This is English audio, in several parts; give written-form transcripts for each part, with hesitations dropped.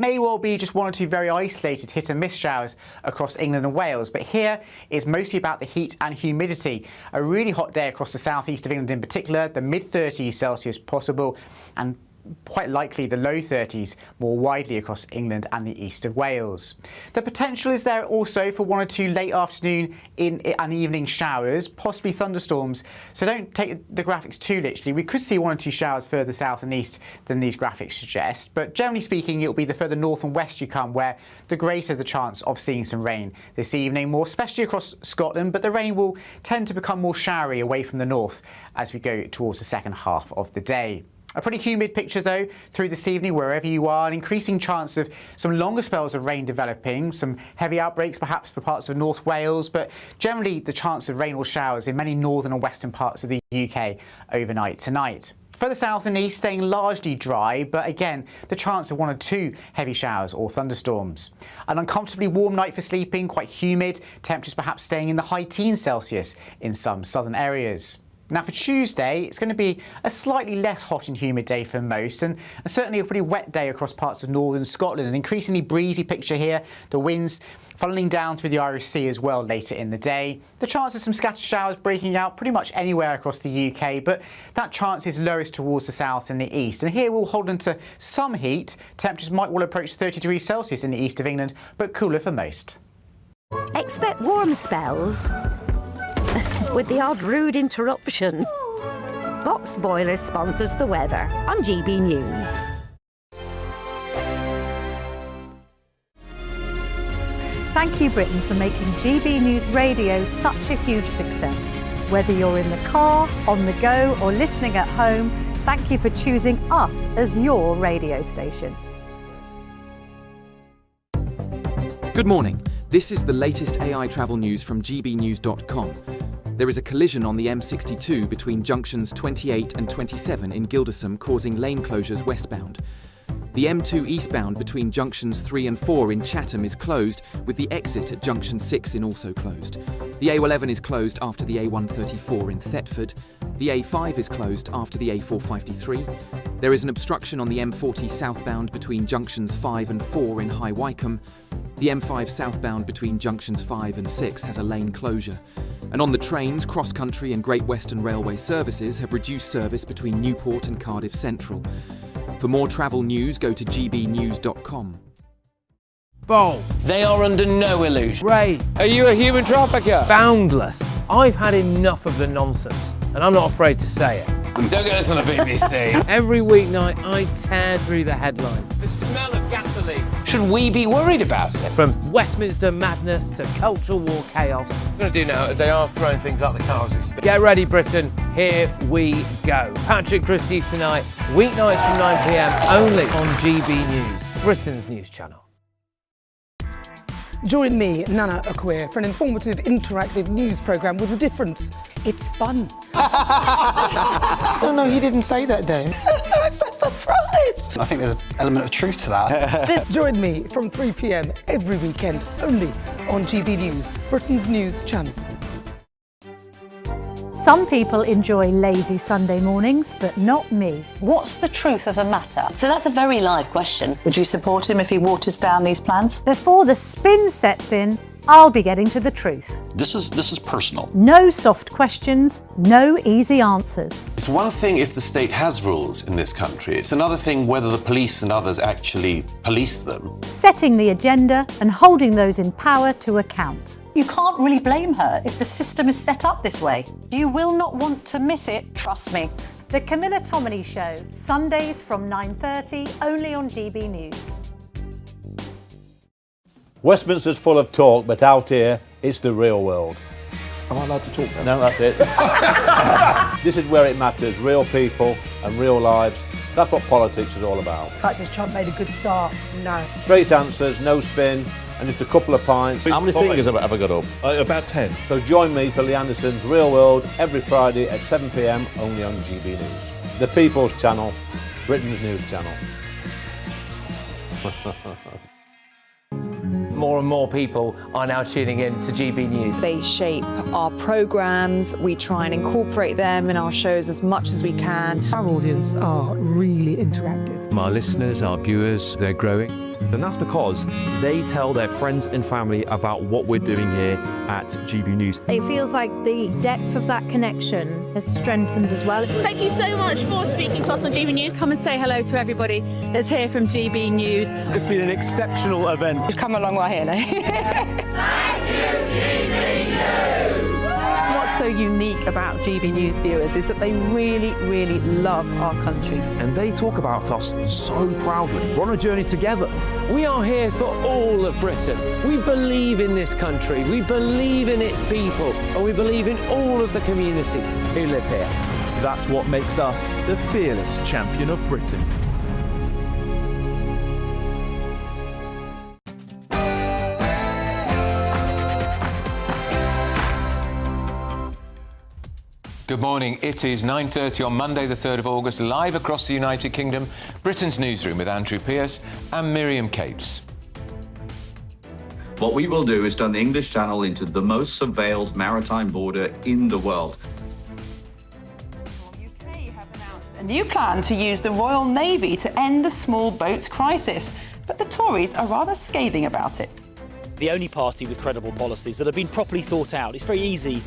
May well be just one or two very isolated hit and miss showers across England and Wales, but here it's mostly about the heat and humidity. A really hot day across the southeast of England in particular, the mid-30s Celsius possible, and quite likely the low 30s more widely across England and the east of Wales. The potential is there also for one or two late afternoon and evening showers, possibly thunderstorms, so don't take the graphics too literally. We could see one or two showers further south and east than these graphics suggest, but generally speaking it will be the further north and west you come where the greater the chance of seeing some rain this evening, more especially across Scotland, but the rain will tend to become more showery away from the north as we go towards the second half of the day. A pretty humid picture though through this evening wherever you are, an increasing chance of some longer spells of rain developing, some heavy outbreaks perhaps for parts of North Wales, but generally the chance of rain or showers in many northern and western parts of the UK overnight tonight. Further south and east staying largely dry, but again the chance of one or two heavy showers or thunderstorms. An uncomfortably warm night for sleeping, quite humid, temperatures perhaps staying in the high teens Celsius in some southern areas. Now for Tuesday, it's going to be a slightly less hot and humid day for most, and certainly a pretty wet day across parts of northern Scotland. An increasingly breezy picture here, the winds funneling down through the Irish Sea as well later in the day. The chance of some scattered showers breaking out pretty much anywhere across the UK, but that chance is lowest towards the south and the east. And here we'll hold on to some heat. Temperatures might well approach 30 degrees Celsius in the east of England, but cooler for most. Expect warm spells with the odd rude interruption. Box Boilers sponsors the weather on GB News. Thank you, Britain, for making GB News Radio such a huge success. Whether you're in the car, on the go, or listening at home, thank you for choosing us as your radio station. Good morning. This is the latest AI travel news from gbnews.com. There is a collision on the M62 between junctions 28 and 27 in Gildersome, causing lane closures westbound. The M2 eastbound between junctions 3 and 4 in Chatham is closed, with the exit at junction 6 in also closed. The A11 is closed after the A134 in Thetford. The A5 is closed after the A453. There is an obstruction on the M40 southbound between junctions 5 and 4 in High Wycombe. The M5 southbound between junctions 5 and 6 has a lane closure. And on the trains, Cross Country and Great Western Railway services have reduced service between Newport and Cardiff Central. For more travel news, go to gbnews.com. Bold. They are under no illusion. Ray. Are you a human trafficker? Boundless. I've had enough of the nonsense, and I'm not afraid to say it. Don't get this on the BBC. Every weeknight, I tear through the headlines. The smell of gasoline. Should we be worried about it? From Westminster madness to cultural war chaos. What I'm going to do now is they are throwing things out the car as we speak. Get ready, Britain. Here we go. Patrick Christie's tonight, weeknights from 9 p.m, only on GB News, Britain's news channel. Join me, Nana Okoye, for an informative, interactive news programme with a difference. It's fun. No, he didn't say that, Dave. I'm so surprised. I think there's an element of truth to that. Join me from 3 p.m. every weekend, only on GB News, Britain's news channel. Some people enjoy lazy Sunday mornings, but not me. What's the truth of the matter? So that's a very live question. Would you support him if he waters down these plans? Before the spin sets in, I'll be getting to the truth. This is personal. No soft questions, no easy answers. It's one thing if the state has rules in this country. It's another thing whether the police and others actually police them. Setting the agenda and holding those in power to account. You can't really blame her if the system is set up this way. You will not want to miss it, trust me. The Camilla Tominey Show, Sundays from 9:30, only on GB News. Westminster's full of talk, but out here, it's the real world. Am I allowed to talk now? No, that's it. This is where it matters, real people and real lives. That's what politics is all about. The fact has Trump made a good start? No. Straight answers, no spin, and just a couple of pints. How many fingers have I ever got up? About 10. So join me for Lee Anderson's Real World every Friday at 7 p.m, only on GB News. The People's Channel, Britain's news channel. More and more people are now tuning in to GB News. They shape our programmes, we try and incorporate them in our shows as much as we can. Our audience are really interactive. Our listeners, our viewers, they're growing. And that's because they tell their friends and family about what we're doing here at GB News. It feels like the depth of that connection has strengthened as well. Thank you so much for speaking to us on GB News. Come and say hello to everybody that's here from GB News. It's been an exceptional event. We've come a long way here now. Thank you, GB News! What's so unique about GB News viewers is that they really, really love our country. And they talk about us so proudly. We're on a journey together. We are here for all of Britain. We believe in this country, we believe in its people, and we believe in all of the communities who live here. That's what makes us the fearless champion of Britain. Good morning. It is 9:30 on Monday, the 3rd of August, live across the United Kingdom, Britain's Newsroom with Andrew Pearce and Miriam Cates. What we will do is turn the English Channel into the most surveilled maritime border in the world. A new plan to use the Royal Navy to end the small boats crisis. But the Tories are rather scathing about it. The only party with credible policies that have been properly thought out. It's very easy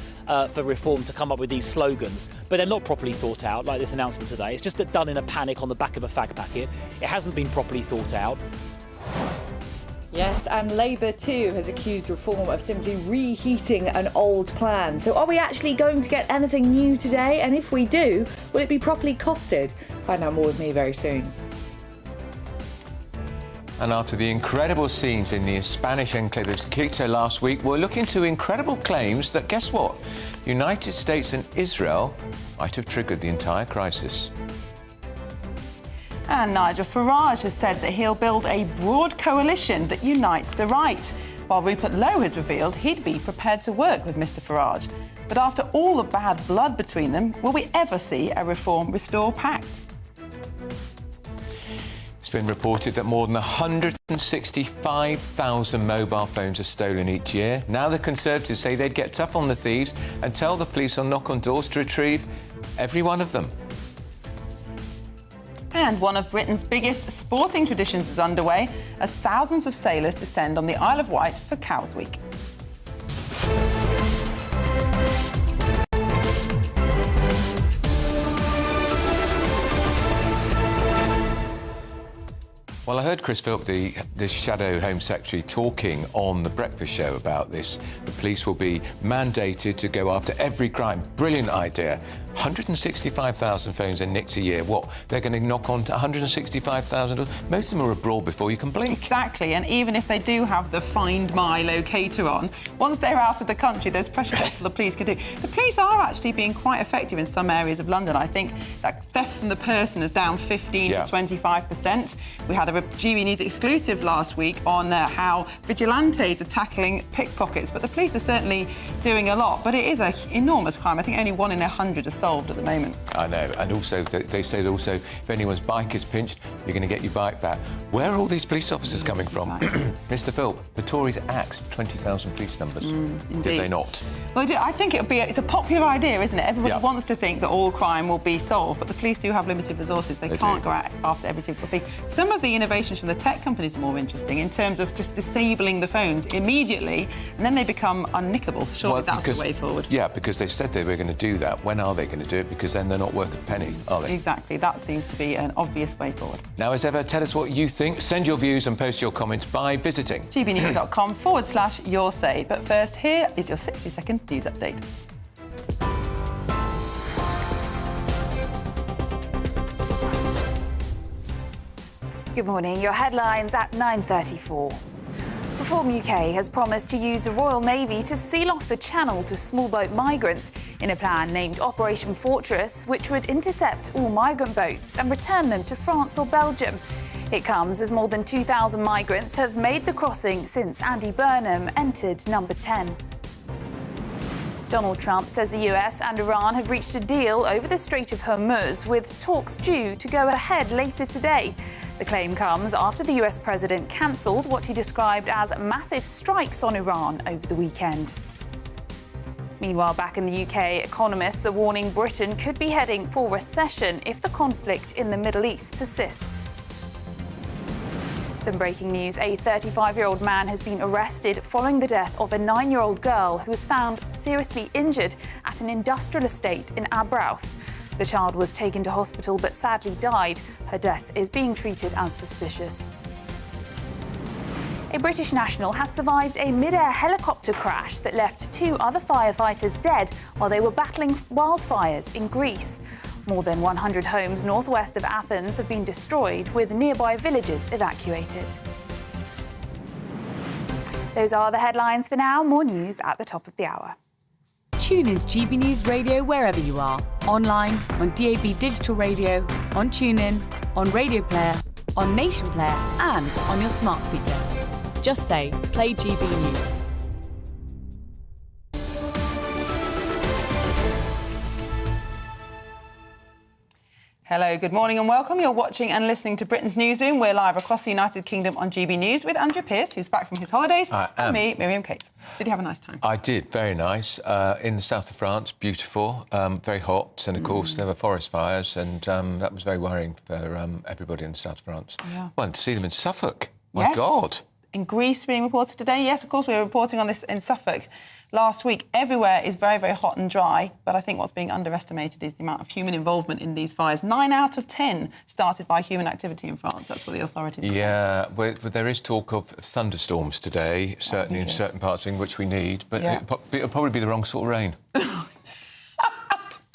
for Reform to come up with these slogans, but they're not properly thought out, like this announcement today. It's just done in a panic on the back of a fag packet. It hasn't been properly thought out. Yes, and Labour too has accused Reform of simply reheating an old plan. So are we actually going to get anything new today? And if we do, will it be properly costed? Find out more with me very soon. And after the incredible scenes in the Spanish enclave of Quito last week, we're looking to incredible claims that, guess what? The United States and Israel might have triggered the entire crisis. And Nigel Farage has said that he'll build a broad coalition that unites the right, while Rupert Lowe has revealed he'd be prepared to work with Mr Farage. But after all the bad blood between them, will we ever see a Reform Restore pact? It's been reported that more than 165,000 mobile phones are stolen each year. Now the Conservatives say they'd get tough on the thieves and tell the police on knock on doors to retrieve every one of them. And one of Britain's biggest sporting traditions is underway as thousands of sailors descend on the Isle of Wight for Cows Week. Well, I heard Chris Philp, the Shadow Home Secretary, talking on the breakfast show about this. The police will be mandated to go after every crime. Brilliant idea. 165,000 phones are nicked a year. What? They're going to knock on to 165,000? Most of them are abroad before you can blink. Exactly, and even if they do have the Find My locator on, once they're out of the country, there's pressure the police can do. The police are actually being quite effective in some areas of London. I think that theft from the person is down 15 to 25%. We had a GB News exclusive last week on how vigilantes are tackling pickpockets, but the police are certainly doing a lot. But it is an enormous crime. I think only 1 in 100 are solved at the moment. I know, and also they say that also if anyone's bike is pinched, you're going to get your bike back. Where are all these police officers coming from? Mr Philp, the Tories axed 20,000 police numbers. Did they not? Well, I think it's a popular idea, isn't it? Everybody wants to think that all crime will be solved, but the police do have limited resources. They can't go after every single thing. Some of the innovations from the tech companies are more interesting in terms of just disabling the phones immediately, and then they become unnickable. Surely that's the way forward. Yeah, because they said they were going to do that. When are they going to do it? Because then they're not worth a penny, are they? Exactly. That seems to be an obvious way forward. Now, as ever, tell us what you think. Send your views and post your comments by visiting gbnews.com/your say. But first, here is your 60-second news update. Good morning. Your headlines at 9:34. Reform UK has promised to use the Royal Navy to seal off the channel to small boat migrants in a plan named Operation Fortress, which would intercept all migrant boats and return them to France or Belgium. It comes as more than 2,000 migrants have made the crossing since Andy Burnham entered number 10. Donald Trump says the US and Iran have reached a deal over the Strait of Hormuz, with talks due to go ahead later today. The claim comes after the US president cancelled what he described as massive strikes on Iran over the weekend. Meanwhile, back in the UK, economists are warning Britain could be heading for recession if the conflict in the Middle East persists. Some breaking news. A 35-year-old man has been arrested following the death of a 9-year-old girl who was found seriously injured at an industrial estate in Aberystwyth. The child was taken to hospital but sadly died. Her death is being treated as suspicious. A British national has survived a mid-air helicopter crash that left 2 other firefighters dead while they were battling wildfires in Greece. More than 100 homes northwest of Athens have been destroyed, with nearby villages evacuated. Those are the headlines for now. More news at the top of the hour. Tune in to GB News Radio wherever you are. Online, on DAB digital radio, on TuneIn, on Radio Player, on Nation Player and on your smart speaker. Just say, play GB News. Hello, good morning and welcome. You're watching and listening to Britain's Newsroom. We're live across the United Kingdom on GB News with Andrew Pearce, who's back from his holidays, and me, Miriam Cates. Did you have a nice time? I did, very nice. In the south of France, beautiful, very hot, and of course there were forest fires, and that was very worrying for everybody in the south of France. Yeah. Well, to see them in Suffolk, my God. In Greece being reported today, yes, of course, we were reporting on this in Suffolk last week. Everywhere is very, very hot and dry, but I think what's being underestimated is the amount of human involvement in these fires. 9 out of 10 started by human activity in France. That's what the authorities are saying. But there is talk of thunderstorms today, certainly in certain parts of England, which we need, but it'll probably be the wrong sort of rain. Can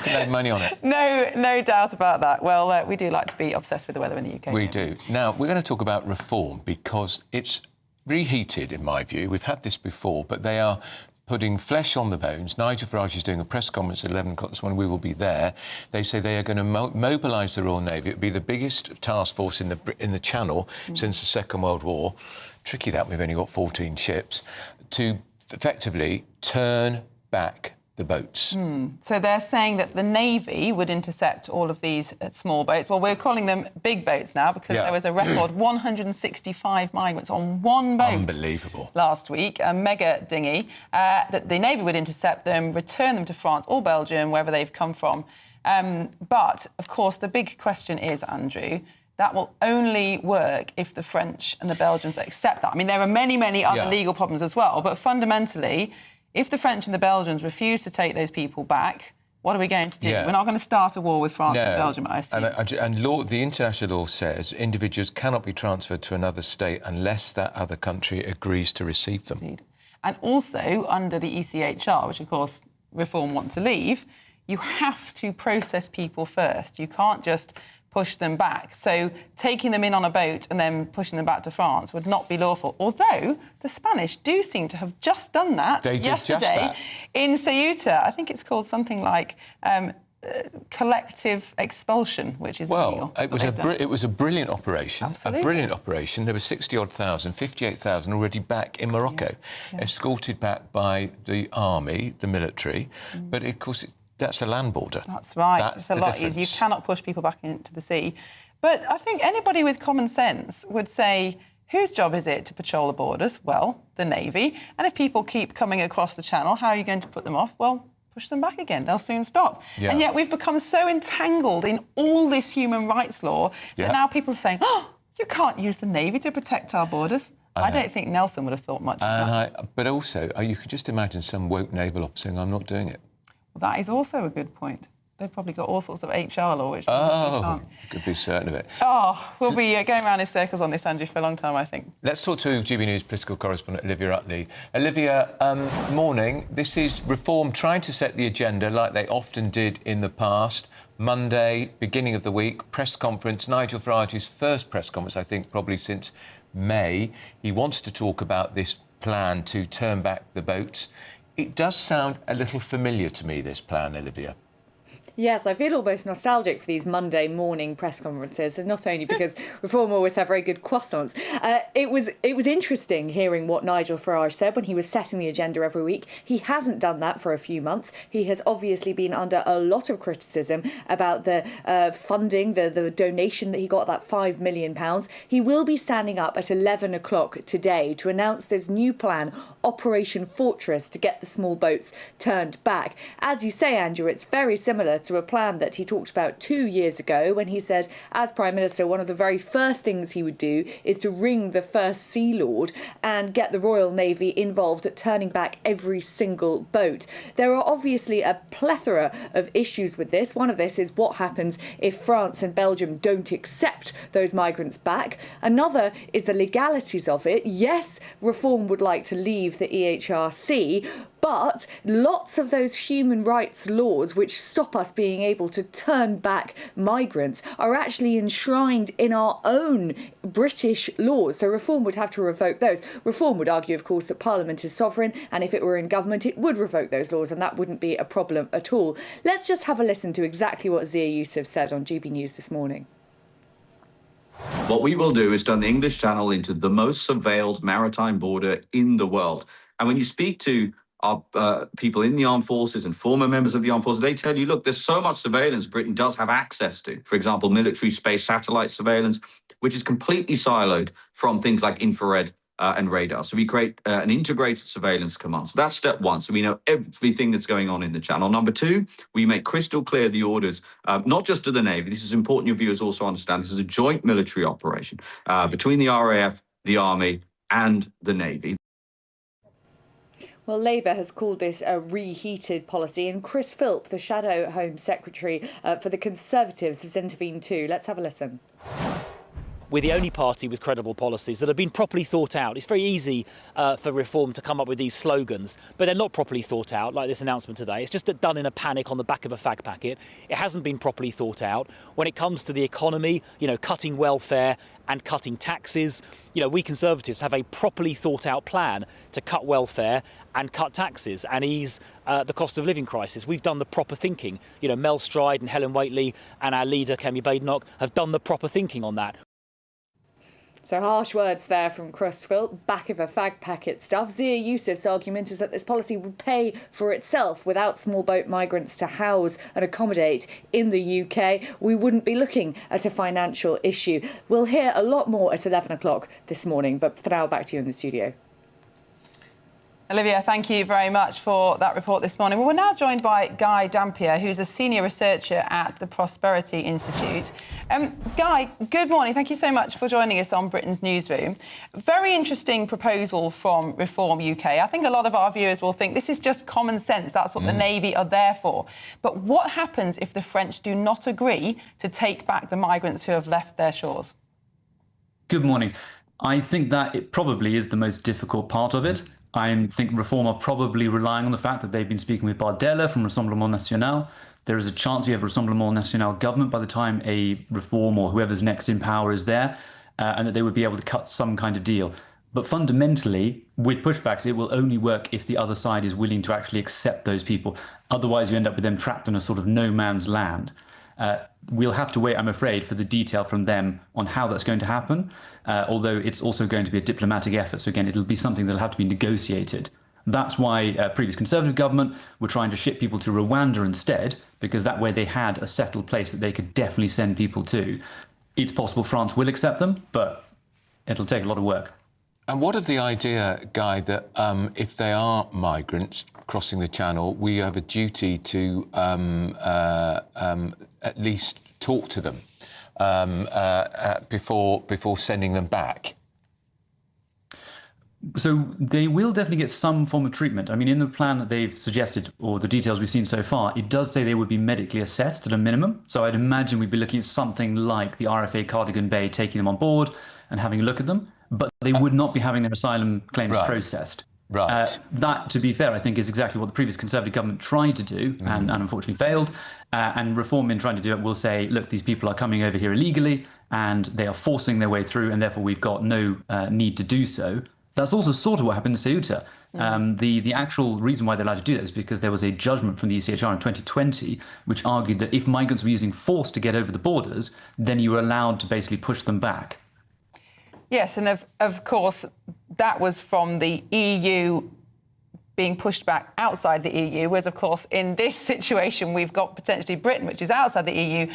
make money on it. No doubt about that. Well, we do like to be obsessed with the weather in the UK. We do. Now, we're going to talk about reform because it's reheated, in my view. We've had this before, but they are putting flesh on the bones. Nigel Farage is doing a press conference at 11 o'clock this morning. We will be there. They say they are going to mobilise the Royal Navy. It'll be the biggest task force in the Channel since the Second World War. Tricky that we've only got 14 ships, to effectively turn back the boats. So they're saying that the Navy would intercept all of these small boats. Well, we're calling them big boats now because there was a record 165 migrants on one boat. Unbelievable. Last week, a mega dinghy. That the Navy would intercept them, return them to France or Belgium, wherever they've come from. But, of course, the big question is, Andrew, that will only work if the French and the Belgians accept that. I mean, there are many, many other legal problems as well, but fundamentally, if the French and the Belgians refuse to take those people back, what are we going to do? We're not going to start a war with France and Belgium, I assume. And the international law says individuals cannot be transferred to another state unless that other country agrees to receive them. Indeed. And also, under the ECHR, which, of course, Reform want to leave, you have to process people first. You can't just push them back. So taking them in on a boat and then pushing them back to France would not be lawful. Although the Spanish do seem to have just done that yesterday in Ceuta. I think it's called something like collective expulsion, which is illegal. It was a brilliant operation. Absolutely. A brilliant operation. There were 60-odd thousand, 58,000 already back in Morocco, escorted back by the army, the military. But of course, that's a land border. That's right. It's a lot easier. You cannot push people back into the sea. But I think anybody with common sense would say, whose job is it to patrol the borders? Well, the Navy. And if people keep coming across the Channel, how are you going to put them off? Well, push them back again. They'll soon stop. Yeah. And yet we've become so entangled in all this human rights law that now people are saying, oh, you can't use the Navy to protect our borders. I don't think Nelson would have thought much of that. But also, you could just imagine some woke naval officer saying, I'm not doing it. Well, that is also a good point. They've probably got all sorts of HR law, which could be certain of it. Oh, we'll be going around in circles on this, Andrew, for a long time, I think. Let's talk to GB News political correspondent Olivia Utley. Olivia, morning. This is Reform trying to set the agenda like they often did in the past. Monday, beginning of the week, press conference. Nigel Farage's first press conference, I think, probably since May. He wants to talk about this plan to turn back the boats. It does sound a little familiar to me, this plan, Olivia. Yes, I feel almost nostalgic for these Monday morning press conferences, and not only because Reform always have very good croissants. It was interesting hearing what Nigel Farage said when he was setting the agenda every week. He hasn't done that for a few months. He has obviously been under a lot of criticism about the funding, the donation that he got, that £5 million. He will be standing up at 11 o'clock today to announce this new plan, Operation Fortress, to get the small boats turned back. As you say, Andrew, it's very similar to a plan that he talked about 2 years ago when he said, as Prime Minister, one of the very first things he would do is to ring the First Sea Lord and get the Royal Navy involved at turning back every single boat. There are obviously a plethora of issues with this. One of this is what happens if France and Belgium don't accept those migrants back. Another is the legalities of it. Yes, Reform would like to leave the EHRC, but lots of those human rights laws which stop us being able to turn back migrants are actually enshrined in our own British laws. So Reform would have to revoke those. Reform would argue, of course, that Parliament is sovereign, and if it were in government, it would revoke those laws, and that wouldn't be a problem at all. Let's just have a listen to exactly what Zia Yusuf said on GB News this morning. What we will do is turn the English Channel into the most surveilled maritime border in the world. And when you speak to our people in the armed forces and former members of the armed forces, they tell you, look, there's so much surveillance Britain does have access to. For example, military space satellite surveillance, which is completely siloed from things like infrared and radar. So we create an integrated surveillance command. So that's step one. So we know everything that's going on in the channel. Number two, we make crystal clear the orders, not just to the Navy. This is important your viewers also understand. This is a joint military operation between the RAF, the Army and the Navy. Well, Labour has called this a reheated policy, and Chris Philp, the Shadow Home Secretary for the Conservatives, has intervened too. Let's have a listen. We're the only party with credible policies that have been properly thought out. It's very easy for Reform to come up with these slogans, but they're not properly thought out, like this announcement today. It's just done in a panic on the back of a fag packet. It hasn't been properly thought out. When it comes to the economy, cutting welfare and cutting taxes, we Conservatives have a properly thought out plan to cut welfare and cut taxes and ease the cost of living crisis. We've done the proper thinking. Mel Stride and Helen Whately and our leader, Kemi Badenoch, have done the proper thinking on that. So harsh words there from Chris Philp, back of a fag packet stuff. Zia Yusuf's argument is that this policy would pay for itself without small boat migrants to house and accommodate in the UK. We wouldn't be looking at a financial issue. We'll hear a lot more at 11 o'clock this morning, but for now, back to you in the studio. Olivia, thank you very much for that report this morning. Well, we're now joined by Guy Dampier, who's a senior researcher at the Prosperity Institute. Guy, good morning. Thank you so much for joining us on Britain's Newsroom. Very interesting proposal from Reform UK. I think a lot of our viewers will think this is just common sense. That's what the Navy are there for. But what happens if the French do not agree to take back the migrants who have left their shores? Good morning. I think that it probably is the most difficult part of it. I think Reform are probably relying on the fact that they've been speaking with Bardella from Rassemblement National. There is a chance you have Rassemblement National government by the time a Reform or whoever's next in power is there, and that they would be able to cut some kind of deal. But fundamentally, with pushbacks, it will only work if the other side is willing to actually accept those people. Otherwise, you end up with them trapped in a sort of no man's land. We'll have to wait, I'm afraid, for the detail from them on how that's going to happen, although it's also going to be a diplomatic effort. So again, it'll be something that'll have to be negotiated. That's why previous Conservative government were trying to ship people to Rwanda instead, because that way they had a settled place that they could definitely send people to. It's possible France will accept them, but it'll take a lot of work. And what of the idea, Guy, that if they are migrants crossing the Channel, we have a duty to at least talk to them before sending them back? So they will definitely get some form of treatment. I mean, in the plan that they've suggested, or the details we've seen so far, it does say they would be medically assessed at a minimum. So I'd imagine we'd be looking at something like the RFA Cardigan Bay taking them on board and having a look at them. But they would not be having their asylum claims processed. Right. That, to be fair, I think is exactly what the previous Conservative government tried to do and unfortunately failed. And Reform, in trying to do it, will say, look, these people are coming over here illegally and they are forcing their way through, and therefore we've got no need to do so. That's also sort of what happened in Ceuta. The actual reason why they're allowed to do that is because there was a judgment from the ECHR in 2020 which argued that if migrants were using force to get over the borders, then you were allowed to basically push them back. Yes, and of course, that was from the EU being pushed back outside the EU, whereas, of course, in this situation, we've got potentially Britain, which is outside the EU,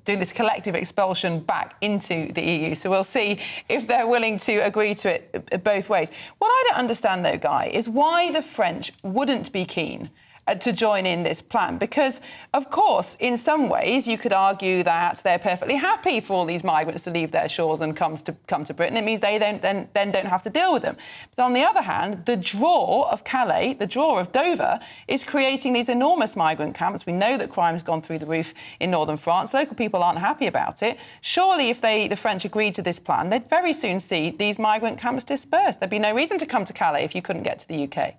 doing this collective expulsion back into the EU. So we'll see if they're willing to agree to it both ways. What I don't understand, though, Guy, is why the French wouldn't be keen to join in this plan, because, of course, in some ways you could argue that they're perfectly happy for all these migrants to leave their shores and come to Britain. It means they then don't have to deal with them. But on the other hand, the draw of Calais, the draw of Dover, is creating these enormous migrant camps. We know that crime has gone through the roof in northern France. Local people aren't happy about it. Surely, if the French agreed to this plan, they'd very soon see these migrant camps dispersed. There'd be no reason to come to Calais if you couldn't get to the UK.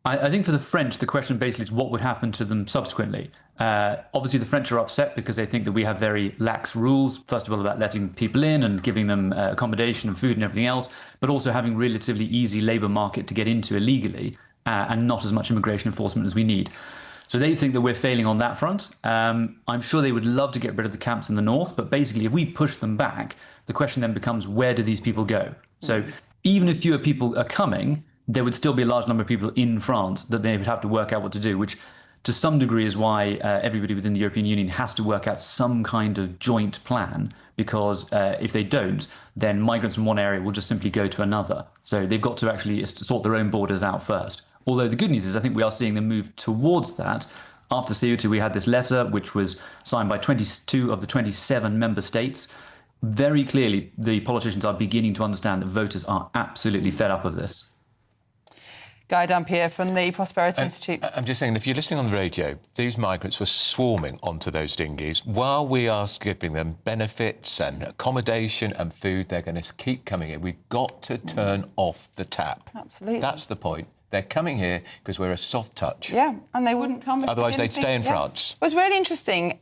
I think for the French, the question basically is what would happen to them subsequently. Obviously, the French are upset because they think that we have very lax rules, first of all, about letting people in and giving them accommodation and food and everything else, but also having relatively easy labour market to get into illegally and not as much immigration enforcement as we need. So they think that we're failing on that front. I'm sure they would love to get rid of the camps in the north, but basically, if we push them back, the question then becomes, where do these people go? So even if fewer people are coming, there would still be a large number of people in France that they would have to work out what to do, which to some degree is why everybody within the European Union has to work out some kind of joint plan, because if they don't, then migrants from one area will just simply go to another. So they've got to actually sort their own borders out first. Although the good news is I think we are seeing them move towards that. After Ceuta, we had this letter, which was signed by 22 of the 27 member states. Very clearly, the politicians are beginning to understand that voters are absolutely fed up of this. Guy Dampier from the Prosperity Institute. I'm just saying, if you're listening on the radio, these migrants were swarming onto those dinghies. While we are giving them benefits and accommodation and food, they're going to keep coming in. We've got to turn off the tap. Absolutely. That's the point. They're coming here because we're a soft touch. Yeah, and they wouldn't come. Otherwise, they'd stay in France. It was really interesting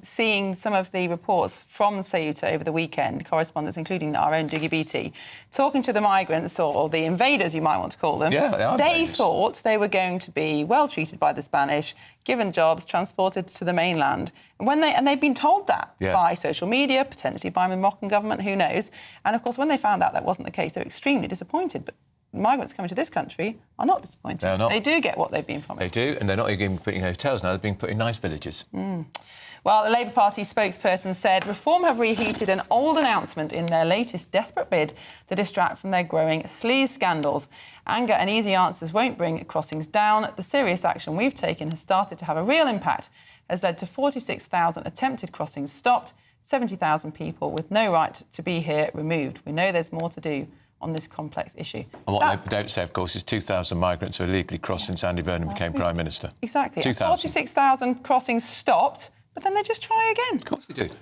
seeing some of the reports from Ceuta over the weekend, correspondents, including our own Dougie Beattie, talking to the migrants, or the invaders, you might want to call them. Yeah, they are. They thought they were going to be well treated by the Spanish, given jobs, transported to the mainland. And they'd been told that by social media, potentially by the Moroccan government, who knows. And, of course, when they found out that wasn't the case, they were extremely disappointed. But migrants coming to this country are not disappointed. They're not. They do get what they've been promised. They do, and they're not even putting hotels now, they're being put in nice villages. Well, a Labour Party spokesperson said Reform have reheated an old announcement in their latest desperate bid to distract from their growing sleaze scandals. Anger and easy answers won't bring crossings down. The serious action we've taken has started to have a real impact, has led to 46,000 attempted crossings stopped, 70,000 people with no right to be here removed. We know there's more to do on this complex issue. And what they don't say, of course, is 2,000 migrants who illegally crossed since Andy Burnham became Prime Minister. Exactly. 46,000 crossings stopped, but then they just try again. Of course they do.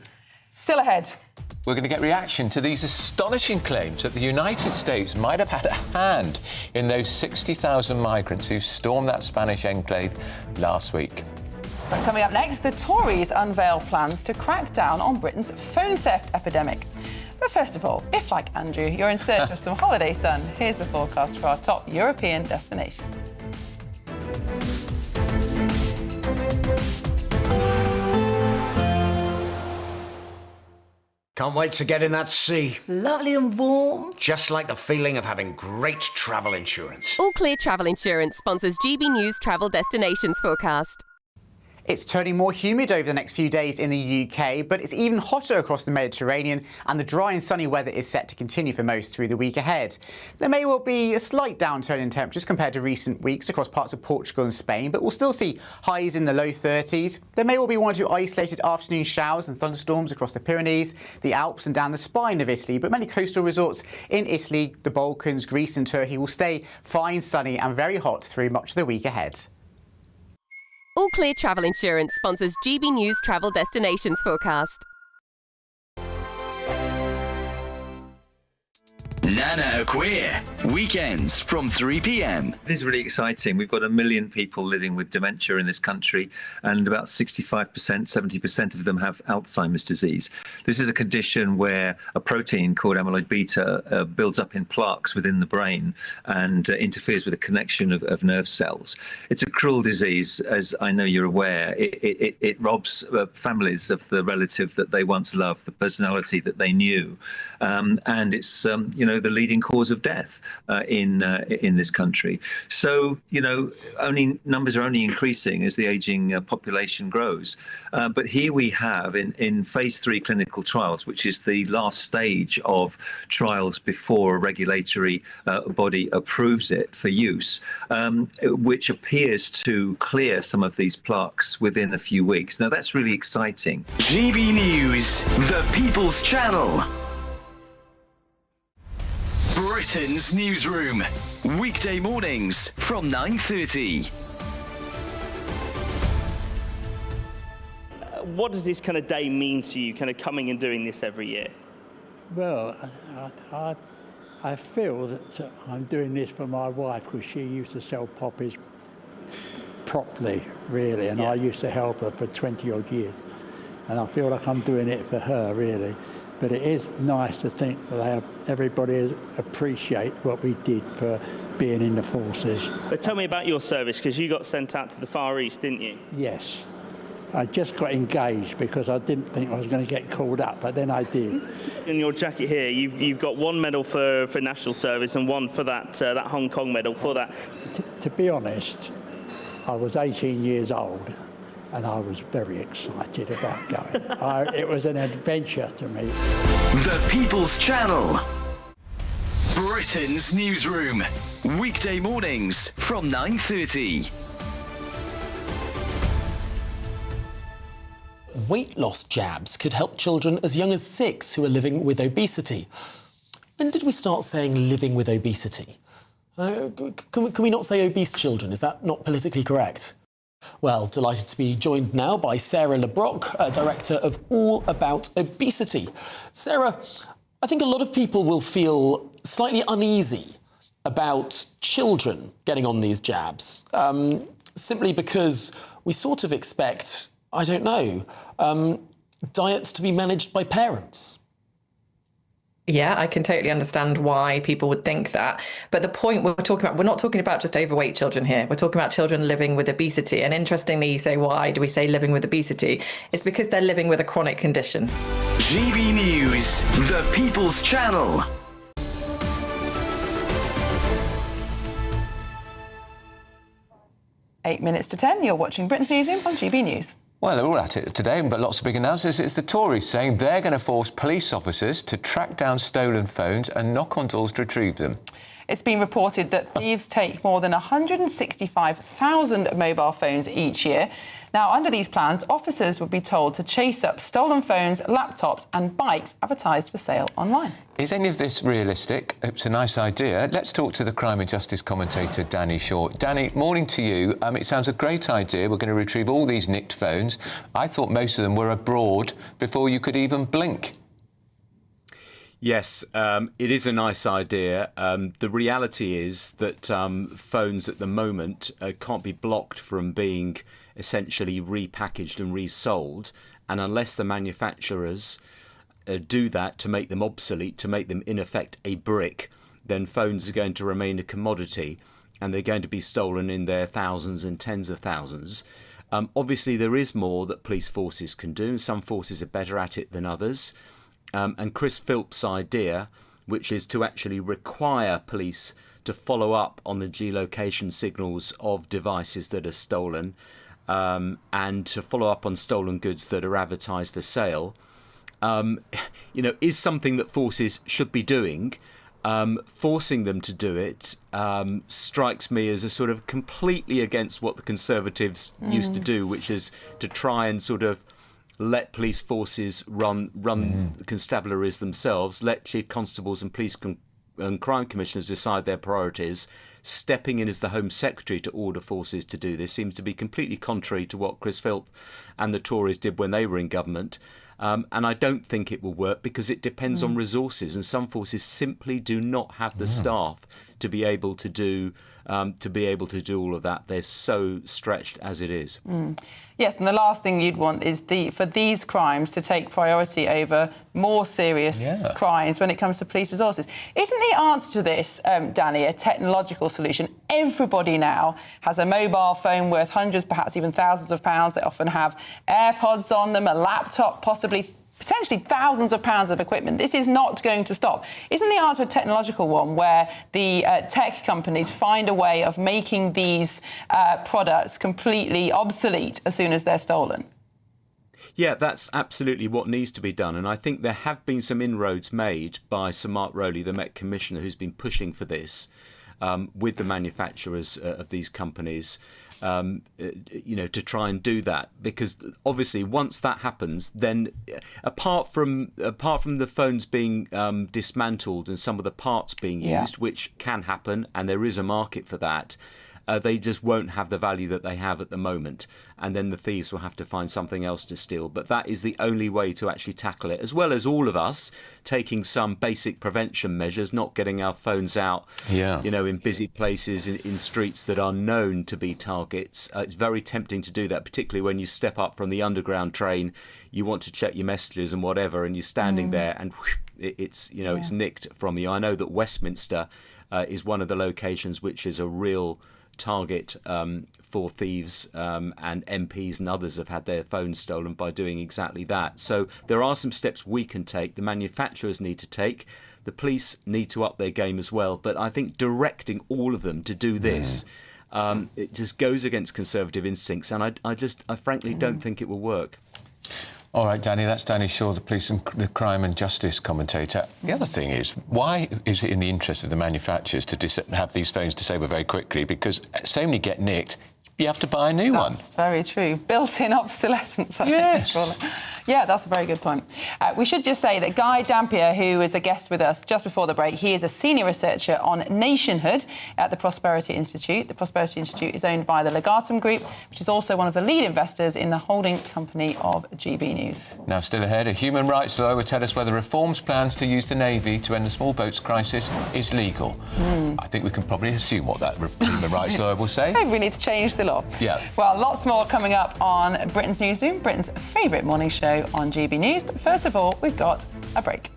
Still ahead. We're going to get reaction to these astonishing claims that the United States might have had a hand in those 60,000 migrants who stormed that Spanish enclave last week. Coming up next, the Tories unveil plans to crack down on Britain's phone theft epidemic. But first of all, if, like Andrew, you're in search of some holiday sun, here's the forecast for our top European destination. Can't wait to get in that sea. Lovely and warm. Just like the feeling of having great travel insurance. All Clear Travel Insurance sponsors GB News Travel Destinations forecast. It's turning more humid over the next few days in the UK, but it's even hotter across the Mediterranean, and the dry and sunny weather is set to continue for most through the week ahead. There may well be a slight downturn in temperatures compared to recent weeks across parts of Portugal and Spain, but we'll still see highs in the low 30s. There may well be one or two isolated afternoon showers and thunderstorms across the Pyrenees, the Alps and down the spine of Italy, but many coastal resorts in Italy, the Balkans, Greece and Turkey will stay fine, sunny and very hot through much of the week ahead. All Clear Travel Insurance sponsors GB News Travel Destinations forecast. Nana Queer, weekends from 3 p.m. This is really exciting. We've got 1 million people living with dementia in this country, and about 65%, 70% of them have Alzheimer's disease. This is a condition where a protein called amyloid beta builds up in plaques within the brain and interferes with the connection of nerve cells. It's a cruel disease, as I know you're aware. It robs families of the relative that they once loved, the personality that they knew, and it's the leading cause of death in this country. So, numbers are only increasing as the ageing population grows. But here we have in phase 3 clinical trials, which is the last stage of trials before a regulatory body approves it for use, which appears to clear some of these plaques within a few weeks. Now, that's really exciting. GB News, the People's Channel. Britain's Newsroom, weekday mornings from 9:30. What does this kind of day mean to you, kind of coming and doing this every year? Well, I feel that I'm doing this for my wife because she used to sell poppies properly, really, and I used to help her for 20 odd years. And I feel like I'm doing it for her, really. But it is nice to think that everybody appreciate what we did for being in the forces. But tell me about your service, because you got sent out to the Far East, didn't you? Yes. I just got engaged because I didn't think I was going to get called up, but then I did. In your jacket here, you've got one medal for national service and one for that Hong Kong medal for that. To be honest, I was 18 years old and I was very excited about going. It was an adventure to me. The People's Channel. Britain's Newsroom, weekday mornings from 9:30. Weight loss jabs could help children as young as 6 who are living with obesity. When did we start saying living with obesity? Can we not say obese children? Is that not politically correct? Well, delighted to be joined now by Sarah LeBrock, Director of All About Obesity. Sarah, I think a lot of people will feel slightly uneasy about children getting on these jabs, simply because we sort of expect, I don't know, diets to be managed by parents. Yeah, I can totally understand why people would think that. But the point we're not talking about just overweight children here. We're talking about children living with obesity. And interestingly, you say, why do we say living with obesity? It's because they're living with a chronic condition. GB News, the People's Channel. Eight minutes to 10, you're watching Britain's Newsroom on GB News. Well, they're all at it today, but lots of big announcements. It's the Tories saying they're going to force police officers to track down stolen phones and knock on doors to retrieve them. It's been reported that thieves take more than 165,000 mobile phones each year. Now, under these plans, officers would be told to chase up stolen phones, laptops and bikes advertised for sale online. Is any of this realistic? It's a nice idea. Let's talk to the crime and justice commentator, Danny Shaw. Danny, morning to you. It sounds a great idea. We're going to retrieve all these nicked phones. I thought most of them were abroad before you could even blink. Yes, it is a nice idea. The reality is that phones at the moment can't be blocked from being essentially repackaged and resold. And unless the manufacturers do that to make them obsolete, to make them in effect a brick, then phones are going to remain a commodity and they're going to be stolen in their thousands and tens of thousands. Obviously, there is more that police forces can do. Some forces are better at it than others. And Chris Philp's idea, which is to actually require police to follow up on the geolocation signals of devices that are stolen and to follow up on stolen goods that are advertised for sale, is something that forces should be doing. Forcing them to do it strikes me as a sort of completely against what the Conservatives used to do, which is to try and sort of let police forces run the constabularies themselves, let chief constables and police and crime commissioners decide their priorities. Stepping in as the Home Secretary to order forces to do this seems to be completely contrary to what Chris Philp and the Tories did when they were in government. And I don't think it will work because it depends on resources, and some forces simply do not have the staff to be able to do all of that. They're so stretched as it is. Yes, and the last thing you'd want is for these crimes to take priority over more serious crimes when it comes to police resources. Isn't the answer to this, Danny, a technological solution? Everybody now has a mobile phone worth hundreds, perhaps even thousands of pounds. They often have AirPods on them, a laptop possibly potentially thousands of pounds of equipment. This is not going to stop. Isn't the answer a technological one, where the tech companies find a way of making these products completely obsolete as soon as they're stolen? Yeah, that's absolutely what needs to be done. And I think there have been some inroads made by Sir Mark Rowley, the Met Commissioner, who's been pushing for this with the manufacturers of these companies, to try and do that. Because obviously once that happens, then apart from the phones being dismantled and some of the parts being used, which can happen, and there is a market for that, they just won't have the value that they have at the moment. And then the thieves will have to find something else to steal. But that is the only way to actually tackle it, as well as all of us taking some basic prevention measures, not getting our phones out, in busy places, in streets that are known to be targets. It's very tempting to do that, particularly when you step up from the underground train, you want to check your messages and whatever, and you're standing there and it's nicked from you. I know that Westminster is one of the locations which is a real target for thieves, and MPs and others have had their phones stolen by doing exactly that. So there are some steps we can take, the manufacturers need to take, the police need to up their game as well. But I think directing all of them to do this, it just goes against conservative instincts, and I frankly don't think it will work. All right, Danny, that's Danny Shaw, the police and the crime and justice commentator. The other thing is, why is it in the interest of the manufacturers to have these phones disabled very quickly? Because so many get nicked, you have to buy a new one. That's very true. Built-in obsolescence, I think they call it. Yeah, that's a very good point. We should just say that Guy Dampier, who is a guest with us just before the break, he is a senior researcher on nationhood at the Prosperity Institute. The Prosperity Institute is owned by the Legatum Group, which is also one of the lead investors in the holding company of GB News. Now, still ahead, a human rights lawyer will tell us whether reforms plans to use the Navy to end the small boats crisis is legal. I think we can probably assume what that human rights lawyer will say. Maybe we need to change the law. Yeah. Well, lots more coming up on Britain's Newsroom, Britain's favourite morning show on GB News. But first of all, we've got a break.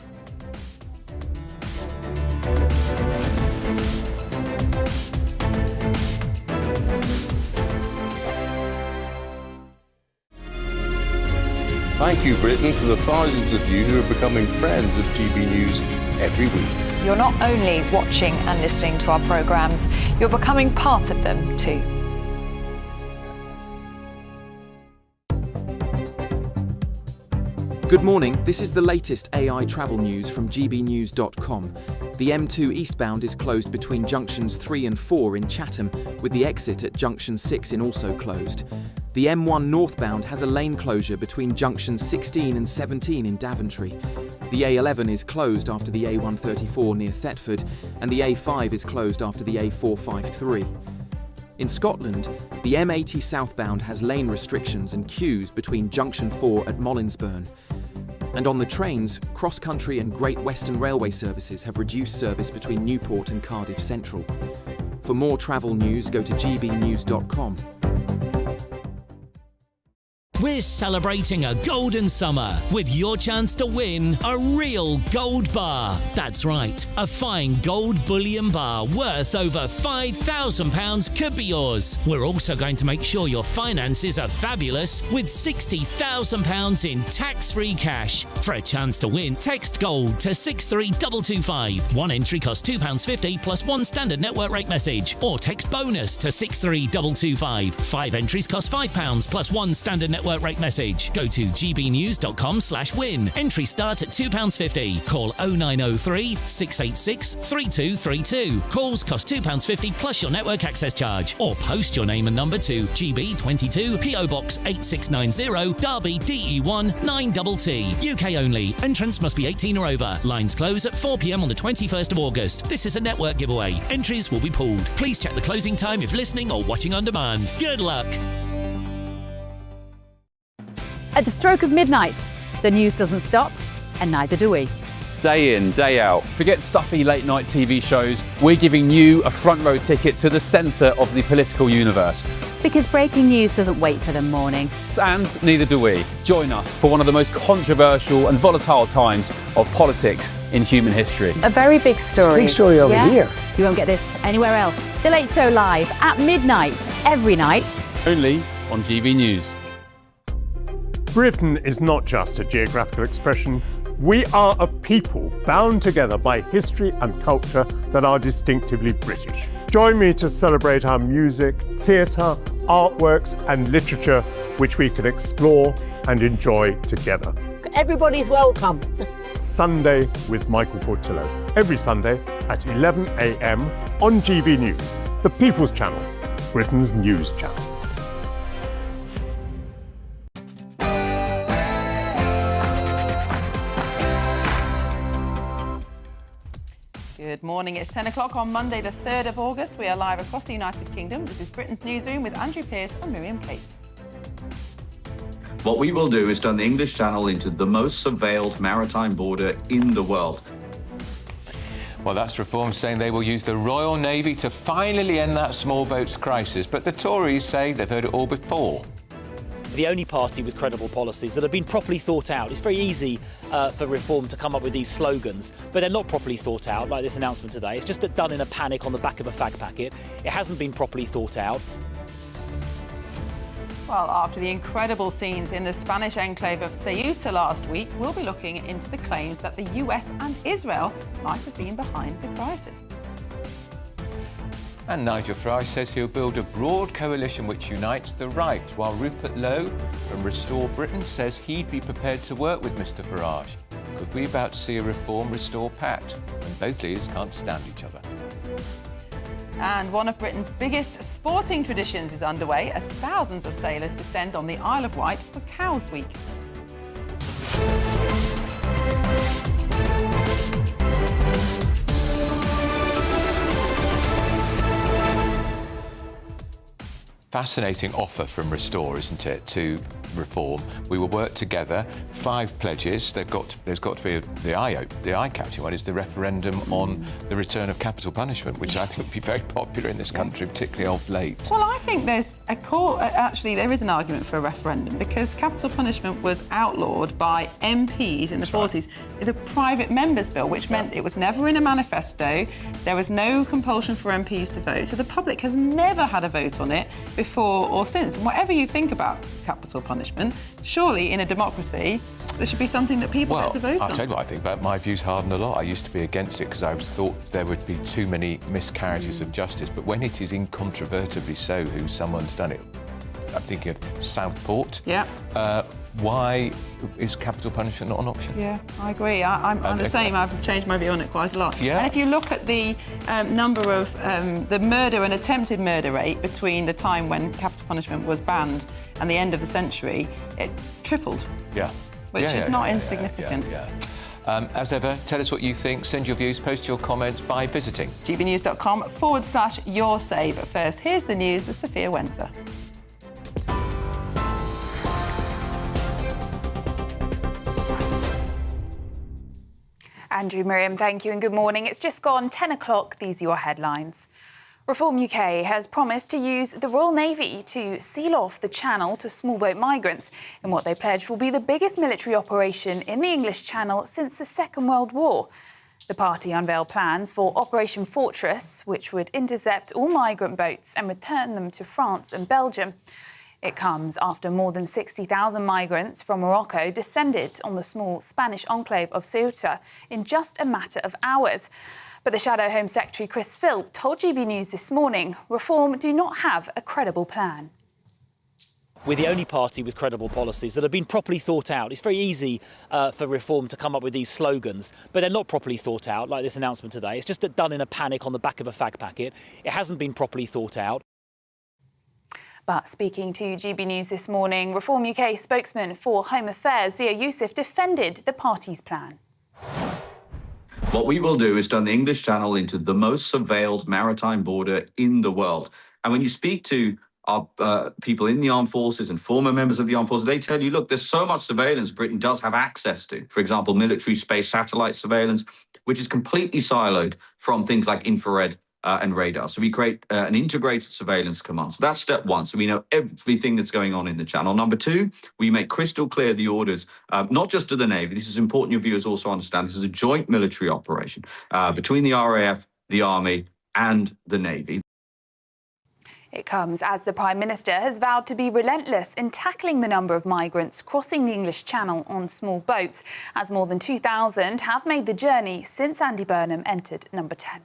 Thank you, Britain, for the thousands of you who are becoming friends of GB News every week. You're not only watching and listening to our programmes, you're becoming part of them too. Good morning, this is the latest AI travel news from gbnews.com. The M2 eastbound is closed between junctions 3 and 4 in Chatham, with the exit at junction 6 also closed. The M1 northbound has a lane closure between junctions 16 and 17 in Daventry. The A11 is closed after the A134 near Thetford, and the A5 is closed after the A453. In Scotland, the M80 southbound has lane restrictions and queues between junction 4 at Mollinsburn. And on the trains, cross-country and Great Western Railway services have reduced service between Newport and Cardiff Central. For more travel news, go to gbnews.com. We're celebrating a golden summer with your chance to win a real gold bar. That's right, a fine gold bullion bar worth over £5,000 could be yours. We're also going to make sure your finances are fabulous with £60,000 in tax-free cash. For a chance to win, text GOLD to 63225. One entry costs £2.50 plus one standard network rate message. Or text BONUS to 63225. 5 entries cost £5 plus one standard network rate message. Go to gbnews.com/win. Entry start at £2.50. Call 0903 686 3232. Calls cost £2.50 plus your network access charge. Or post your name and number to GB22 PO Box 8690 Derby DE1 9TT. UK only. Entrance must be 18 or over. Lines close at 4 p.m. on the 21st of August. This is a network giveaway. Entries will be pulled. Please check the closing time if listening or watching on demand. Good luck. At the stroke of midnight, the news doesn't stop, and neither do we. Day in, day out. Forget stuffy late-night TV shows. We're giving you a front-row ticket to the centre of the political universe. Because breaking news doesn't wait for the morning. And neither do we. Join us for one of the most controversial and volatile times of politics in human history. A very big story. Big story over here. You won't get this anywhere else. The Late Show live at midnight, every night. Only on GB News. Britain is not just a geographical expression. We are a people bound together by history and culture that are distinctively British. Join me to celebrate our music, theatre, artworks and literature, which we can explore and enjoy together. Everybody's welcome. Sunday with Michael Portillo. Every Sunday at 11 a.m. on GB News, the People's Channel, Britain's news channel. Good morning. It's 10 o'clock on Monday, the 3rd of August. We are live across the United Kingdom. This is Britain's Newsroom with Andrew Pearce and Miriam Cates. What we will do is turn the English Channel into the most surveilled maritime border in the world. Well, that's Reform saying they will use the Royal Navy to finally end that small boats crisis. But the Tories say they've heard it all before. The only party with credible policies that have been properly thought out. It's very easy for Reform to come up with these slogans, but they're not properly thought out, like this announcement today. It's just done in a panic on the back of a fag packet. It hasn't been properly thought out. Well, after the incredible scenes in the Spanish enclave of Ceuta last week, we'll be looking into the claims that the US and Israel might have been behind the crisis. And Nigel Farage says he'll build a broad coalition which unites the right, while Rupert Lowe from Restore Britain says he'd be prepared to work with Mr Farage. Could we about to see a Reform Restore pact when both leaders can't stand each other? And one of Britain's biggest sporting traditions is underway as thousands of sailors descend on the Isle of Wight for Cows Week. Fascinating offer from Restore, isn't it, to Reform? We will work together. 5 pledges. There's got to be the eye-catching one is the referendum on the return of capital punishment, which I think would be very popular in this country, particularly of late. Well, I think there's a core. Actually, there is an argument for a referendum because capital punishment was outlawed by MPs in the 40s with a private members' bill, which meant it was never in a manifesto. There was no compulsion for MPs to vote, so the public has never had a vote on it before or since. And whatever you think about capital punishment, surely in a democracy there should be something that people get to vote on. I'll tell you what I think about. My views hardened a lot. I used to be against it because I thought there would be too many miscarriages of justice. But when it is incontrovertibly so who someone's done it, I'm thinking of Southport. Yeah. Why is capital punishment not an option? Yeah, I agree. I'm the same. I've changed my view on it quite a lot. Yeah. And if you look at the number of the murder and attempted murder rate between the time when capital punishment was banned and the end of the century, it tripled. Yeah. Which is not insignificant. As ever, tell us what you think. Send your views, post your comments by visiting gbnews.com/yoursave. But first, here's the news with Sophia Wenzer. Andrew, Miriam, thank you and good morning. It's just gone 10 o'clock. These are your headlines. Reform UK has promised to use the Royal Navy to seal off the channel to small boat migrants in what they pledge will be the biggest military operation in the English Channel since the Second World War. The party unveiled plans for Operation Fortress, which would intercept all migrant boats and return them to France and Belgium. It comes after more than 60,000 migrants from Morocco descended on the small Spanish enclave of Ceuta in just a matter of hours. But the Shadow Home Secretary Chris Philp told GB News this morning Reform do not have a credible plan. We're the only party with credible policies that have been properly thought out. It's very easy for Reform to come up with these slogans, but they're not properly thought out, like this announcement today. It's just done in a panic on the back of a fag packet. It hasn't been properly thought out. But speaking to GB News this morning, Reform UK spokesman for Home Affairs, Zia Youssef, defended the party's plan. What we will do is turn the English Channel into the most surveilled maritime border in the world. And when you speak to our people in the armed forces and former members of the armed forces, they tell you, look, there's so much surveillance Britain does have access to. For example, military space satellite surveillance, which is completely siloed from things like infrared and radar. So we create an integrated surveillance command. So that's step one. So we know everything that's going on in the channel. Number two, we make crystal clear the orders, not just to the Navy. This is important your viewers also understand. This is a joint military operation between the RAF, the Army and the Navy. It comes as the Prime Minister has vowed to be relentless in tackling the number of migrants crossing the English Channel on small boats, as more than 2,000 have made the journey since Andy Burnham entered number 10.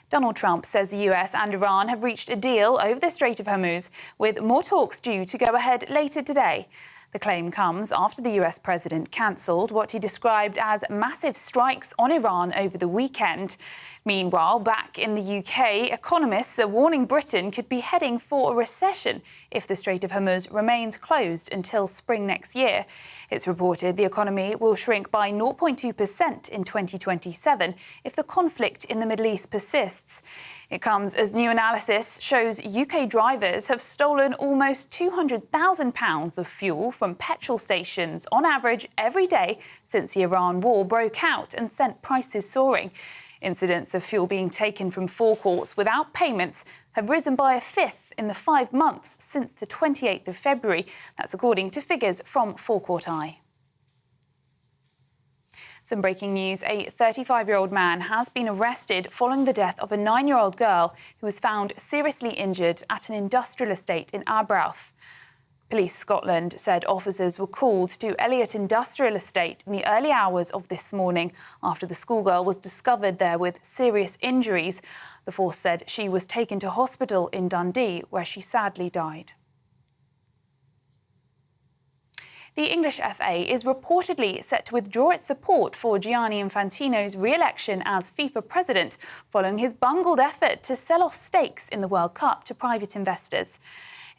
Donald Trump says the US and Iran have reached a deal over the Strait of Hormuz, with more talks due to go ahead later today. The claim comes after the US president cancelled what he described as massive strikes on Iran over the weekend. Meanwhile, back in the UK, economists are warning Britain could be heading for a recession if the Strait of Hormuz remains closed until spring next year. It's reported the economy will shrink by 0.2% in 2027 if the conflict in the Middle East persists. It comes as new analysis shows UK drivers have stolen almost £200,000 of fuel from petrol stations on average every day since the Iran war broke out and sent prices soaring. Incidents of fuel being taken from forecourts without payments have risen by a fifth in the 5 months since the 28th of February. That's according to figures from Forecourt Eye. Some breaking news. A 35-year-old man has been arrested following the death of a 9-year-old girl who was found seriously injured at an industrial estate in Arbroath. Police Scotland said officers were called to Elliott Industrial Estate in the early hours of this morning after the schoolgirl was discovered there with serious injuries. The force said she was taken to hospital in Dundee, where she sadly died. The English FA is reportedly set to withdraw its support for Gianni Infantino's re-election as FIFA president following his bungled effort to sell off stakes in the World Cup to private investors.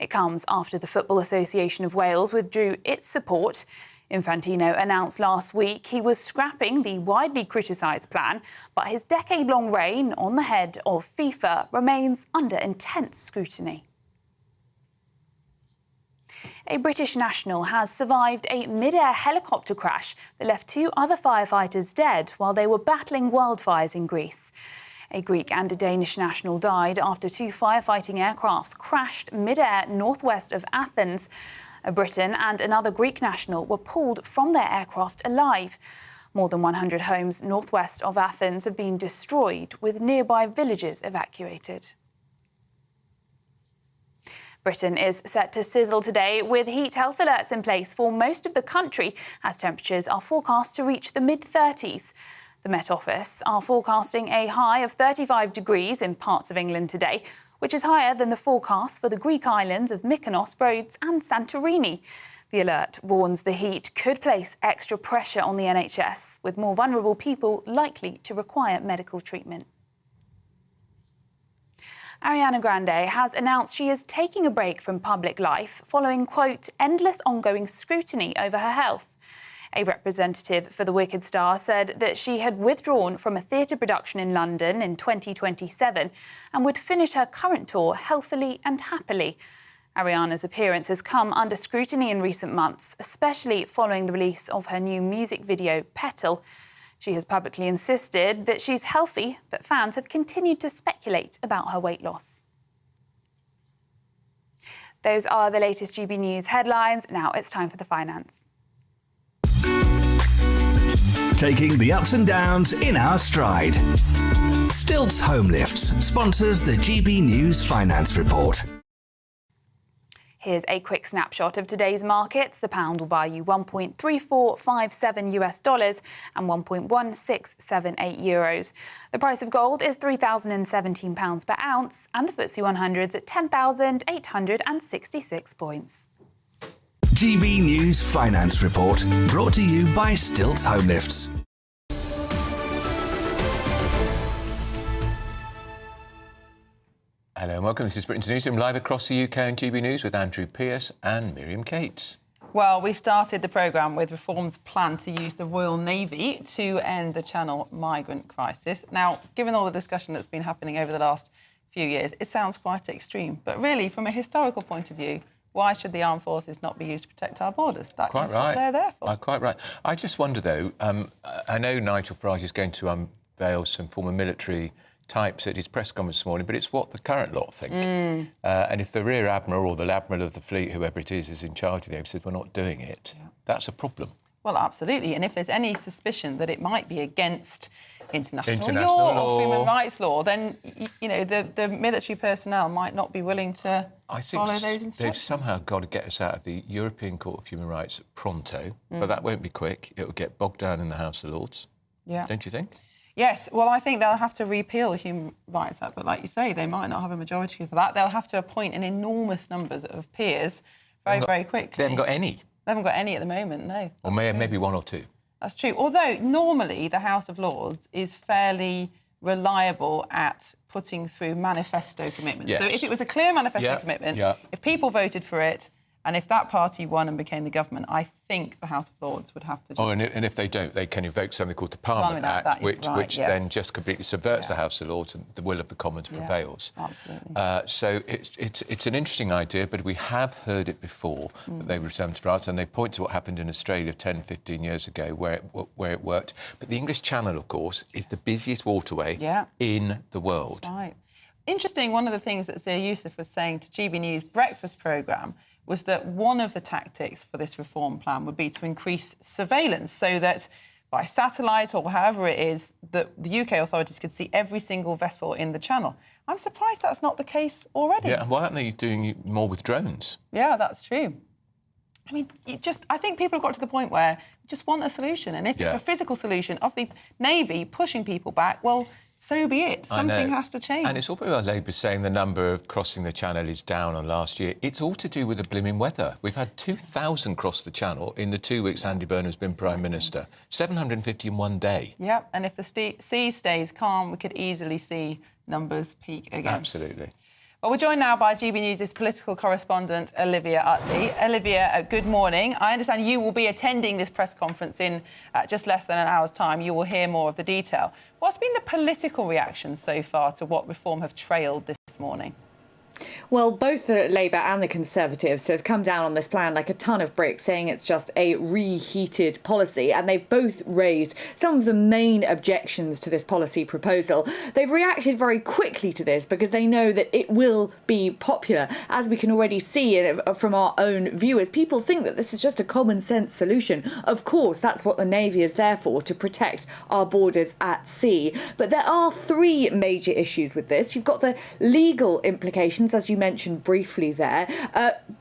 It comes after the Football Association of Wales withdrew its support. Infantino announced last week he was scrapping the widely criticised plan, but his decade-long reign on the head of FIFA remains under intense scrutiny. A British national has survived a mid-air helicopter crash that left 2 other firefighters dead while they were battling wildfires in Greece. A Greek and a Danish national died after 2 firefighting aircrafts crashed mid-air northwest of Athens. A Briton and another Greek national were pulled from their aircraft alive. More than 100 homes northwest of Athens have been destroyed, with nearby villages evacuated. Britain is set to sizzle today with heat health alerts in place for most of the country as temperatures are forecast to reach the mid-30s. The Met Office are forecasting a high of 35 degrees in parts of England today, which is higher than the forecast for the Greek islands of Mykonos, Rhodes and Santorini. The alert warns the heat could place extra pressure on the NHS, with more vulnerable people likely to require medical treatment. Ariana Grande has announced she is taking a break from public life following, quote, endless ongoing scrutiny over her health. A representative for the Wicked star said that she had withdrawn from a theatre production in London in 2027 and would finish her current tour healthily and happily. Ariana's appearance has come under scrutiny in recent months, especially following the release of her new music video, Petal. She has publicly insisted that she's healthy, but fans have continued to speculate about her weight loss. Those are the latest GB News headlines. Now it's time for the finance. Taking the ups and downs in our stride. Stilts Home Lifts sponsors the GB News Finance Report. Here's a quick snapshot of today's markets. The pound will buy you $1.3457 US and 1.1678 euros. The price of gold is £3,017 per ounce, and the FTSE 100 is at 10,866 points. GB News Finance Report, brought to you by Stilts Home Lifts. Hello and welcome. This is Britain's Newsroom, live across the UK and GB News with Andrew Pearce and Miriam Cates. Well, we started the programme with Reform's plan to use the Royal Navy to end the Channel migrant crisis. Now, given all the discussion that's been happening over the last few years, it sounds quite extreme. But really, from a historical point of view, why should the armed forces not be used to protect our borders? That is what they're there for. Quite right. I just wonder, though, I know Nigel Farage is going to unveil some former military types at his press conference this morning, but it's what the current lot think. And if the Rear Admiral or the Admiral of the Fleet, whoever it is in charge of the says we're not doing it, that's a problem. Well, absolutely. And if there's any suspicion that it might be against international law or human rights law, then the military personnel might not be willing to follow those instructions. They've somehow got to get us out of the European Court of Human Rights pronto, but that won't be quick. It will get bogged down in the House of Lords. Yeah. Don't you think? Yes, well, I think they'll have to repeal the Human Rights Act, but like you say, they might not have a majority for that. They'll have to appoint an enormous numbers of peers very quickly. They haven't got any. They haven't got any at the moment, no. Or maybe one or two. That's true. Although normally the House of Lords is fairly reliable at putting through manifesto commitments. Yes. So if it was a clear manifesto commitment, if people voted for it, and if that party won and became the government, I think the House of Lords would have to... and if they don't, they can invoke something called the Parliament Act, which then just completely subverts the House of Lords and the will of the Commons prevails. Absolutely. So it's an interesting idea, but we have heard it before, that they returned to France, and they point to what happened in Australia 10, 15 years ago, where it worked. But the English Channel, of course, is the busiest waterway in the world. Right. Interesting, one of the things that Zia Youssef was saying to GB News breakfast programme was that one of the tactics for this reform plan would be to increase surveillance so that by satellite or however it is, that the UK authorities could see every single vessel in the channel. I'm surprised that's not the case already. Yeah, and why aren't they doing more with drones? Yeah, that's true. I mean, I think people have got to the point where you just want a solution. And if it's a physical solution of the Navy pushing people back, well, so be it. Something has to change. And it's all very well Labour saying the number of crossing the Channel is down on last year. It's all to do with the blimmin' weather. We've had 2,000 cross the Channel in the 2 weeks Andy Burnham's been Prime Minister. 750 in one day. Yep, and if the sea stays calm, we could easily see numbers peak again. Absolutely. Well, we're joined now by GB News' political correspondent, Olivia Utley. Olivia, good morning. I understand you will be attending this press conference in just less than an hour's time. You will hear more of the detail. What's been the political reaction so far to what reform have trailed this morning? Well, both the Labour and the Conservatives have come down on this plan like a ton of bricks, saying it's just a reheated policy, and they've both raised some of the main objections to this policy proposal. They've reacted very quickly to this because they know that it will be popular, as we can already see from our own viewers. People think that this is just a common sense solution. Of course, that's what the Navy is there for, to protect our borders at sea. But there are three major issues with this. You've got the legal implications, as you mentioned briefly there.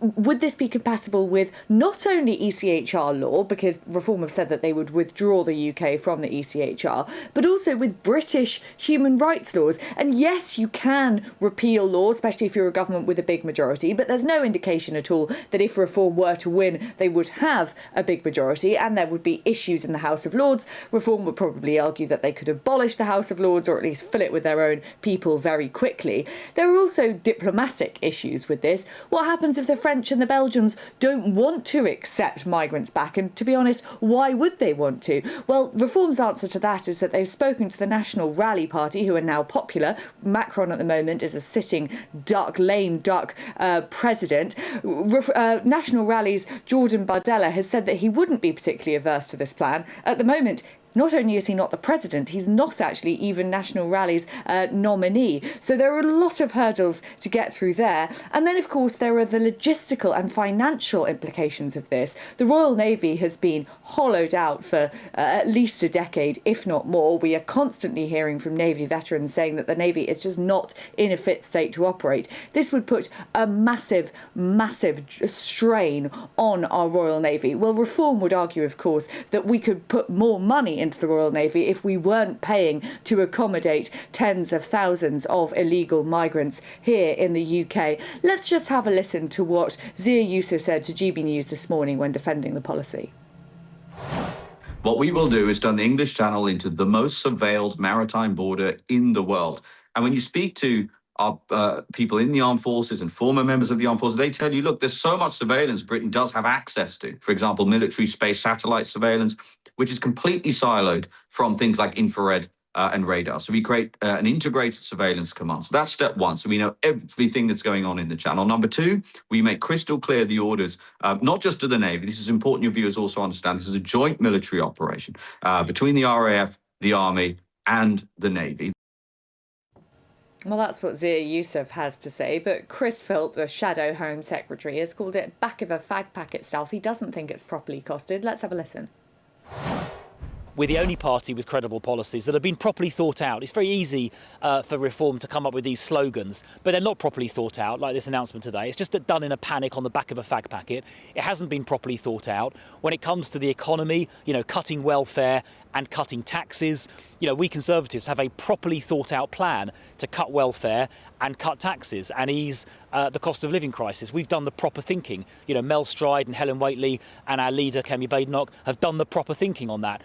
Would this be compatible with not only ECHR law, because Reform have said that they would withdraw the UK from the ECHR, but also with British human rights laws? And yes, you can repeal laws, especially if you're a government with a big majority, but there's no indication at all that if Reform were to win, they would have a big majority and there would be issues in the House of Lords. Reform would probably argue that they could abolish the House of Lords, or at least fill it with their own people very quickly. There are also diplomatic issues with this. What happens if the French and the Belgians don't want to accept migrants back? And to be honest, why would they want to? Well, Reform's answer to that is that they've spoken to the National Rally Party, who are now popular. Macron at the moment is a sitting lame duck president. National Rally's Jordan Bardella has said that he wouldn't be particularly averse to this plan. At the moment, not only is he not the president, he's not actually even National Rally's nominee. So there are a lot of hurdles to get through there. And then, of course, there are the logistical and financial implications of this. The Royal Navy has been hollowed out for at least a decade, if not more. We are constantly hearing from Navy veterans saying that the Navy is just not in a fit state to operate. This would put a massive strain on our Royal Navy. Well, Reform would argue, of course, that we could put more money into the Royal Navy if we weren't paying to accommodate tens of thousands of illegal migrants here in the UK. Let's just have a listen to what Zia Youssef said to GB News this morning when defending the policy. What we will do is turn the English Channel into the most surveilled maritime border in the world. And when you speak to our people in the armed forces and former members of the armed forces, they tell you, look, there's so much surveillance Britain does have access to. For example, military space satellite surveillance, which is completely siloed from things like infrared and radar. So we create an integrated surveillance command. So that's step one. So we know everything that's going on in the channel. Number two, we make crystal clear the orders, not just to the Navy. This is important your viewers also understand. This is a joint military operation between the RAF, the Army and the Navy. Well, that's what Zia Youssef has to say, but Chris Philp, the Shadow Home Secretary, has called it back of a fag packet stuff. He doesn't think it's properly costed. Let's have a listen. we're the only party with credible policies that have been properly thought out. It's very easy for Reform to come up with these slogans, but they're not properly thought out, like this announcement today. It's just done in a panic on the back of a fag packet. It hasn't been properly thought out. When it comes to the economy, cutting welfare and cutting taxes, we Conservatives have a properly thought out plan to cut welfare and cut taxes and ease the cost of living crisis. We've done the proper thinking. Mel Stride and Helen Whately and our leader, Kemi Badenoch, have done the proper thinking on that.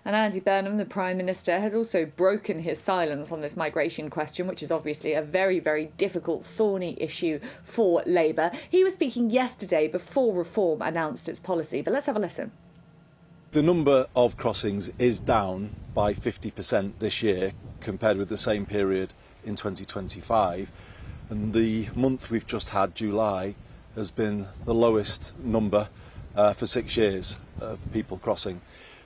And Andy Burnham, the Prime Minister, has also broken his silence on this migration question, which is obviously a very, very difficult, thorny issue for Labour. He was speaking yesterday before Reform announced its policy, but let's have a listen. The number of crossings is down by 50% this year compared with the same period in 2025. And the month we've just had, July, has been the lowest number for 6 years of people crossing.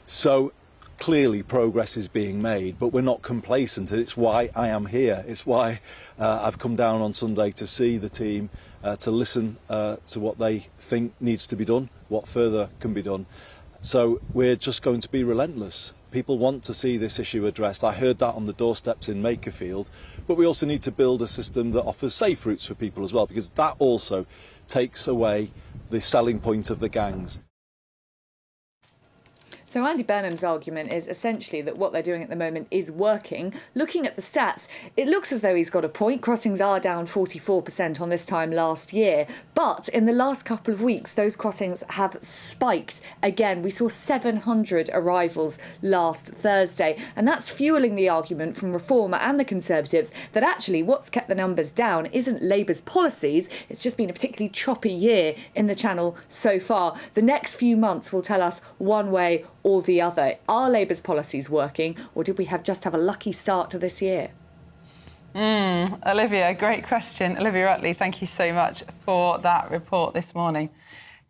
So clearly progress is being made, but we're not complacent, and it's why I am here. It's why I've come down on Sunday to see the team, to listen to what they think needs to be done, what further can be done. So we're just going to be relentless. People want to see this issue addressed. I heard that on the doorsteps in Makerfield, but we also need to build a system that offers safe routes for people as well, because that also takes away the selling point of the gangs. So Andy Burnham's argument is essentially that what they're doing at the moment is working. Looking at the stats, it looks as though he's got a point. Crossings are down 44% on this time last year. But in the last couple of weeks, those crossings have spiked again. We saw 700 arrivals last Thursday. And that's fueling the argument from Reform and the Conservatives that actually what's kept the numbers down isn't Labour's policies. It's just been a particularly choppy year in the Channel so far. The next few months will tell us one way or the other. Are Labour's policies working, or did we just have a lucky start to this year? Olivia, great question. Olivia Utley, thank you so much for that report this morning.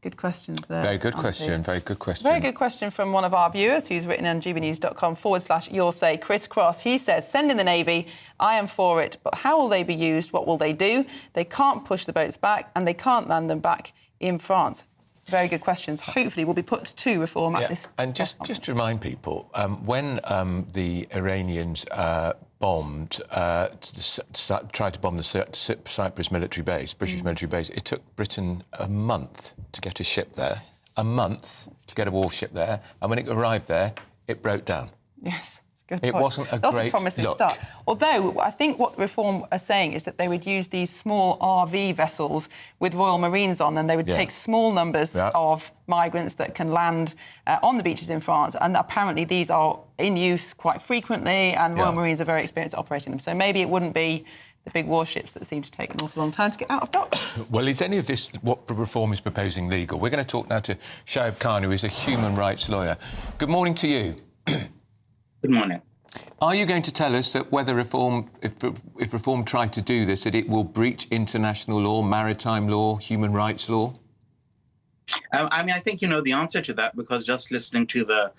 Good questions there. Very good question, very good question. Very good question from one of our viewers who's written on gbnews.com/you'll say, Chris Cross. He says, send in the Navy, I am for it, but how will they be used? What will they do? They can't push the boats back and they can't land them back in France. Very good questions. Hopefully will be put to Reform at this. And just to remind people, when the Iranians bombed, tried to bomb the Cyprus military base, British military base, it took Britain a month to get a ship there, a month to get a warship there, and when it arrived there, it broke down. Yes. Good it point. wasn't a That's great a promising look. start. Although I think what Reform are saying is that they would use these small RV vessels with Royal Marines on, and they would take small numbers of migrants that can land on the beaches in France. And apparently these are in use quite frequently, and Royal Marines are very experienced at operating them. So maybe it wouldn't be the big warships that seem to take an awful long time to get out of dock. Well, is any of this what Reform is proposing legal? We're going to talk now to Shoaib Khan, who is a human rights lawyer. Good morning to you. Good morning. Are you going to tell us that whether Reform, if Reform tried to do this, that it will breach international law, maritime law, human rights law? I think you know the answer to that, because just listening to the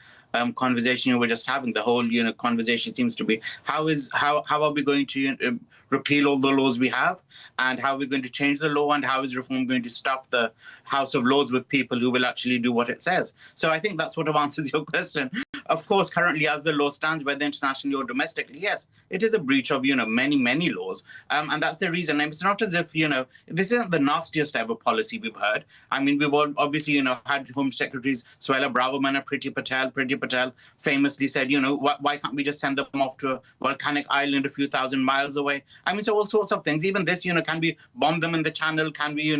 conversation you were just having, the whole conversation seems to be how are we going to repeal all the laws we have, and how are we going to change the law, and how is Reform going to stuff the House of Lords with people who will actually do what it says? So I think that sort of answers your question. Of course, currently, as the law stands, whether internationally or domestically, yes, it is a breach of, many laws. And that's the reason. And it's not as if, this isn't the nastiest ever policy we've heard. I mean, we've all obviously, had Home Secretaries Suella Braverman and Priti Patel famously said, why can't we just send them off to a volcanic island a few thousand miles away? I mean, so all sorts of things. Even this, can we bomb them in the Channel? Can we,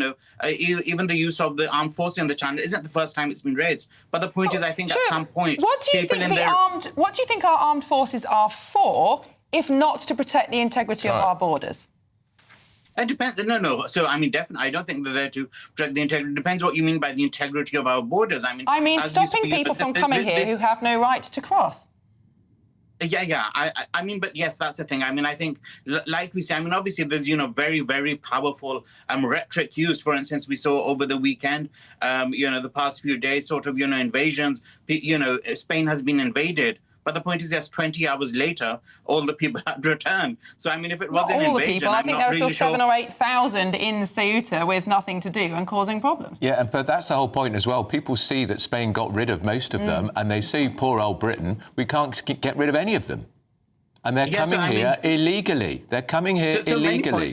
even the use of the armed forces in the Channel isn't the first time it's been raised. But the point is, I think at some point, what do you think our armed forces are for, if not to protect the integrity of our borders? It depends. No. So, definitely, I don't think they're there to protect the integrity. It depends what you mean by the integrity of our borders. I mean stopping people from coming here who have no right to cross. Yeah. But yes, that's the thing. I think, like we say, obviously there's, very, very powerful rhetoric used. For instance, we saw over the weekend, the past few days, sort of, invasions. Spain has been invaded But the point is, yes, 20 hours later, all the people had returned. So, I mean, if it was Not an all the invasion, people. I I'm think not there are still really sure. 7,000 or 8,000 in Ceuta with nothing to do and causing problems. Yeah, but that's the whole point as well. People see that Spain got rid of most of them, and they see poor old Britain, we can't get rid of any of them. And they're coming here illegally. They're coming here illegally.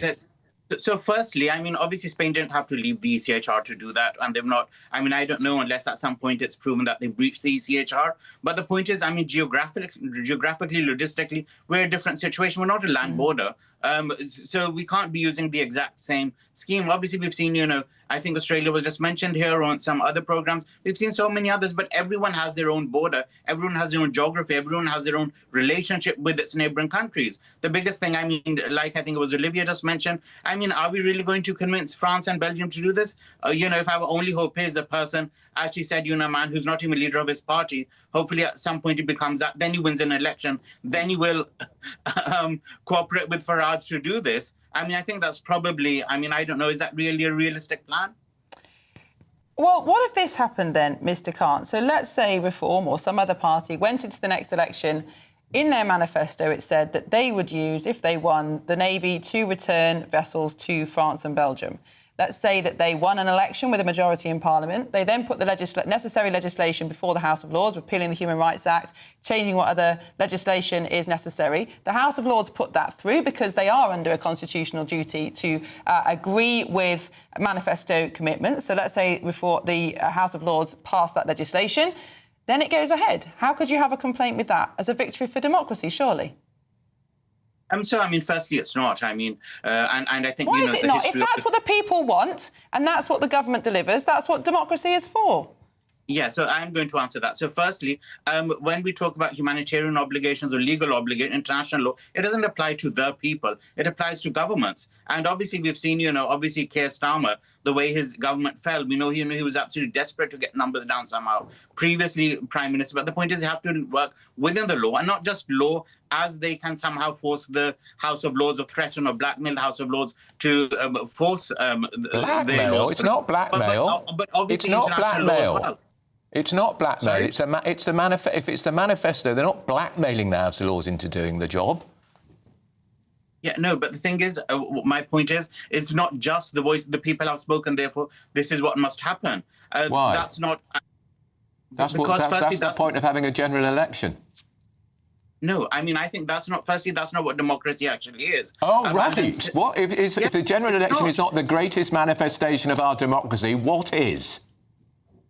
So firstly, I mean, obviously Spain didn't have to leave the ECHR to do that, and they've not. I mean, I don't know unless at some point it's proven that they breached the ECHR. But the point is, I mean, geographically, logistically, we're a different situation. We're not a land border. So we can't be using the exact same scheme. Obviously, we've seen, I think Australia was just mentioned here on some other programs. We've seen so many others, but everyone has their own border. Everyone has their own geography. Everyone has their own relationship with its neighboring countries. The biggest thing, I mean, like I think it was Olivia just mentioned, I mean, are we really going to convince France and Belgium to do this? If our only hope is the person, as she said, a man who's not even leader of his party, hopefully at some point he becomes that, then he wins an election, then he will cooperate with Farage to do this. I mean, I think that's probably, I mean, I don't know, is that really a realistic plan? Well, what if this happened then, Mr. Khan? So let's say Reform or some other party went into the next election. In their manifesto, it said that they would use, if they won, the Navy to return vessels to France and Belgium. Let's say that they won an election with a majority in Parliament. They then put the necessary legislation before the House of Lords, repealing the Human Rights Act, changing what other legislation is necessary. The House of Lords put that through because they are under a constitutional duty to agree with manifesto commitments. So let's say before the House of Lords passed that legislation, then it goes ahead. How could you have a complaint with that as a victory for democracy, surely? So, I mean, firstly, it's not. I mean, and I think, Why is it not? If that's what the people want and that's what the government delivers, that's what democracy is for. Yeah, so I'm going to answer that. So firstly, when we talk about humanitarian obligations or legal obligations, international law, it doesn't apply to the people. It applies to governments. And obviously, we've seen, obviously, Keir Starmer, the way his government fell. We know he was absolutely desperate to get numbers down somehow. Previously, Prime Minister. But the point is, they have to work within the law, and not just law as they can somehow force the House of Lords or threaten or blackmail the House of Lords to force their laws. It's not blackmail. But obviously, it's not international blackmail. law as well. It's not blackmail. Sorry? If it's the manifesto, they're not blackmailing the House of Lords into doing the job. Yeah, no, but the thing is, my point is, it's not just the voice the people have spoken, therefore, this is what must happen. Why? That's not... That's the point of having a general election. No, I mean, I think that's not what democracy actually is. Oh, right. If the general election is not the greatest manifestation of our democracy, what is?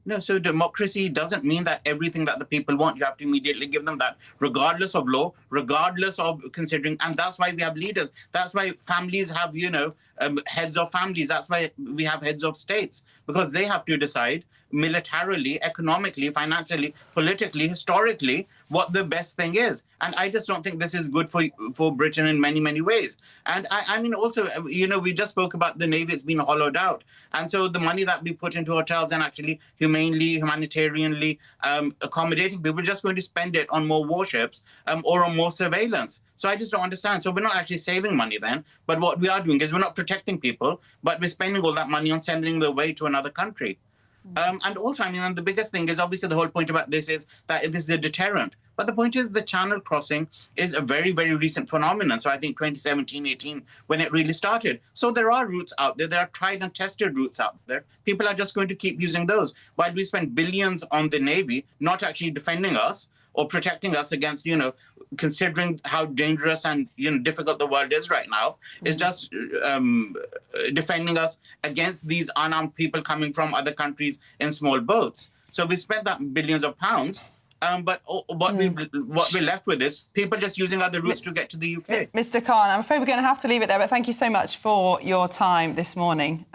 No, so democracy doesn't mean that everything that the people want, you have to immediately give them that, regardless of law, regardless of considering. And that's why we have leaders. That's why families have, heads of families. That's why we have heads of states, because they have to decide militarily, economically, financially, politically, historically, what the best thing is. And I just don't think this is good for Britain in many, many ways. And I mean, also, we just spoke about the Navy. It's been hollowed out. And so the money that we put into hotels and actually humanitarianly accommodating people, we're just going to spend it on more warships or on more surveillance. So I just don't understand. So we're not actually saving money then. But what we are doing is we're not protecting people, but we're spending all that money on sending them away to another country. And also, I mean, and the biggest thing is obviously the whole point about this is that this is a deterrent. But the point is the channel crossing is a very, very recent phenomenon. So I think 2017-18 when it really started. So there are routes out there. There are tried and tested routes out there. People are just going to keep using those. While we spend billions on the Navy, not actually defending us or protecting us against, considering how dangerous and difficult the world is right now, is just defending us against these unarmed people coming from other countries in small boats. So we spent that billions of pounds, but what we're left with is people just using other routes to get to the UK. Mr. Khan, I'm afraid we're going to have to leave it there, but thank you so much for your time this morning.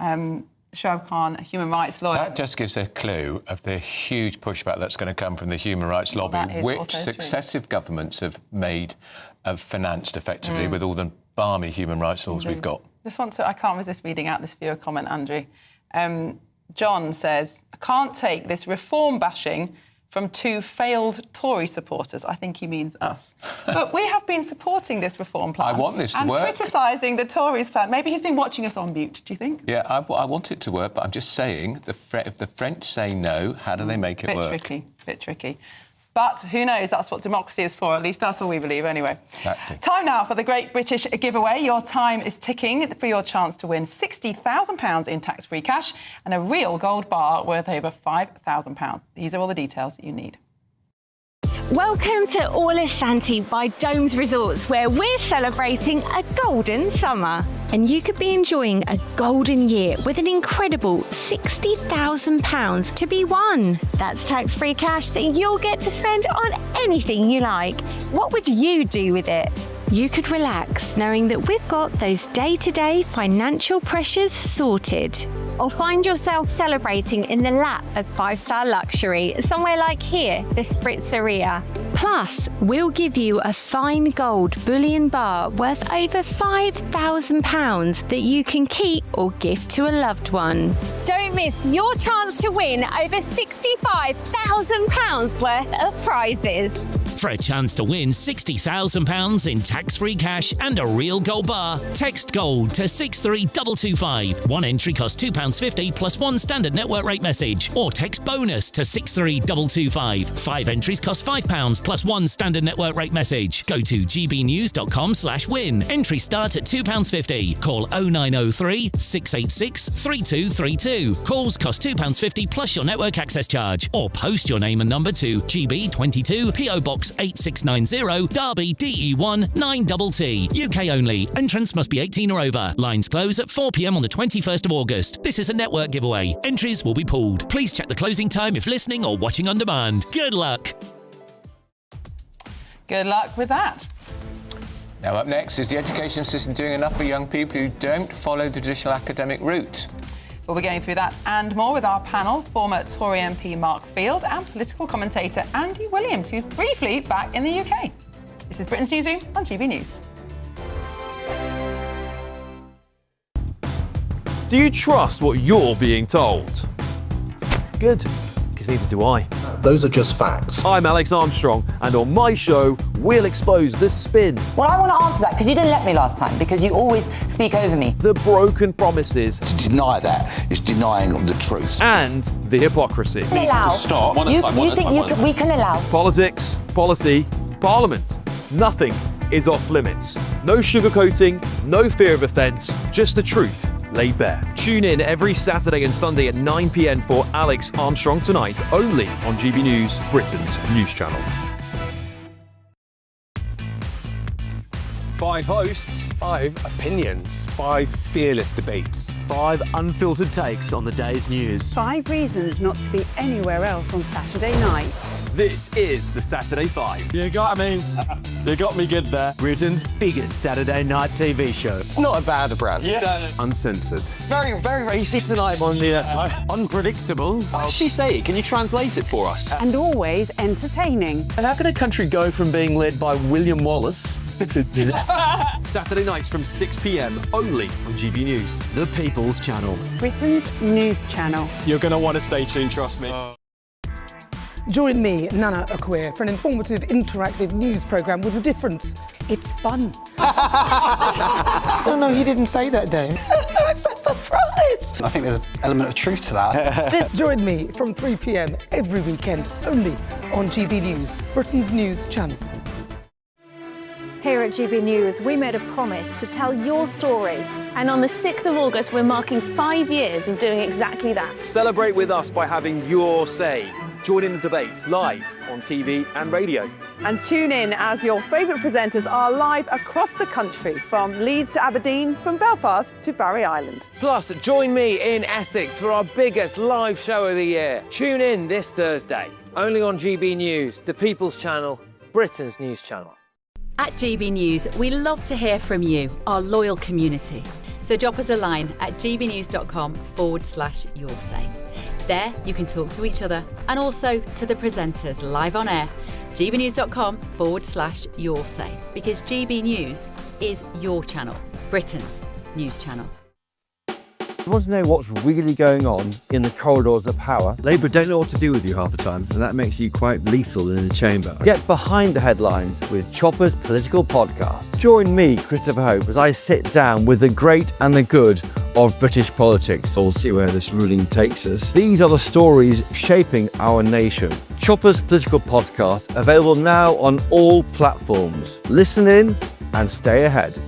Shoaib Khan, a human rights lawyer. That just gives a clue of the huge pushback that's going to come from the human rights lobby, which successive governments have financed effectively with all the balmy human rights laws we've got. I can't resist reading out this viewer comment, Andrew. John says, I can't take this reform bashing from two failed Tory supporters. I think he means us. But we have been supporting this reform plan. I want this to work. And criticising the Tories plan. Maybe he's been watching us on mute, do you think? Yeah, I want it to work, but I'm just saying, if the French say no, how do they make it work? Bit tricky. But who knows? That's what democracy is for. At least that's what we believe anyway. Exactly. Time now for the Great British Giveaway. Your time is ticking for your chance to win £60,000 in tax-free cash and a real gold bar worth over £5,000. These are all the details you need. Welcome to Orla Santi by Domes Resorts, where we're celebrating a golden summer. And you could be enjoying a golden year with an incredible £60,000 to be won. That's tax-free cash that you'll get to spend on anything you like. What would you do with it? You could relax knowing that we've got those day-to-day financial pressures sorted. Or find yourself celebrating in the lap of five-star luxury, somewhere like here, the Spritzeria. Plus, we'll give you a fine gold bullion bar worth over £5,000 that you can keep or gift to a loved one. Don't miss your chance to win over £65,000 worth of prizes. For a chance to win £60,000 in tax-free cash and a real gold bar, text GOLD to 63225. One entry costs £2.50 plus one standard network rate message. Or text BONUS to 63225. 5 entries cost £5 plus one standard network rate message. Go to gbnews.com/win. Entry start at £2.50. Call 0903 686 3232. Calls cost £2.50 plus your network access charge. Or post your name and number to GB22 PO Box 8690 Derby DE1 9TT. UK only. Entrance must be 18 or over. Lines close at 4 p.m. on the 21st of August. This is a network giveaway. Entries will be pooled. Please check the closing time if listening or watching on demand. Good luck. Good luck with that. Now up next, is the education system doing enough for young people who don't follow the traditional academic route? We'll be going through that and more with our panel, former Tory MP Mark Field and political commentator Andy Williams, who's briefly back in the UK. This is Britain's Newsroom on GB News. Do you trust what you're being told? Good, because neither do I. Those are just facts. I'm Alex Armstrong, and on my show, we'll expose the spin. Well, I want to answer that because you didn't let me last time, because you always speak over me. The broken promises. To deny that is denying the truth. And the hypocrisy. Needs to stop. You think we can allow? Politics, policy, parliament. Nothing is off limits. No sugarcoating, no fear of offence, just the truth laid bare. Tune in every Saturday and Sunday at 9 p.m. for Alex Armstrong Tonight, only on GB News, Britain's news channel. 5 hosts, 5 opinions, 5 fearless debates, 5 unfiltered takes on the day's news. 5 reasons not to be anywhere else on Saturday night. This is the Saturday 5. You got me good there. Britain's biggest Saturday night TV show. It's not a bad brand. Yeah. Uncensored. Very, very racy tonight on the unpredictable. What does she say? Can you translate it for us? And always entertaining. And how can a country go from being led by William Wallace Saturday nights from 6 p.m. only on GB News, the People's Channel. Britain's news channel. You're going to want to stay tuned, trust me. Join me, Nana Akwe, for an informative, interactive news programme with a difference. It's fun. No, he didn't say that, Dave. I'm so surprised. I think there's an element of truth to that. Join me from 3 p.m. every weekend, only on GB News, Britain's news channel. Here at GB News, we made a promise to tell your stories. And on the 6th of August, we're marking 5 years of doing exactly that. Celebrate with us by having your say. Join in the debates live on TV and radio. And tune in as your favourite presenters are live across the country, from Leeds to Aberdeen, from Belfast to Barry Island. Plus, join me in Essex for our biggest live show of the year. Tune in this Thursday, only on GB News, the People's Channel, Britain's news channel. At GB News, we love to hear from you, our loyal community. So drop us a line at gbnews.com/yoursay. There you can talk to each other and also to the presenters live on air. gbnews.com/yoursay, because GB News is your channel, Britain's news channel. You want to know what's really going on in the corridors of power? Labour don't know what to do with you half the time, and that makes you quite lethal in the chamber. Get behind the headlines with Chopper's Political Podcast. Join me, Christopher Hope, as I sit down with the great and the good of British politics. We'll see where this ruling takes us. These are the stories shaping our nation. Chopper's Political Podcast, available now on all platforms. Listen in and stay ahead.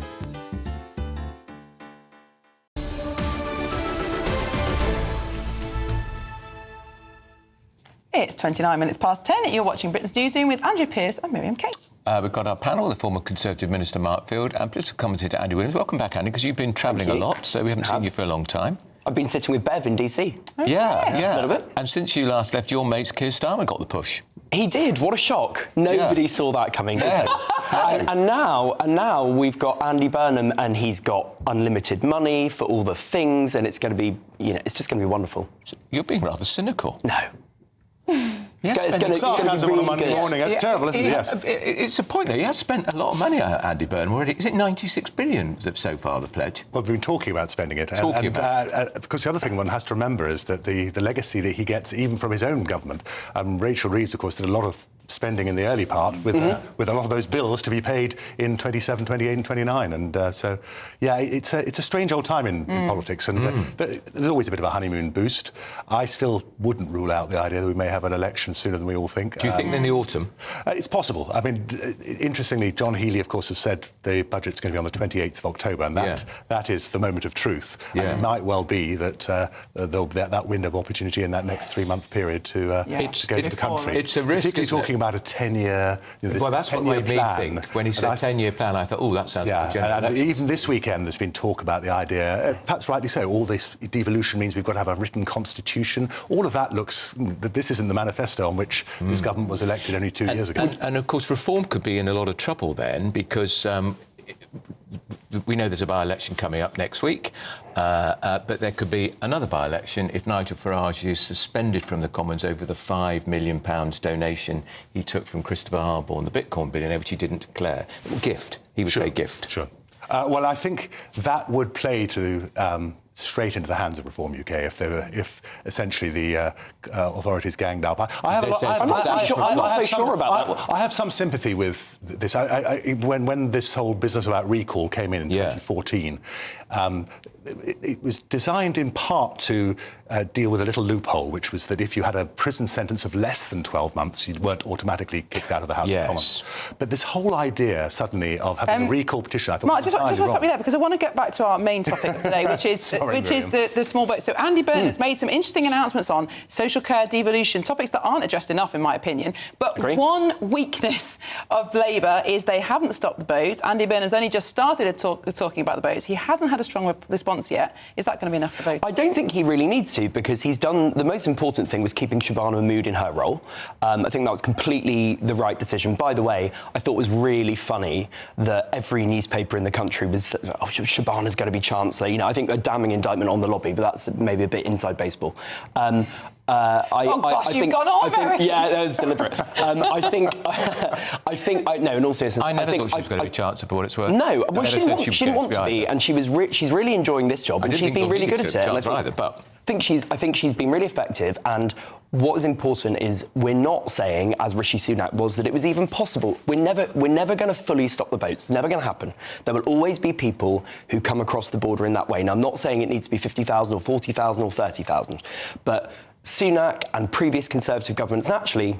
It's 29 minutes past 10. You're watching Britain's Newsroom with Andrew Pearce and Miriam Kate. We've got our panel, the former Conservative Minister Mark Field and political commentator Andy Williams. Welcome back, Andy, because you've been travelling a lot, so we haven't seen you for a long time. I've been sitting with Bev in DC. Yeah. A little bit. And since you last left, your mate Keir Starmer got the push. He did. What a shock. Nobody saw that coming. Yeah. and now we've got Andy Burnham, and he's got unlimited money for all the things, and it's going to be, it's just going to be wonderful. You're being rather cynical. No. It's going to be really Monday good. morning. That's terrible, isn't it? Yes. It's a point, though. He has spent a lot of money, Andy Burnham, already. Is it 96 billion so far, the pledge? Well, we've been talking about spending it. Because the other thing one has to remember is that the legacy that he gets, even from his own government, Rachel Reeves, of course, did a lot of spending in the early part with a lot of those bills to be paid in 27, 28 and 29. And it's a strange old time in politics, and there's always a bit of a honeymoon boost. I still wouldn't rule out the idea that we may have an election sooner than we all think. Do you think in the autumn? It's possible. I mean, interestingly, John Healey, of course, has said the budget's going to be on the 28th of October, and that is the moment of truth. Yeah. And it might well be that there'll be that window of opportunity in that next 3-month period to go to the country. It's a risk, particularly talking about a 10-year. Well, that's what made me think. When he said 10-year plan, I thought, oh, that sounds like a general and even this weekend, there's been talk about the idea, perhaps rightly so, all this devolution means we've got to have a written constitution. All of that looks that this isn't the manifesto on which this government was elected only 2 years ago. And of course, reform could be in a lot of trouble then, because we know there's a by-election coming up next week, but there could be another by-election if Nigel Farage is suspended from the Commons over the £5 million donation he took from Christopher Harborne, the Bitcoin billionaire, which he didn't declare. Gift. He would say gift. Sure. Well, I think that would play to straight into the hands of Reform UK if essentially the authorities ganged up. I'm not so sure about that. I have some sympathy with this. When this whole business about recall came in 2014, it was designed in part to deal with a little loophole, which was that if you had a prison sentence of less than 12 months, you weren't automatically kicked out of the House of Commons. But this whole idea, suddenly, of having a recall petition, I thought Mark, was just want to stop you there, because I want to get back to our main topic of the day, which is the small boats. So Andy Burnham has made some interesting announcements on social care, devolution, topics that aren't addressed enough, in my opinion. But one weakness of Labour is they haven't stopped the boats. Andy Burnham's only just started talking about the boats. He hasn't had a strong response yet. Is that going to be enough for votes? I don't think he really needs to, because he's done the most important thing was keeping Shabana Mahmood in her role. I think that was completely the right decision. By the way, I thought it was really funny that every newspaper in the country was, oh, Shabana's going to be Chancellor. I think a damning indictment on the lobby, but that's maybe a bit inside baseball. You've gone on very... Yeah, that was deliberate. No, in all seriousness... I never thought she was going to be Chancellor for what it's worth. No, well, she didn't want to be, and she's really enjoying this job, and she's been really good at it. I think she's been really effective, and what is important is we're not saying, as Rishi Sunak was, that it was even possible. We're never going to fully stop the boats. It's never going to happen. There will always be people who come across the border in that way. Now, I'm not saying it needs to be 50,000 or 40,000 or 30,000, but Sunak and previous Conservative governments, actually,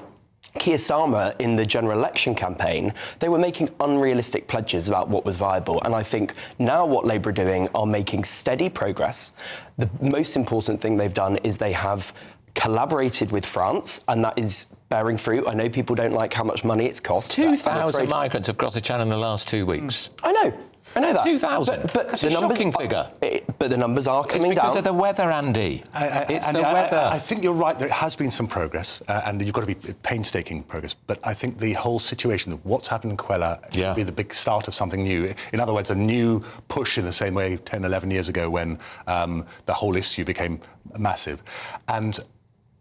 Keir Starmer in the general election campaign, they were making unrealistic pledges about what was viable. And I think now what Labour are doing are making steady progress. The most important thing they've done is they have collaborated with France, and that is bearing fruit. I know people don't like how much money it's cost. 2,000 migrants have crossed the channel in the last 2 weeks. I know that. 2,000. That's a shocking figure. But the numbers are coming down. It's because of the weather, Andy. It's the weather. I think you're right. There has been some progress, and you've got to be painstaking progress. But I think the whole situation of what's happened in Quella should be the big start of something new. In other words, a new push in the same way 10, 11 years ago when the whole issue became massive. And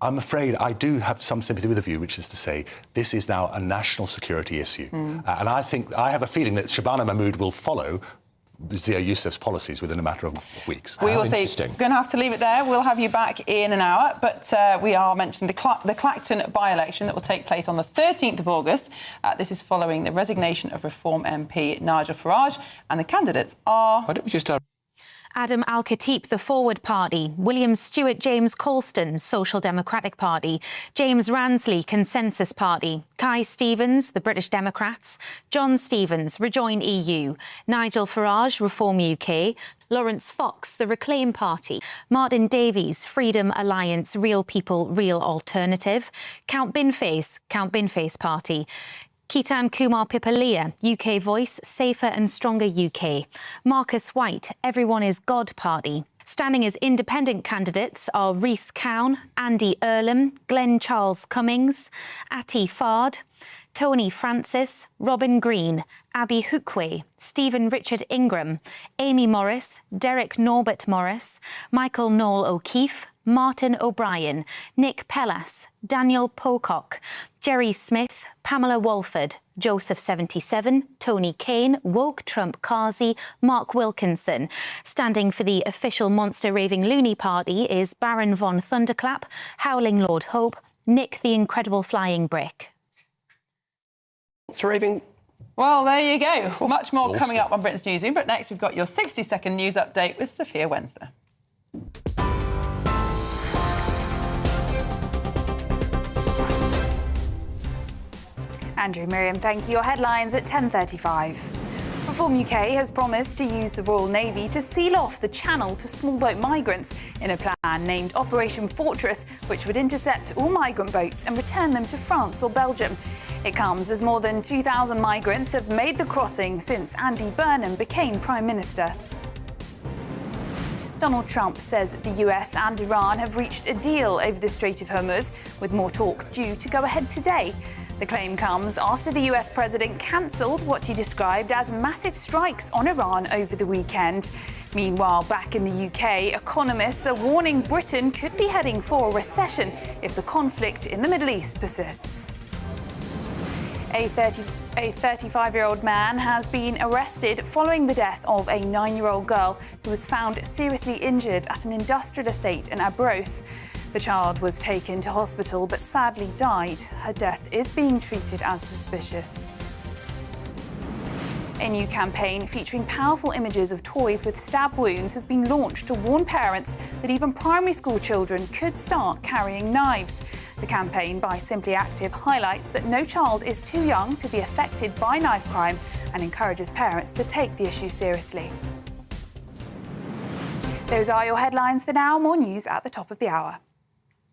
I'm afraid I do have some sympathy with the view, which is to say this is now a national security issue. And I have a feeling that Shabana Mahmood will follow Yousaf's policies within a matter of weeks. We will see. We're going to have to leave it there. We'll have you back in an hour, but we are mentioning the Clacton by-election that will take place on the 13th of August. This is following the resignation of Reform MP Nigel Farage, and the candidates are... Why don't we just... Adam Al-Khatib, the Forward Party, William Stewart James Colston, Social Democratic Party, James Ransley, Consensus Party, Kai Stevens, the British Democrats, John Stevens, Rejoin EU, Nigel Farage, Reform UK, Lawrence Fox, the Reclaim Party, Martin Davies, Freedom Alliance, Real People, Real Alternative, Count Binface Party, Ketan Kumar Pipalia, UK Voice, Safer and Stronger UK. Marcus White, Everyone is God Party. Standing as independent candidates are Rhys Cowan, Andy Earlham, Glenn Charles Cummings, Ati Fard, Tony Francis, Robin Green, Abby Hookway, Stephen Richard Ingram, Amy Morris, Derek Norbert Morris, Michael Noel O'Keefe, Martin O'Brien, Nick Pellas, Daniel Pocock, Jerry Smith, Pamela Walford, Joseph 77, Tony Kane, Woke Trump Kazi, Mark Wilkinson. Standing for the official Monster Raving Loony Party is Baron Von Thunderclap, Howling Lord Hope, Nick the Incredible Flying Brick. Monster Raving. Well, there you go. Much more coming up on Britain's Newsroom, but next we've got your 60-second news update with Sophia Wenster. Andrew, Miriam, thank you. Your headlines at 10:35. Reform UK has promised to use the Royal Navy to seal off the channel to small boat migrants in a plan named Operation Fortress, which would intercept all migrant boats and return them to France or Belgium. It comes as more than 2,000 migrants have made the crossing since Andy Burnham became Prime Minister. Donald Trump says the US and Iran have reached a deal over the Strait of Hormuz, with more talks due to go ahead today. The claim comes after the US president cancelled what he described as massive strikes on Iran over the weekend. Meanwhile, back in the UK, economists are warning Britain could be heading for a recession if the conflict in the Middle East persists. A 35-year-old man has been arrested following the death of a 9-year-old girl who was found seriously injured at an industrial estate in Arbroath. The child was taken to hospital but sadly died. Her death is being treated as suspicious. A new campaign featuring powerful images of toys with stab wounds has been launched to warn parents that even primary school children could start carrying knives. The campaign by Simply Active highlights that no child is too young to be affected by knife crime and encourages parents to take the issue seriously. Those are your headlines for now. More news at the top of the hour.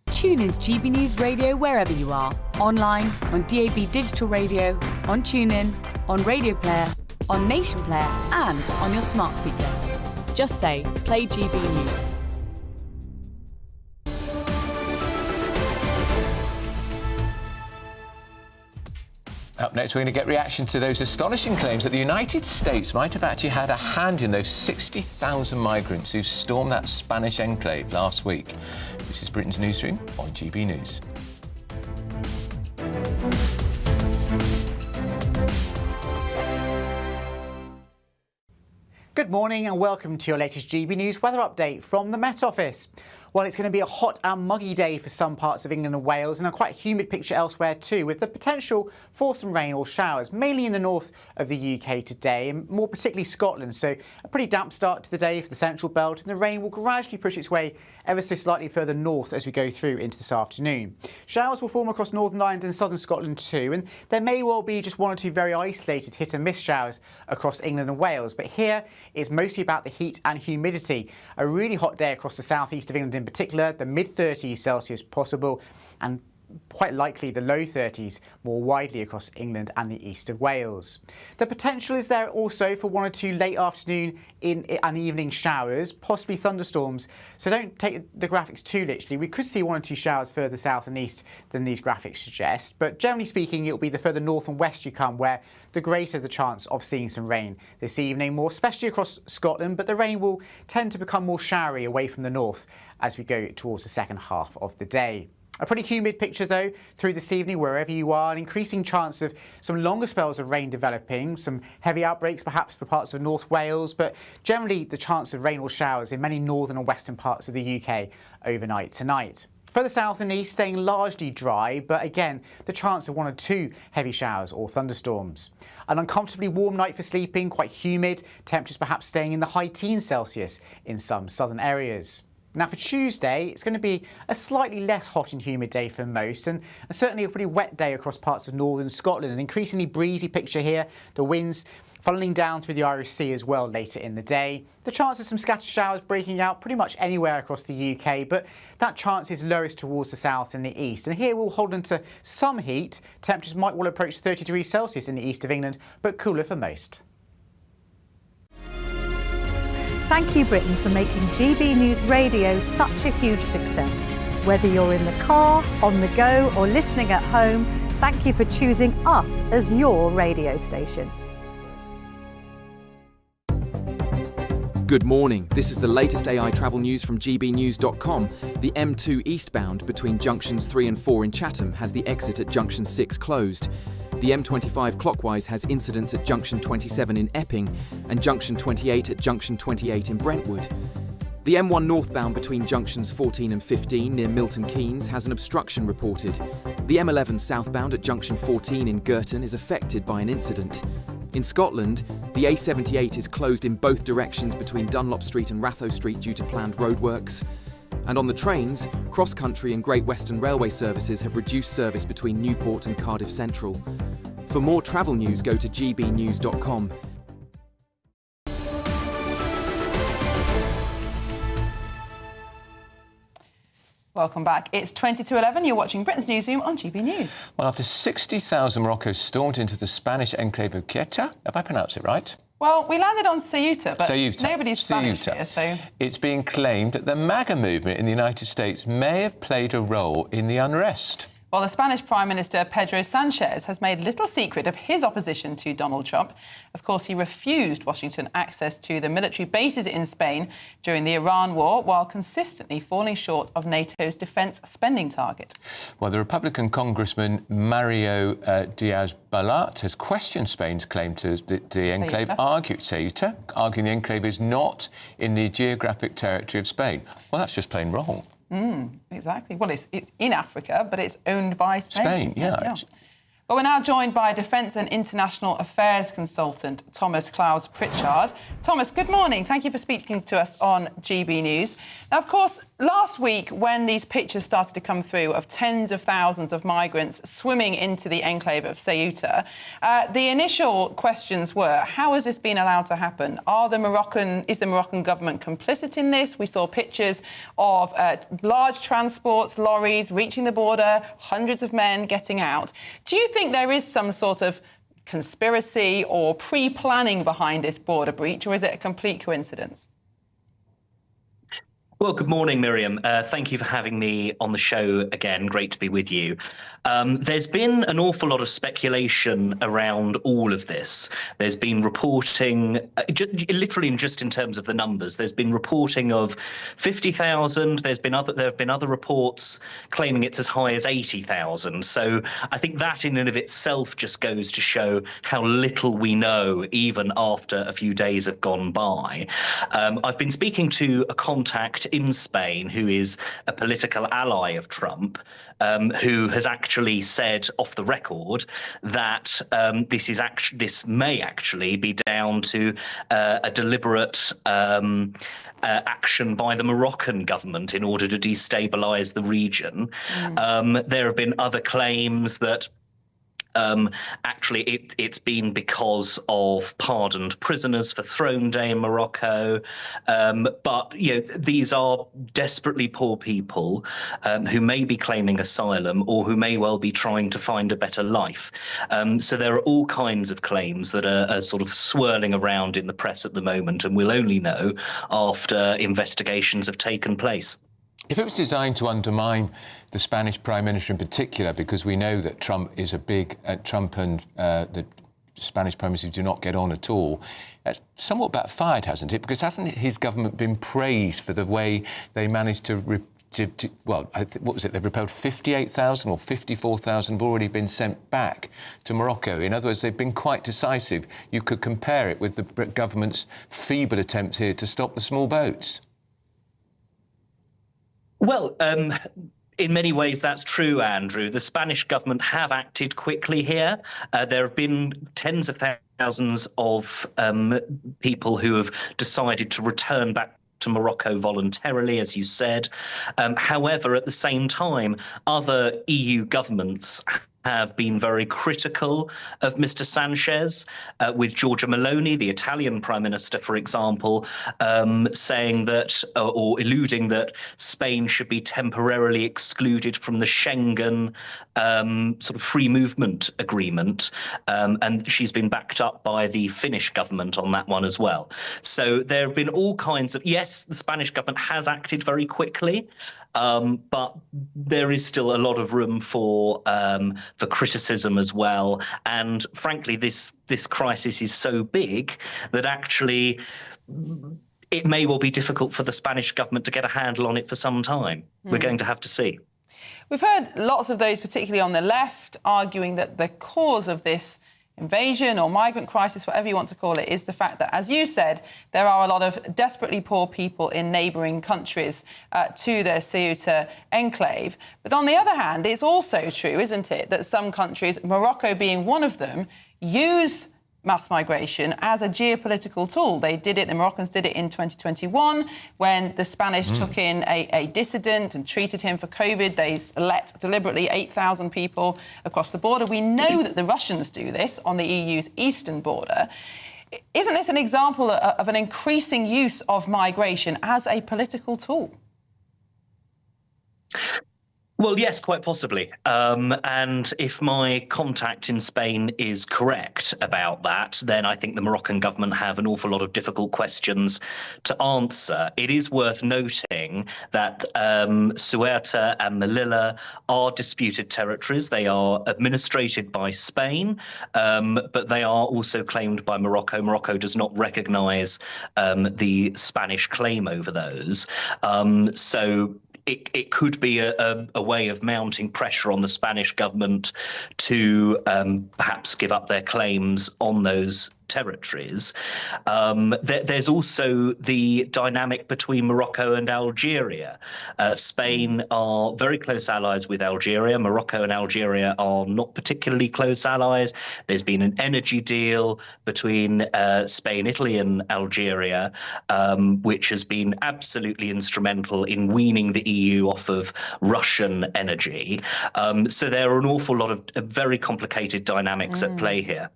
Tune in to GB News Radio wherever you are. Online, on DAB Digital Radio, on TuneIn, on Radio Player, on Nation Player and on your smart speaker. Just say, play GB News. Up next, we're going to get reaction to those astonishing claims that the United States might have actually had a hand in those 60,000 migrants who stormed that Spanish enclave last week. This is Britain's Newsroom on GB News. Good morning and welcome to your latest GB News weather update from the Met Office. Well, it's going to be a hot and muggy day for some parts of England and Wales, and a quite humid picture elsewhere too, with the potential for some rain or showers, mainly in the north of the UK today, and more particularly Scotland. So a pretty damp start to the day for the central belt, and the rain will gradually push its way ever so slightly further north as we go through into this afternoon. Showers will form across Northern Ireland and southern Scotland too, and there may well be just one or two very isolated hit and miss showers across England and Wales. But here it's mostly about the heat and humidity. A really hot day across the southeast of England in particular, the mid-30s Celsius possible, and quite likely the low 30s more widely across England and the east of Wales. The potential is there also for one or two late afternoon and evening showers, possibly thunderstorms, so don't take the graphics too literally. We could see one or two showers further south and east than these graphics suggest, but generally speaking it will be the further north and west you come where the greater the chance of seeing some rain this evening, more especially across Scotland, but the rain will tend to become more showery away from the north as we go towards the second half of the day. A pretty humid picture, though, through this evening, wherever you are. An increasing chance of some longer spells of rain developing, some heavy outbreaks perhaps for parts of North Wales, but generally the chance of rain or showers in many northern and western parts of the UK overnight tonight. Further south and east staying largely dry, but again, the chance of 1 or 2 heavy showers or thunderstorms. An uncomfortably warm night for sleeping, quite humid, temperatures perhaps staying in the high teens Celsius in some southern areas. Now for Tuesday, it's going to be a slightly less hot and humid day for most, and certainly a pretty wet day across parts of northern Scotland. An increasingly breezy picture here, the winds funneling down through the Irish Sea as well later in the day. The chance of some scattered showers breaking out pretty much anywhere across the UK, but that chance is lowest towards the south and the east. And here we'll hold on to some heat. Temperatures might well approach 30 degrees Celsius in the east of England, but cooler for most. Thank you, Britain, for making GB News Radio such a huge success. Whether you're in the car, on the go, or listening at home, thank you for choosing us as your radio station. Good morning. This is the latest AI travel news from GBNews.com. The M2 eastbound between junctions 3 and 4 in Chatham has the exit at junction 6 closed. The M25 clockwise has incidents at junction 27 in Epping and junction 28 at junction 28 in Brentwood. The M1 northbound between junctions 14 and 15 near Milton Keynes has an obstruction reported. The M11 southbound at junction 14 in Girton is affected by an incident. In Scotland, the A78 is closed in both directions between Dunlop Street and Ratho Street due to planned roadworks. And on the trains, Cross Country and Great Western Railway services have reduced service between Newport and Cardiff Central. For more travel news, go to gbnews.com. Welcome back. It's 20 to 11. You're watching Britain's Newsroom on GB News. Well, after 60,000 Moroccans stormed into the Spanish enclave of Ceuta, have I pronounced it right? Well, we landed on Ceuta, but nobody's Spanish here, so... It's being claimed that the MAGA movement in the United States may have played a role in the unrest. Well, the Spanish Prime Minister Pedro Sanchez has made little secret of his opposition to Donald Trump. Of course, he refused Washington access to the military bases in Spain during the Iran war, while consistently falling short of NATO's defence spending target. Well, the Republican Congressman Mario Diaz-Balart has questioned Spain's claim to the enclave, arguing the enclave is not in the geographic territory of Spain. Well, that's just plain wrong. Exactly. Well, it's in Africa, but it's owned by Spain. Spain, yeah. Well, we're now joined by Defence and International Affairs consultant Thomas Clowes-Pritchard. Thomas, good morning. Thank you for speaking to us on GB News. Now, of course, last week when these pictures started to come through of tens of thousands of migrants swimming into the enclave of Ceuta, the initial questions were, how has this been allowed to happen? Is the Moroccan government complicit in this? We saw pictures of large transports, lorries reaching the border, hundreds of men getting out. Do you think there is some sort of conspiracy or pre-planning behind this border breach, or is it a complete coincidence? Well, good morning, Miriam. Thank you for having me on the show again. Great to be with you. There's been an awful lot of speculation around all of this. There's been reporting, literally just in terms of the numbers, there's been reporting of 50,000. There have been other reports claiming it's as high as 80,000. So I think that in and of itself just goes to show how little we know, even after a few days have gone by. I've been speaking to a contact in Spain who is a political ally of Trump, who has actually said off the record that this may actually be down to a deliberate action by the Moroccan government in order to destabilize the region. There have been other claims that actually it's been because of pardoned prisoners for Throne Day in Morocco, but these are desperately poor people who may be claiming asylum or who may well be trying to find a better life. So there are all kinds of claims that are sort of swirling around in the press at the moment, and we'll only know after investigations have taken place. If it was designed to undermine the Spanish Prime Minister in particular, because we know that Trump is a big... Trump and the Spanish Prime Minister do not get on at all, that's somewhat backfired, hasn't it? Because hasn't his government been praised for the way they managed to what was it? They've repelled 58,000 or 54,000 have already been sent back to Morocco. In other words, they've been quite decisive. You could compare it with the government's feeble attempt here to stop the small boats. Well, in many ways, that's true, Andrew. The Spanish government have acted quickly here. There have been tens of thousands of people who have decided to return back to Morocco voluntarily, as you said. However, at the same time, other EU governments have been very critical of Mr. Sanchez, with Giorgia Meloni, the Italian Prime Minister, for example, saying that, or alluding that Spain should be temporarily excluded from the Schengen sort of free movement agreement. And she's been backed up by the Finnish government on that one as well. So there have been all kinds of, yes, the Spanish government has acted very quickly, but there is still a lot of room for criticism as well. And frankly, this crisis is so big that actually it may well be difficult for the Spanish government to get a handle on it for some time. We're going to have to see. We've heard lots of those, particularly on the left, arguing that the cause of this invasion or migrant crisis, whatever you want to call it, is the fact that, as you said, there are a lot of desperately poor people in neighbouring countries to the Ceuta enclave. But on the other hand, it's also true, isn't it, that some countries, Morocco being one of them, use mass migration as a geopolitical tool. They did it, the Moroccans did it in 2021 when the Spanish took in a dissident and treated him for COVID. They let deliberately 8,000 people across the border. We know that the Russians do this on the EU's eastern border. Isn't this an example of an increasing use of migration as a political tool? Well, yes, quite possibly. And if my contact in Spain is correct about that, then I think the Moroccan government have an awful lot of difficult questions to answer. It is worth noting that Ceuta and Melilla are disputed territories. They are administrated by Spain, but they are also claimed by Morocco. Morocco does not recognise the Spanish claim over those. So it could be a way of mounting pressure on the Spanish government to perhaps give up their claims on those territories. There's also the dynamic between Morocco and Algeria. Spain are very close allies with Algeria. Morocco and Algeria are not particularly close allies. There's been an energy deal between Spain, Italy and Algeria, which has been absolutely instrumental in weaning the EU off of Russian energy. So there are an awful lot of very complicated dynamics at play here.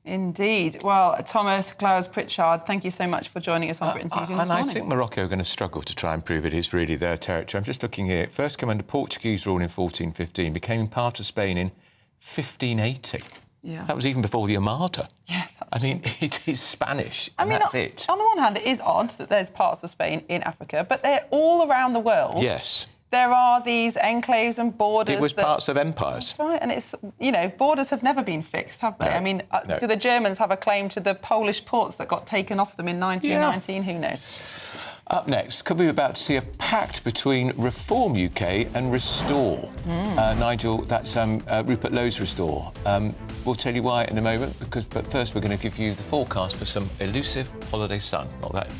Indeed. Well, Thomas Clowes-Pritchard, thank you so much for joining us on Britain's Newsroom this morning. And I think Morocco are going to struggle to try and prove it is really their territory. I'm just looking here. It first came under Portuguese rule in 1415, became part of Spain in 1580. Yeah. That was even before the Armada. Yeah, I mean, it is Spanish, and that's it. On the one hand, it is odd that there's parts of Spain in Africa, but they're all around the world. Yes. There are these enclaves and borders. It was parts of empires. That's right, and it's, borders have never been fixed, have they? No, I mean, no. Do the Germans have a claim to the Polish ports that got taken off them in 1919? Yeah. Who knows? Up next, could we be about to see a pact between Reform UK and Restore? Nigel, that's Rupert Lowe's Restore. We'll tell you why in a moment, but first we're going to give you the forecast for some elusive holiday sun. Not that.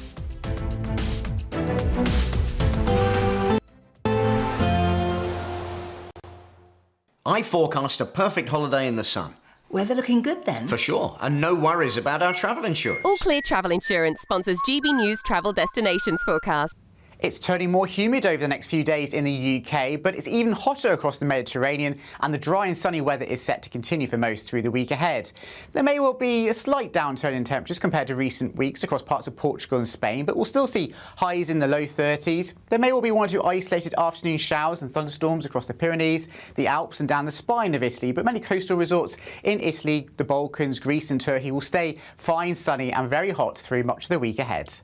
I forecast a perfect holiday in the sun. Weather looking good then? For sure, and no worries about our travel insurance. All Clear Travel Insurance sponsors GB News Travel Destinations forecast. It's turning more humid over the next few days in the UK, but it's even hotter across the Mediterranean, and the dry and sunny weather is set to continue for most through the week ahead. There may well be a slight downturn in temperatures compared to recent weeks across parts of Portugal and Spain, but we'll still see highs in the low 30s. There may well be one or two isolated afternoon showers and thunderstorms across the Pyrenees, the Alps and down the spine of Italy, but many coastal resorts in Italy, the Balkans, Greece and Turkey will stay fine, sunny and very hot through much of the week ahead.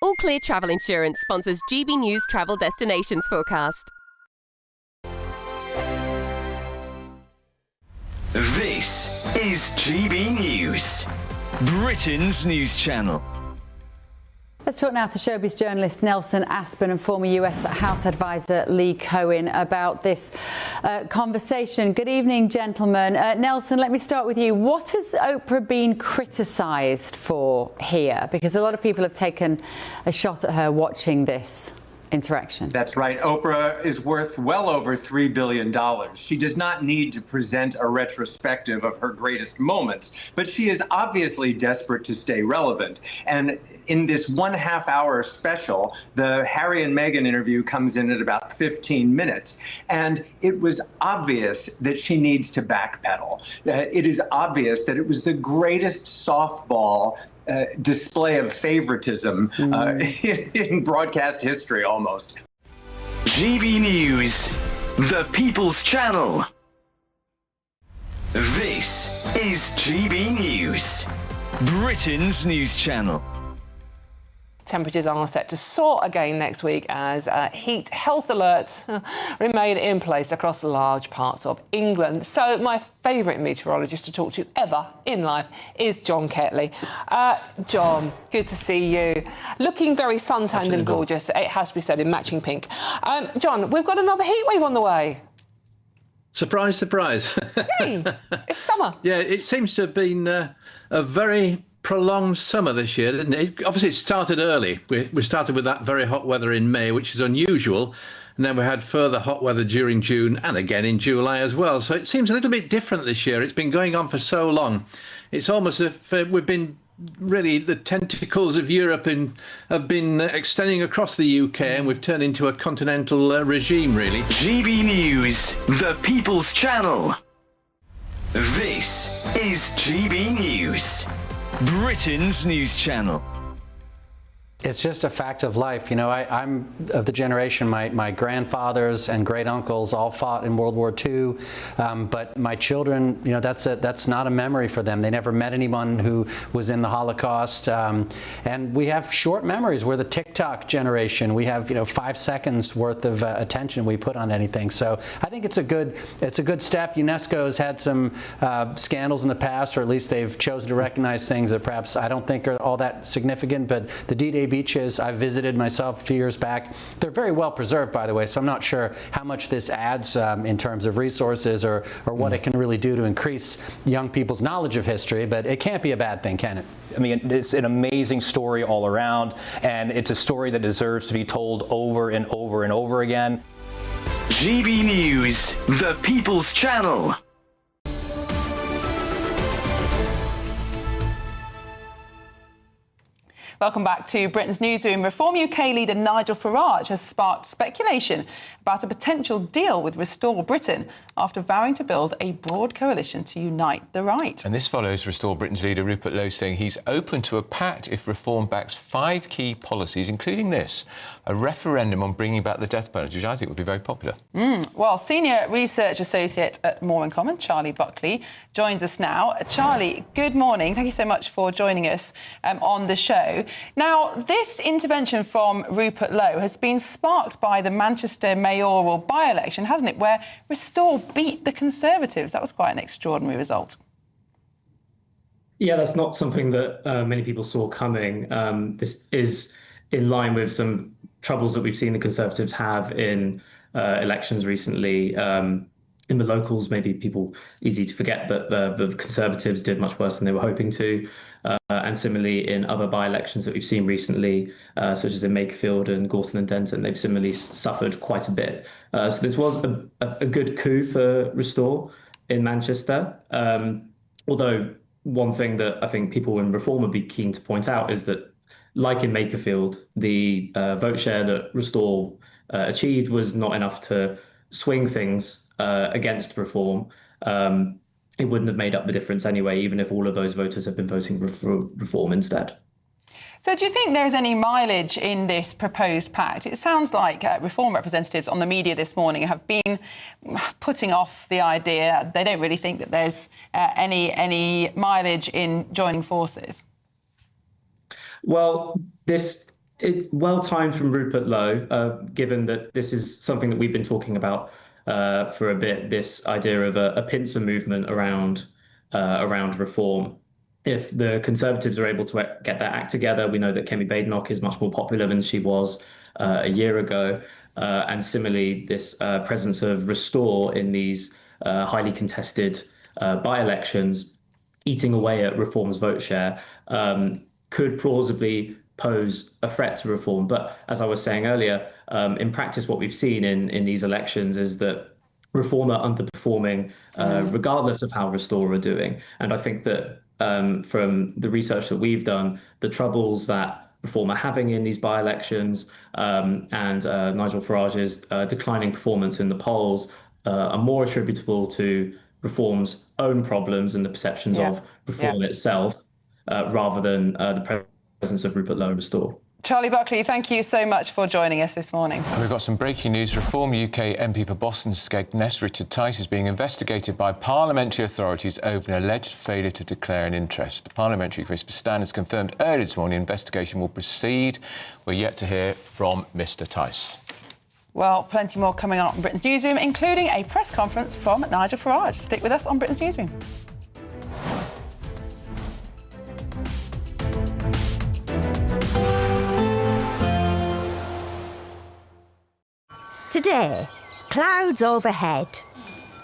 All Clear Travel Insurance sponsors GB News Travel Destinations forecast. This is GB News, Britain's news channel. Let's talk now to showbiz journalist Nelson Aspen and former US House Advisor Lee Cohen about this conversation. Good evening, gentlemen. Nelson, let me start with you. What has Oprah been criticised for here? Because a lot of people have taken a shot at her watching this interaction. That's right. Oprah is worth well over $3 billion. She does not need to present a retrospective of her greatest moments, but she is obviously desperate to stay relevant. And in this 1.5 hour special, the Harry and Meghan interview comes in at about 15 minutes. And it was obvious that she needs to backpedal. It is obvious that it was the greatest softball display of favoritism in broadcast history, almost. GB News, the People's Channel. This is GB News, Britain's news channel. Temperatures are set to soar again next week as heat health alerts remain in place across large parts of England. So my favourite meteorologist to talk to ever in life is John Ketley. John, good to see you. Looking very suntanned and gorgeous, it has to be said, in matching pink. John, we've got another heat wave on the way. Surprise, surprise. Hey, it's summer. Yeah, it seems to have been a very prolonged summer this year, didn't it? Obviously, it started early. We started with that very hot weather in May, which is unusual. And then we had further hot weather during June and again in July as well. So it seems a little bit different this year. It's been going on for so long. It's almost as if we've been really, the tentacles of Europe have been extending across the UK, and we've turned into a continental regime, really. GB News, the People's Channel. This is GB News, Britain's news channel. It's just a fact of life. You know, I'm of the generation, my grandfathers and great uncles all fought in World War II, but my children, you know, that's not a memory for them. They never met anyone who was in the Holocaust, and we have short memories. We're the TikTok generation. We have, 5 seconds worth of attention we put on anything. So I think it's a good step. UNESCO has had some scandals in the past, or at least they've chosen to recognize things that perhaps I don't think are all that significant, but the D-Day beaches I visited myself a few years back, they're very well preserved, by the way, so I'm not sure how much this adds in terms of resources or what it can really do to increase young people's knowledge of history, but it can't be a bad thing, can it? I mean, it's an amazing story all around, and it's a story that deserves to be told over and over and over again. GB News, the People's Channel. Welcome back to Britain's Newsroom. Reform UK leader Nigel Farage has sparked speculation about a potential deal with Restore Britain after vowing to build a broad coalition to unite the right. And this follows Restore Britain's leader Rupert Lowe saying he's open to a pact if Reform backs 5 key policies, including this, a referendum on bringing back the death penalty, which I think would be very popular. Well, Senior Research Associate at More in Common, Charlie Buckley, joins us now. Charlie, good morning. Thank you so much for joining us on the show. Now, this intervention from Rupert Lowe has been sparked by the Manchester mayoral by-election, hasn't it, where Restore beat the Conservatives. That was quite an extraordinary result. Yeah, that's not something that many people saw coming. This is in line with some troubles that we've seen the Conservatives have in elections recently. In the locals, maybe people easy to forget, but the Conservatives did much worse than they were hoping to. And similarly, in other by-elections that we've seen recently, such as in Makerfield and Gorton and Denton, they've similarly suffered quite a bit. So this was a good coup for Restore in Manchester. Although one thing that I think people in Reform would be keen to point out is that, like in Makerfield, the vote share that Restore achieved was not enough to swing things against Reform. It wouldn't have made up the difference anyway, even if all of those voters had been voting for Reform instead. So do you think there's any mileage in this proposed pact? It sounds like Reform representatives on the media this morning have been putting off the idea. They don't really think that there's any mileage in joining forces. Well, it's well timed from Rupert Lowe, given that this is something that we've been talking about for a bit, this idea of a pincer movement around Reform. if the Conservatives are able to get their act together, we know that Kemi Badenoch is much more popular than she was a year ago. And similarly, this presence of Restore in these highly contested by-elections, eating away at Reform's vote share, could plausibly pose a threat to Reform. But as I was saying earlier, in practice, what we've seen in these elections is that Reform are underperforming regardless of how Restore are doing. And I think that from the research that we've done, the troubles that Reform are having in these by-elections and Nigel Farage's declining performance in the polls are more attributable to Reform's own problems and the perceptions of Reform itself, rather than the presence of Rupert Lowe and Restore. Charlie Buckley, thank you so much for joining us this morning. And we've got some breaking news. Reform UK MP for Boston Skegness, Richard Tice, is being investigated by parliamentary authorities over an alleged failure to declare an interest. The parliamentary Christopher Stan has confirmed earlier this morning the investigation will proceed. We're yet to hear from Mr Tice. Well, plenty more coming up on Britain's Newsroom, including a press conference from Nigel Farage. Stick with us on Britain's Newsroom. Today, clouds overhead,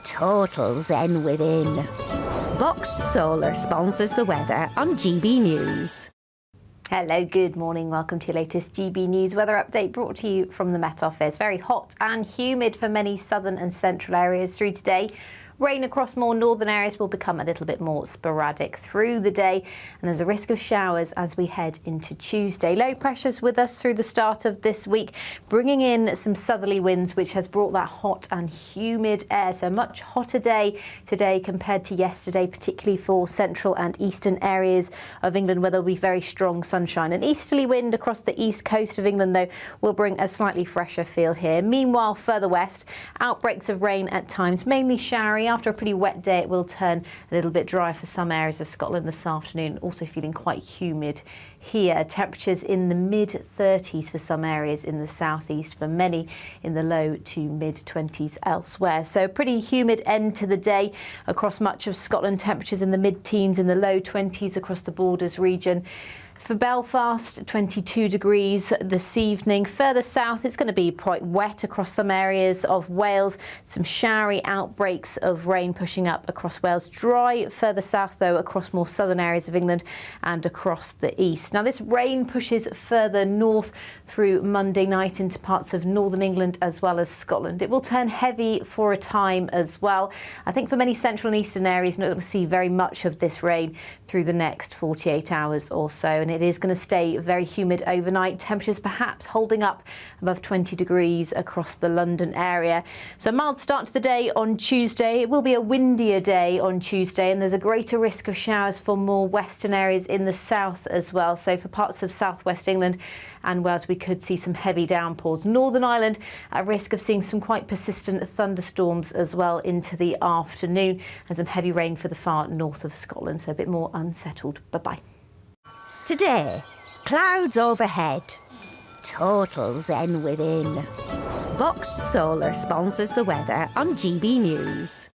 total zen within. Boxed Solar sponsors the weather on GB News. Hello, good morning. Welcome to your latest GB News weather update brought to you from the Met Office. Very hot and humid for many southern and central areas through today. Rain across more northern areas will become a little bit more sporadic through the day, and there's a risk of showers as we head into Tuesday. Low pressures with us through the start of this week, bringing in some southerly winds, which has brought that hot and humid air. So much hotter day today compared to yesterday, particularly for central and eastern areas of England, where there'll be very strong sunshine. An easterly wind across the east coast of England, though, will bring a slightly fresher feel here. Meanwhile, further west, outbreaks of rain at times, mainly showery. After a pretty wet day, it will turn a little bit dry for some areas of Scotland this afternoon. Also feeling quite humid here. Temperatures in the mid-30s for some areas in the southeast, for many in the low to mid-20s elsewhere. So a pretty humid end to the day across much of Scotland. Temperatures in the mid-teens, in the low 20s across the Borders region. For Belfast, 22 degrees this evening. Further south, it's going to be quite wet across some areas of Wales. Some showery outbreaks of rain pushing up across Wales. Dry further south, though, across more southern areas of England and across the east. Now, this rain pushes further north through Monday night into parts of northern England as well as Scotland. It will turn heavy for a time as well. I think for many central and eastern areas, you're not going to see very much of this rain through the next 48 hours or so. And it is going to stay very humid overnight. Temperatures perhaps holding up above 20 degrees across the London area. So a mild start to the day on Tuesday. It will be a windier day on Tuesday, and there's a greater risk of showers for more western areas in the south as well. So for parts of southwest England and Wales, we could see some heavy downpours. Northern Ireland at risk of seeing some quite persistent thunderstorms as well into the afternoon, and some heavy rain for the far north of Scotland, so a bit more unsettled. Bye-bye. Today, clouds overhead, total zen within. Boxed Solar sponsors the weather on GB News.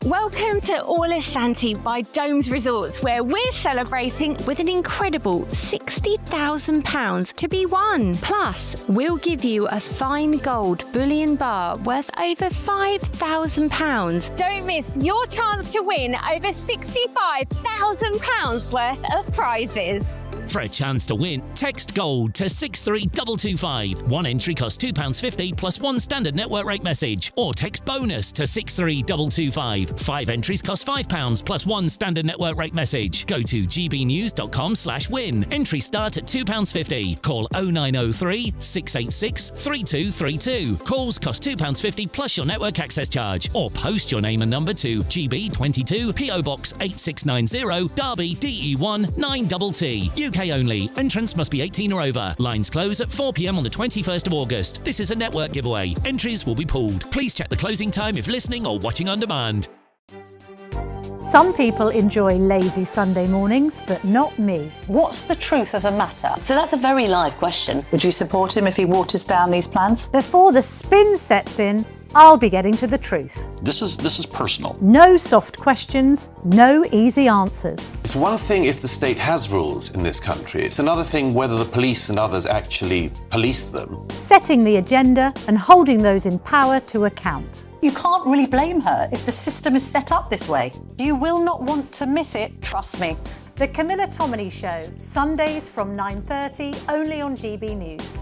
Welcome to All is Santi by Domes Resorts, where we're celebrating with an incredible £60,000 to be won. Plus, we'll give you a fine gold bullion bar worth over £5,000. Don't miss your chance to win over £65,000 worth of prizes. For a chance to win, text GOLD to 63225. One entry costs £2.50 plus one standard network rate message. Or text BONUS to 63225. 5 entries cost £5 plus one standard network rate message. Go to gbnews.com/win. Entries start at £2.50. Call 0903 686 3232. Calls cost £2.50 plus your network access charge. Or post your name and number to GB22 PO Box 8690 Derby DE1 9TT. UK only. Entrance must be 18 or over. Lines close at 4 p.m. on the 21st of August. This is a network giveaway. Entries will be pulled. Please check the closing time if listening or watching on demand. Some people enjoy lazy Sunday mornings, but not me. What's the truth of the matter? So that's a very live question. Would you support him if he waters down these plans? Before the spin sets in, I'll be getting to the truth. This is personal. No soft questions, no easy answers. It's one thing if the state has rules in this country. It's another thing whether the police and others actually police them. Setting the agenda and holding those in power to account. You can't really blame her if the system is set up this way. You will not want to miss it, trust me. The Camilla Tominey Show, Sundays from 9:30, only on GB News.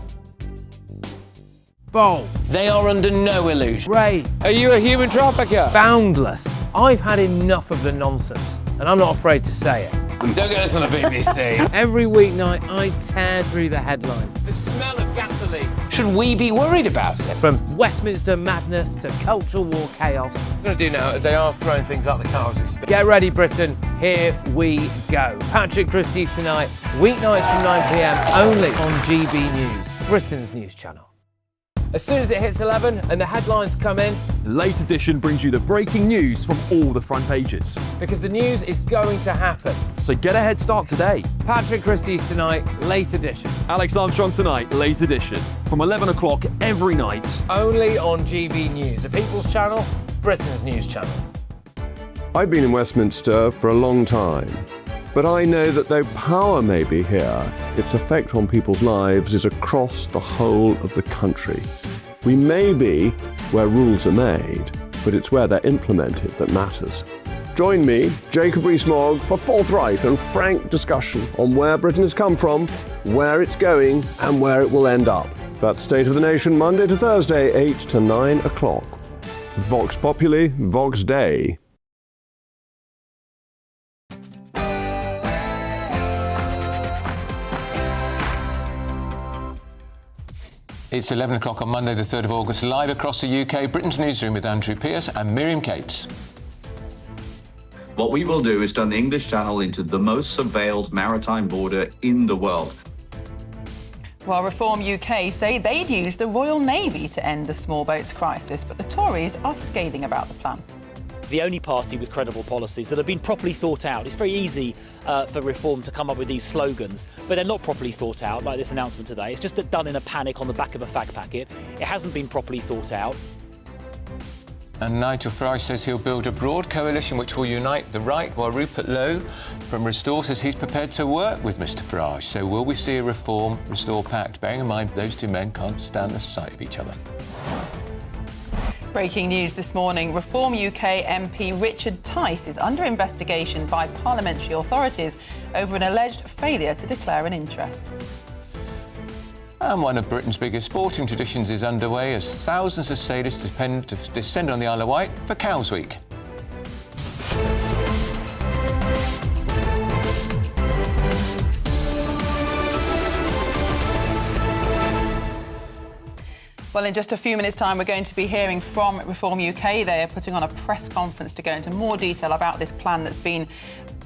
Bold. They are under no illusion. Ray. Are you a human trafficker? Boundless. I've had enough of the nonsense, and I'm not afraid to say it. Don't get us on the BBC. Every weeknight, I tear through the headlines. The smell of gasoline. Should we be worried about it? From Westminster madness to cultural war chaos. What I'm going to do now is they are throwing things out the car as we speak. Get ready, Britain. Here we go. Patrick Christie's tonight, weeknights from 9 p.m, only on GB News, Britain's news channel. As soon as it hits 11 and the headlines come in, the late edition brings you the breaking news from all the front pages. Because the news is going to happen. So get a head start today. Patrick Christie's tonight, late edition. Alex Armstrong tonight, late edition. From 11 o'clock every night. Only on GB News, the People's Channel, Britain's news channel. I've been in Westminster for a long time. But I know that though power may be here, its effect on people's lives is across the whole of the country. We may be where rules are made, but it's where they're implemented that matters. Join me, Jacob Rees-Mogg, for forthright and frank discussion on where Britain has come from, where it's going, and where it will end up. That's State of the Nation, Monday to Thursday, 8 to 9 o'clock. Vox Populi, Vox Dei. It's 11 o'clock on Monday, the 3rd of August, live across the UK, Britain's Newsroom with Andrew Pearce and Miriam Cates. What we will do is turn the English Channel into the most surveilled maritime border in the world. Well, Reform UK say they'd use the Royal Navy to end the small boats crisis, but the Tories are scathing about the plan. The only party with credible policies that have been properly thought out. It's very easy for Reform to come up with these slogans, but they're not properly thought out, like this announcement today. It's just done in a panic on the back of a fag packet. It hasn't been properly thought out. And Nigel Farage says he'll build a broad coalition which will unite the right, while Rupert Lowe from Restore says he's prepared to work with Mr Farage. So will we see a Reform Restore pact? Bearing in mind those two men can't stand the sight of each other. Breaking news this morning, Reform UK MP Richard Tice is under investigation by parliamentary authorities over an alleged failure to declare an interest. And one of Britain's biggest sporting traditions is underway as thousands of sailors descend on the Isle of Wight for Cows Week. Well, in just a few minutes' time, we're going to be hearing from Reform UK. They are putting on a press conference to go into more detail about this plan that's been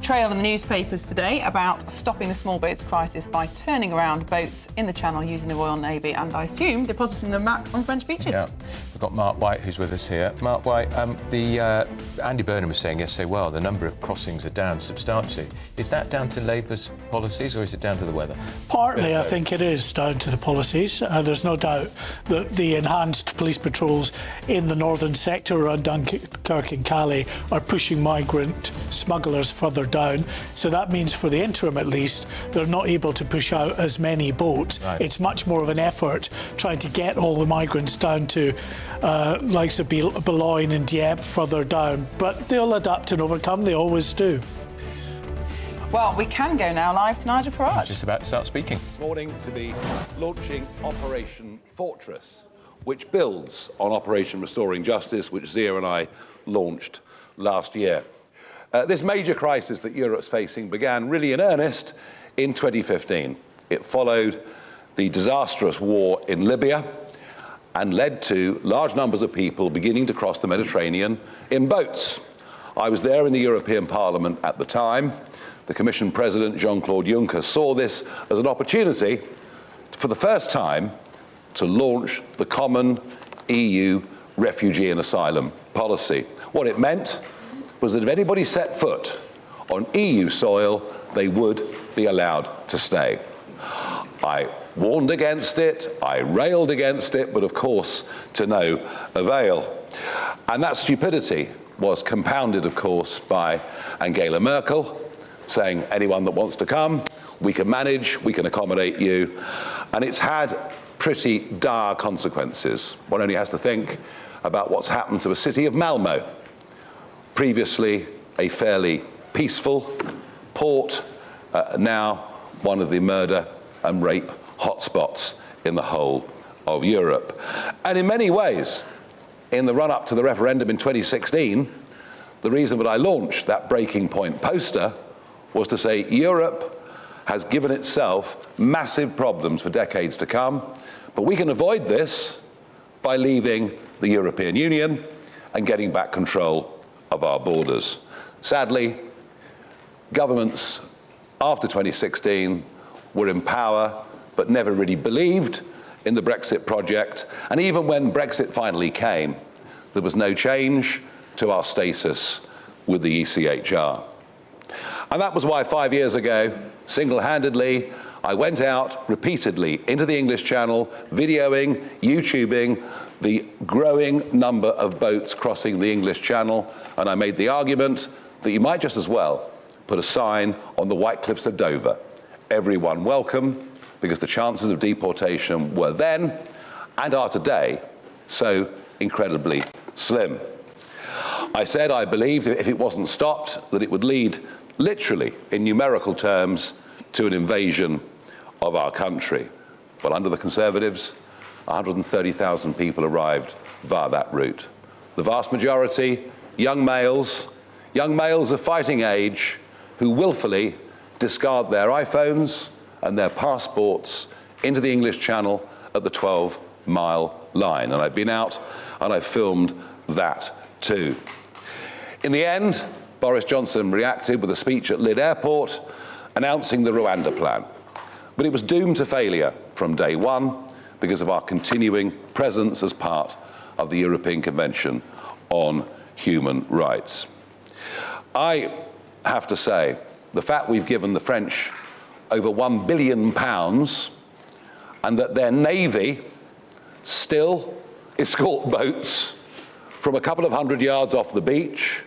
trailed in the newspapers today about stopping the small boats crisis by turning around boats in the Channel using the Royal Navy and, I assume, depositing them back on French beaches. Yeah, we've got Mark White who's with us here. Mark White, Andy Burnham was saying yesterday, well, the number of crossings are down substantially. Is that down to Labour's policies or is it down to the weather? Partly, I think it is down to the policies. There's no doubt that the enhanced police patrols in the northern sector around Dunkirk and Calais are pushing migrant smugglers further down. So that means for the interim at least, they're not able to push out as many boats. Right. It's much more of an effort trying to get all the migrants down to likes of Boulogne and Dieppe further down. But they'll adapt and overcome, they always do. Well, we can go now live to Nigel Farage. Just about to start speaking. This morning to be launching Operation Fortress, which builds on Operation Restoring Justice, which Zia and I launched last year. This major crisis that Europe's facing began really in earnest in 2015. It followed the disastrous war in Libya and led to large numbers of people beginning to cross the Mediterranean in boats. I was there in the European Parliament at the time. The Commission President, Jean-Claude Juncker, saw this as an opportunity for the first time to launch the common EU refugee and asylum policy. What it meant was that if anybody set foot on EU soil, they would be allowed to stay. I warned against it, I railed against it, but of course to no avail. And that stupidity was compounded, of course, by Angela Merkel saying, anyone that wants to come, we can manage, we can accommodate you. And it's had pretty dire consequences. One only has to think about what's happened to the city of Malmo, previously a fairly peaceful port, now one of the murder and rape hotspots in the whole of Europe. And in many ways, in the run-up to the referendum in 2016, the reason that I launched that breaking point poster was to say Europe has given itself massive problems for decades to come, but we can avoid this by leaving the European Union and getting back control of our borders. Sadly, governments after 2016 were in power but never really believed in the Brexit project, and even when Brexit finally came, there was no change to our status with the ECHR. And that was why 5 years ago, single-handedly, I went out repeatedly into the English Channel, videoing, YouTubing the growing number of boats crossing the English Channel, and I made the argument that you might just as well put a sign on the White Cliffs of Dover, everyone welcome, because the chances of deportation were then, and are today, so incredibly slim. I said I believed if it wasn't stopped, that it would lead, literally, in numerical terms, to an invasion of our country. But under the Conservatives, 130,000 people arrived via that route. The vast majority, young males of fighting age, who willfully discard their iPhones and their passports into the English Channel at the 12-mile line. And I've been out and I've filmed that too. In the end, Boris Johnson reacted with a speech at Lid Airport announcing the Rwanda plan. But it was doomed to failure from day one because of our continuing presence as part of the European Convention on Human Rights. I have to say, the fact we've given the French over £1 billion and that their navy still escort boats from a couple of hundred yards off the beach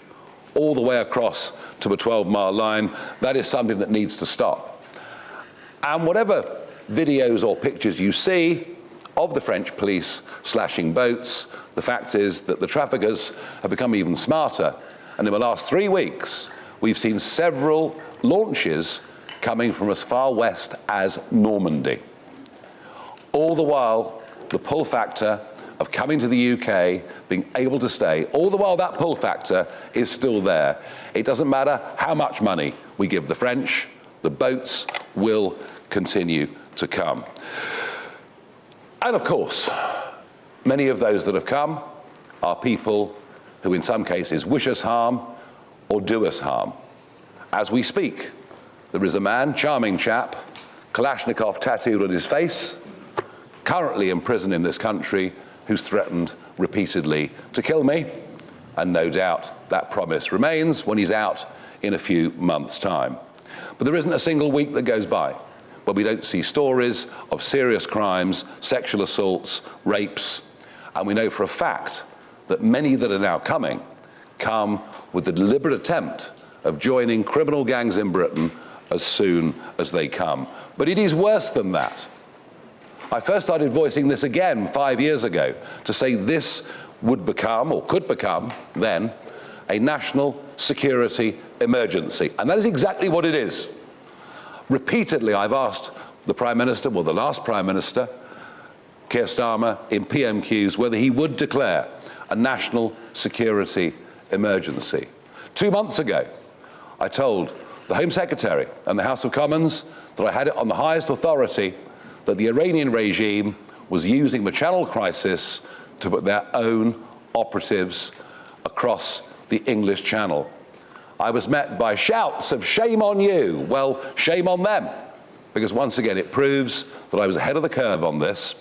all the way across to a 12-mile line, that is something that needs to stop. And whatever videos or pictures you see of the French police slashing boats, the fact is that the traffickers have become even smarter. And in the last 3 weeks, we've seen several launches coming from as far west as Normandy. All the while, the pull factor of coming to the UK, being able to stay, all the while that pull factor is still there. It doesn't matter how much money we give the French, the boats will continue to come. And of course, many of those that have come are people who in some cases wish us harm or do us harm. As we speak, there is a man, charming chap, Kalashnikov tattooed on his face, currently in prison in this country, who's threatened repeatedly to kill me, and no doubt that promise remains when he's out in a few months' time. But there isn't a single week that goes by where we don't see stories of serious crimes, sexual assaults, rapes, and we know for a fact that many that are now coming come with the deliberate attempt of joining criminal gangs in Britain as soon as they come. But it is worse than that. I first started voicing this again 5 years ago to say this would become, or could become, then, a national security emergency. And that is exactly what it is. Repeatedly, I've asked the Prime Minister, well, the last Prime Minister, Keir Starmer, in PMQs, whether he would declare a national security emergency. 2 months ago, I told the Home Secretary and the House of Commons that I had it on the highest authority that the Iranian regime was using the Channel crisis to put their own operatives across the English Channel. I was met by shouts of shame on you. Well, shame on them, because once again it proves that I was ahead of the curve on this,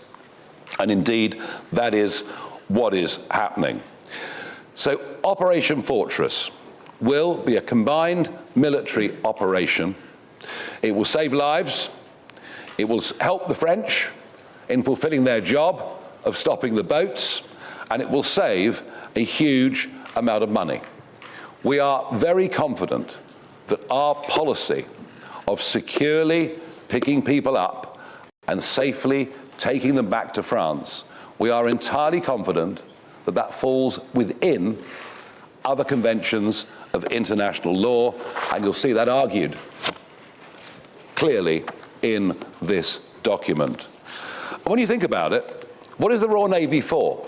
and indeed that is what is happening. So Operation Fortress will be a combined military operation. It will save lives. It will help the French in fulfilling their job of stopping the boats, and it will save a huge amount of money. We are very confident that our policy of securely picking people up and safely taking them back to France, we are entirely confident that that falls within other conventions of international law, and you'll see that argued clearly in this document. And when you think about it, what is the Royal Navy for?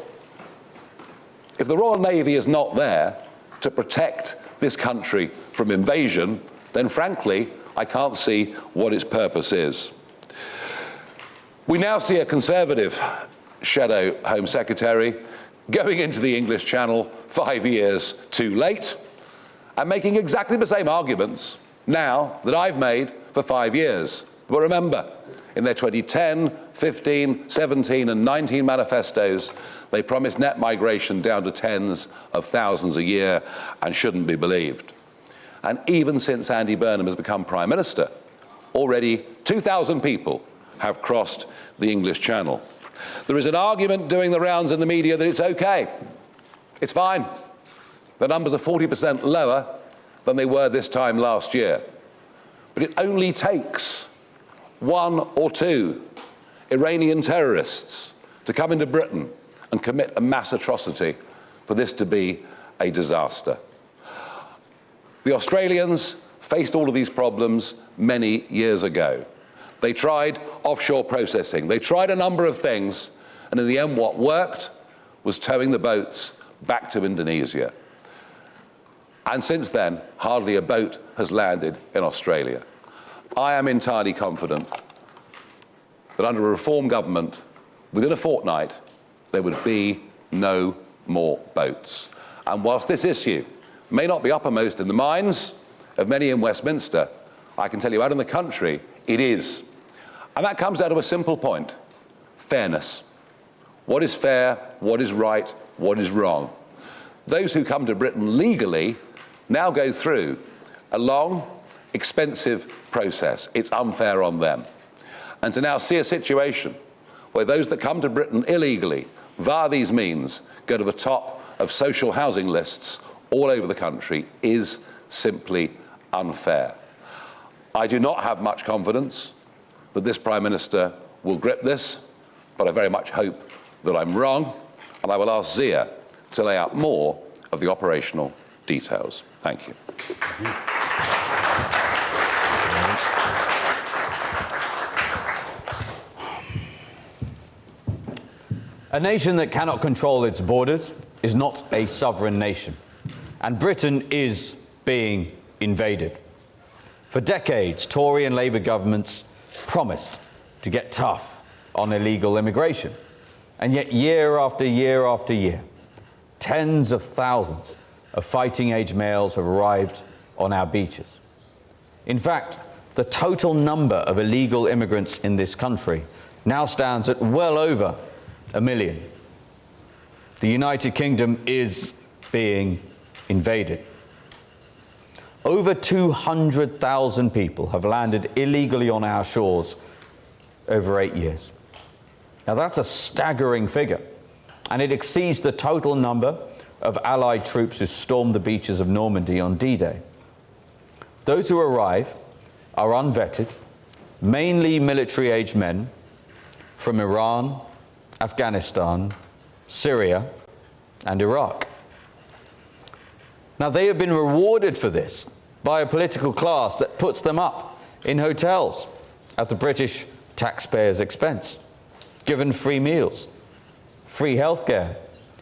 If the Royal Navy is not there to protect this country from invasion, then frankly, I can't see what its purpose is. We now see a Conservative Shadow Home Secretary going into the English Channel 5 years too late and making exactly the same arguments now that I've made for 5 years. But remember, in their 2010, 15, 17 and 19 manifestos, they promised net migration down to tens of thousands a year and shouldn't be believed. And even since Andy Burnham has become Prime Minister, already 2,000 people have crossed the English Channel. There is an argument doing the rounds in the media that it's okay. It's fine. The numbers are 40% lower than they were this time last year. But it only takes 1 or 2 Iranian terrorists to come into Britain and commit a mass atrocity for this to be a disaster. The Australians faced all of these problems many years ago. They tried offshore processing. They tried a number of things, and in the end what worked was towing the boats back to Indonesia. And since then, hardly a boat has landed in Australia. I am entirely confident that under a reform government, within a fortnight, there would be no more boats. And whilst this issue may not be uppermost in the minds of many in Westminster, I can tell you out in the country, it is. And that comes down to a simple point: fairness. What is fair? What is right? What is wrong? Those who come to Britain legally now go through a long, expensive process. It's unfair on them. And to now see a situation where those that come to Britain illegally, via these means, go to the top of social housing lists all over the country is simply unfair. I do not have much confidence that this Prime Minister will grip this, but I very much hope that I'm wrong, and I will ask Zia to lay out more of the operational details. Thank you. A nation that cannot control its borders is not a sovereign nation, and Britain is being invaded. For decades, Tory and Labour governments promised to get tough on illegal immigration, and yet year after year after year, tens of thousands of fighting-age males have arrived on our beaches. In fact, the total number of illegal immigrants in this country now stands at well over 1 million. The United Kingdom is being invaded. Over 200,000 people have landed illegally on our shores over 8 years. Now that's a staggering figure, and it exceeds the total number of Allied troops who stormed the beaches of Normandy on D-Day. Those who arrive are unvetted, mainly military-aged men from Iran, Afghanistan, Syria, and Iraq. Now, they have been rewarded for this by a political class that puts them up in hotels at the British taxpayers' expense, given free meals, free healthcare,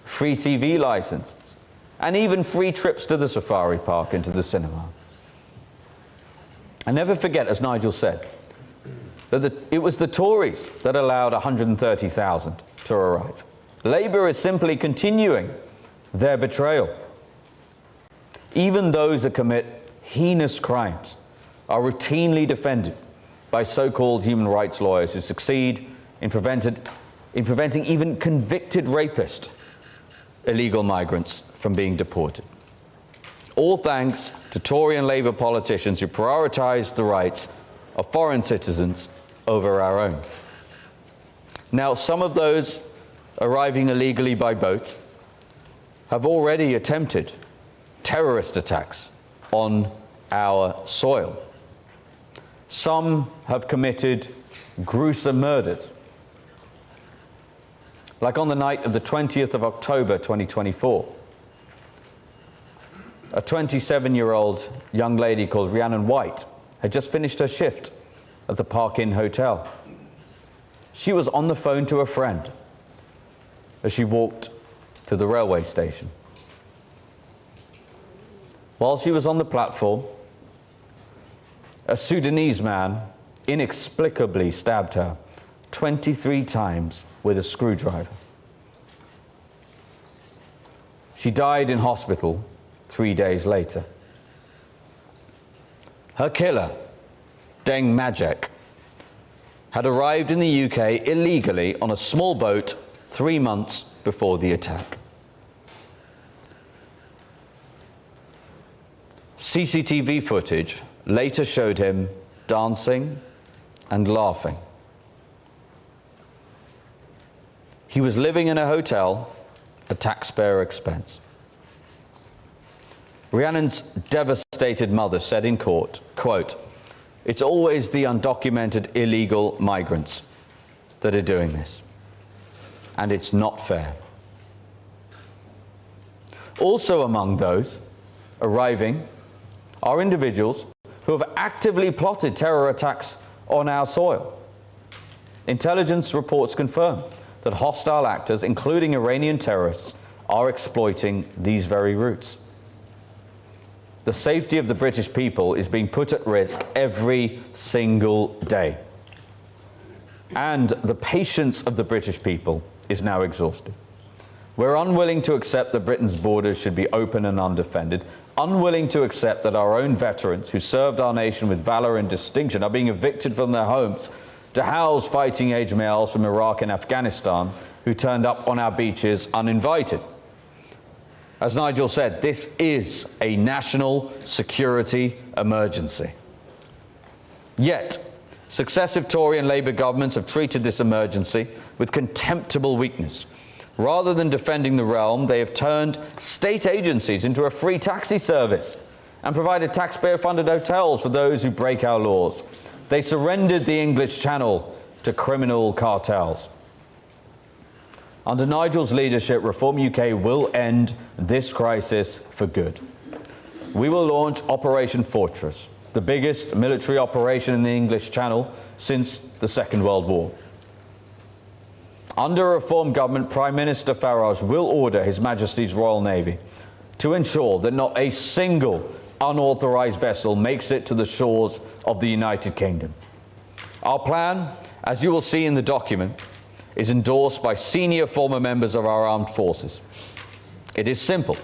free TV licenses, and even free trips to the safari park and to the cinema. I never forget, as Nigel said, that it was the Tories that allowed 130,000 to arrive. Labour is simply continuing their betrayal. Even those that commit heinous crimes are routinely defended by so-called human rights lawyers who succeed in preventing even convicted rapist illegal migrants from being deported. All thanks to Tory and Labour politicians who prioritise the rights of foreign citizens over our own. Now, some of those arriving illegally by boat have already attempted terrorist attacks on our soil. Some have committed gruesome murders, like on the night of the 20th of October 2024. A 27-year-old young lady called Rhiannon White had just finished her shift at the Park Inn Hotel. She was on the phone to a friend as she walked to the railway station. While she was on the platform, a Sudanese man inexplicably stabbed her 23 times with a screwdriver. She died in hospital 3 days later. Her killer, Deng Majek, had arrived in the UK illegally on a small boat 3 months before the attack. CCTV footage later showed him dancing and laughing. He was living in a hotel at taxpayer expense. Rhiannon's devastated mother said in court, quote, "It's always the undocumented illegal migrants that are doing this, and it's not fair." Also among those arriving are individuals who have actively plotted terror attacks on our soil. Intelligence reports confirm that hostile actors, including Iranian terrorists, are exploiting these very routes. The safety of the British people is being put at risk every single day. And the patience of the British people is now exhausted. We're unwilling to accept that Britain's borders should be open and undefended, unwilling to accept that our own veterans who served our nation with valor and distinction are being evicted from their homes to house fighting-age males from Iraq and Afghanistan who turned up on our beaches uninvited. As Nigel said, this is a national security emergency. Yet, successive Tory and Labour governments have treated this emergency with contemptible weakness. Rather than defending the realm, they have turned state agencies into a free taxi service and provided taxpayer-funded hotels for those who break our laws. They surrendered the English Channel to criminal cartels. Under Nigel's leadership, Reform UK will end this crisis for good. We will launch Operation Fortress, the biggest military operation in the English Channel since the Second World War. Under a Reform government, Prime Minister Farage will order His Majesty's Royal Navy to ensure that not a single unauthorised vessel makes it to the shores of the United Kingdom. Our plan, as you will see in the document, is endorsed by senior former members of our armed forces. It is simple.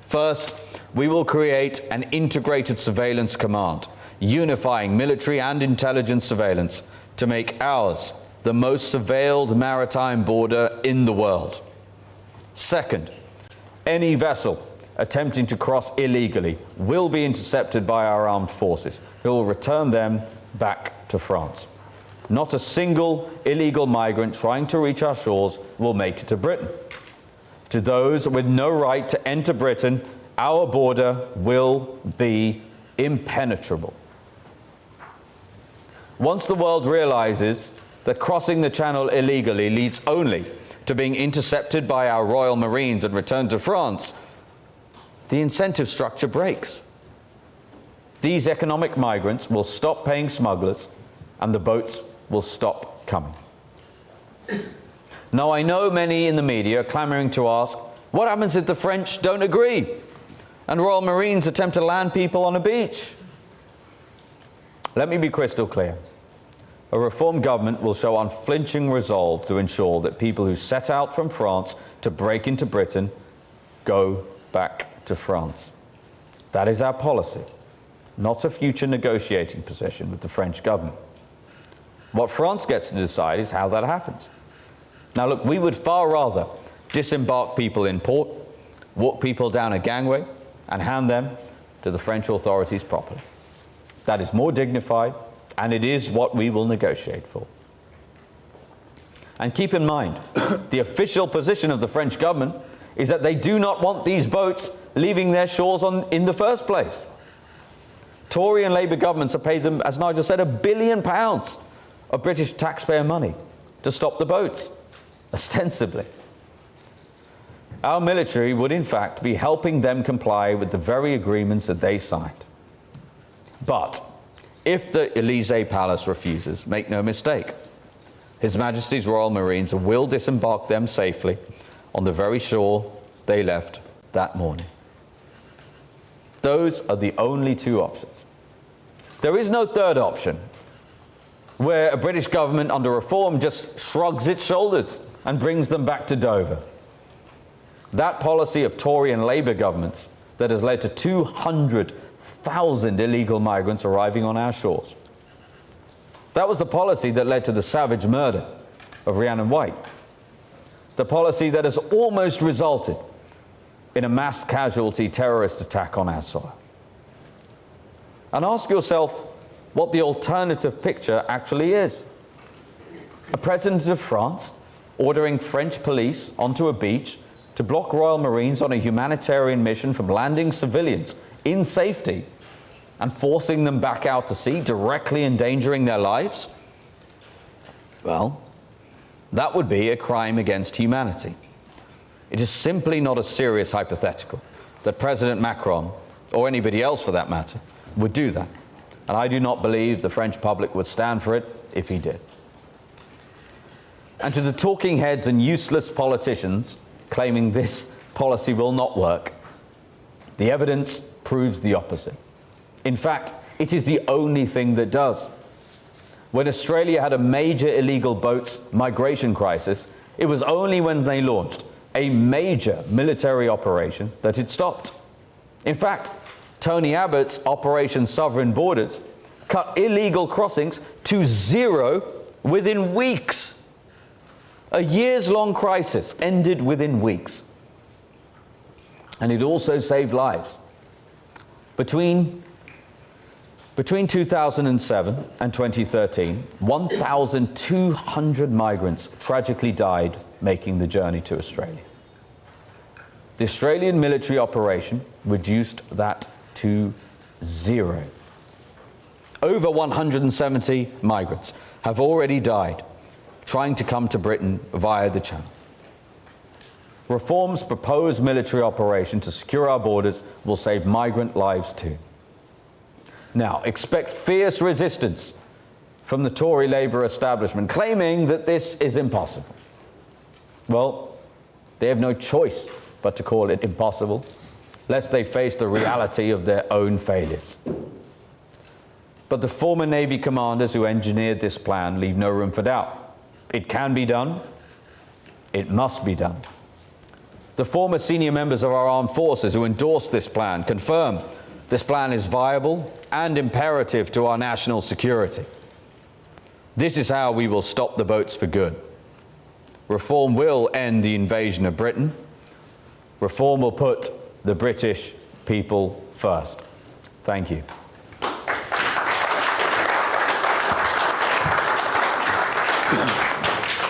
First, we will create an integrated surveillance command, unifying military and intelligence surveillance to make ours the most surveilled maritime border in the world. Second, any vessel attempting to cross illegally will be intercepted by our armed forces, who will return them back to France. Not a single illegal migrant trying to reach our shores will make it to Britain. To those with no right to enter Britain, our border will be impenetrable. Once the world realizes that crossing the Channel illegally leads only to being intercepted by our Royal Marines and returned to France, the incentive structure breaks. These economic migrants will stop paying smugglers and the boats will stop coming. Now, I know many in the media are clamoring to ask, what happens if the French don't agree and Royal Marines attempt to land people on a beach? Let me be crystal clear. A Reform government will show unflinching resolve to ensure that people who set out from France to break into Britain go back to France. That is our policy, not a future negotiating position with the French government. What France gets to decide is how that happens. Now look, we would far rather disembark people in port, walk people down a gangway, and hand them to the French authorities properly. That is more dignified, and it is what we will negotiate for. And keep in mind, the official position of the French government is that they do not want these boats leaving their shores in the first place. Tory and Labour governments have paid them, as Nigel said, £1 billion of British taxpayer money to stop the boats, ostensibly. Our military would in fact be helping them comply with the very agreements that they signed. But if the Elysee Palace refuses, make no mistake, His Majesty's Royal Marines will disembark them safely on the very shore they left that morning. Those are the only two options. There is no third option, where a British government under reform just shrugs its shoulders and brings them back to Dover. That policy of Tory and Labour governments that has led to 200,000 illegal migrants arriving on our shores. That was the policy that led to the savage murder of Rhiannon White. The policy that has almost resulted in a mass casualty terrorist attack on our soil. And ask yourself what the alternative picture actually is. A president of France ordering French police onto a beach to block Royal Marines on a humanitarian mission from landing civilians in safety and forcing them back out to sea, directly endangering their lives? Well, that would be a crime against humanity. It is simply not a serious hypothetical that President Macron, or anybody else for that matter, would do that. And I do not believe the French public would stand for it if he did. And to the talking heads and useless politicians claiming this policy will not work, the evidence proves the opposite. In fact, it is the only thing that does. When Australia had a major illegal boats migration crisis, it was only when they launched a major military operation that it stopped. In fact, Tony Abbott's Operation Sovereign Borders cut illegal crossings to zero within weeks. A years-long crisis ended within weeks. And it also saved lives. Between 2007 and 2013, 1,200 migrants tragically died making the journey to Australia. The Australian military operation reduced that to zero. Over 170 migrants have already died trying to come to Britain via the Channel. Reform's proposed military operation to secure our borders will save migrant lives too. Now, expect fierce resistance from the Tory Labour establishment, claiming that this is impossible. Well, they have no choice but to call it impossible, lest they face the reality of their own failures. But the former Navy commanders who engineered this plan leave no room for doubt. It can be done. It must be done. The former senior members of our armed forces who endorsed this plan confirm this plan is viable and imperative to our national security. This is how we will stop the boats for good. Reform will end the invasion of Britain. Reform will put the British people first. Thank you.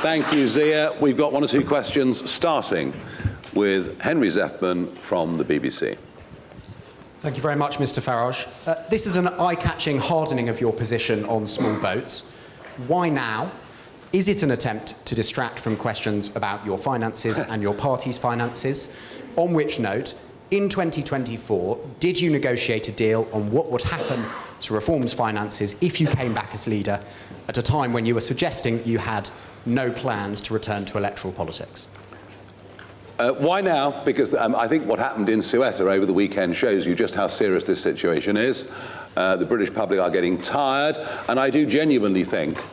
Thank you, Zia. We've got one or two questions, starting with Henry Zeffman from the BBC. Thank you very much, Mr. Farage. This is an eye-catching hardening of your position on small boats. Why now? Is it an attempt to distract from questions about your finances and your party's finances? On which note, in 2024, did you negotiate a deal on what would happen to Reform's finances if you came back as leader at a time when you were suggesting you had no plans to return to electoral politics? Why now? Because I think what happened in Ceuta over the weekend shows you just how serious this situation is. The British public are getting tired, and I do genuinely think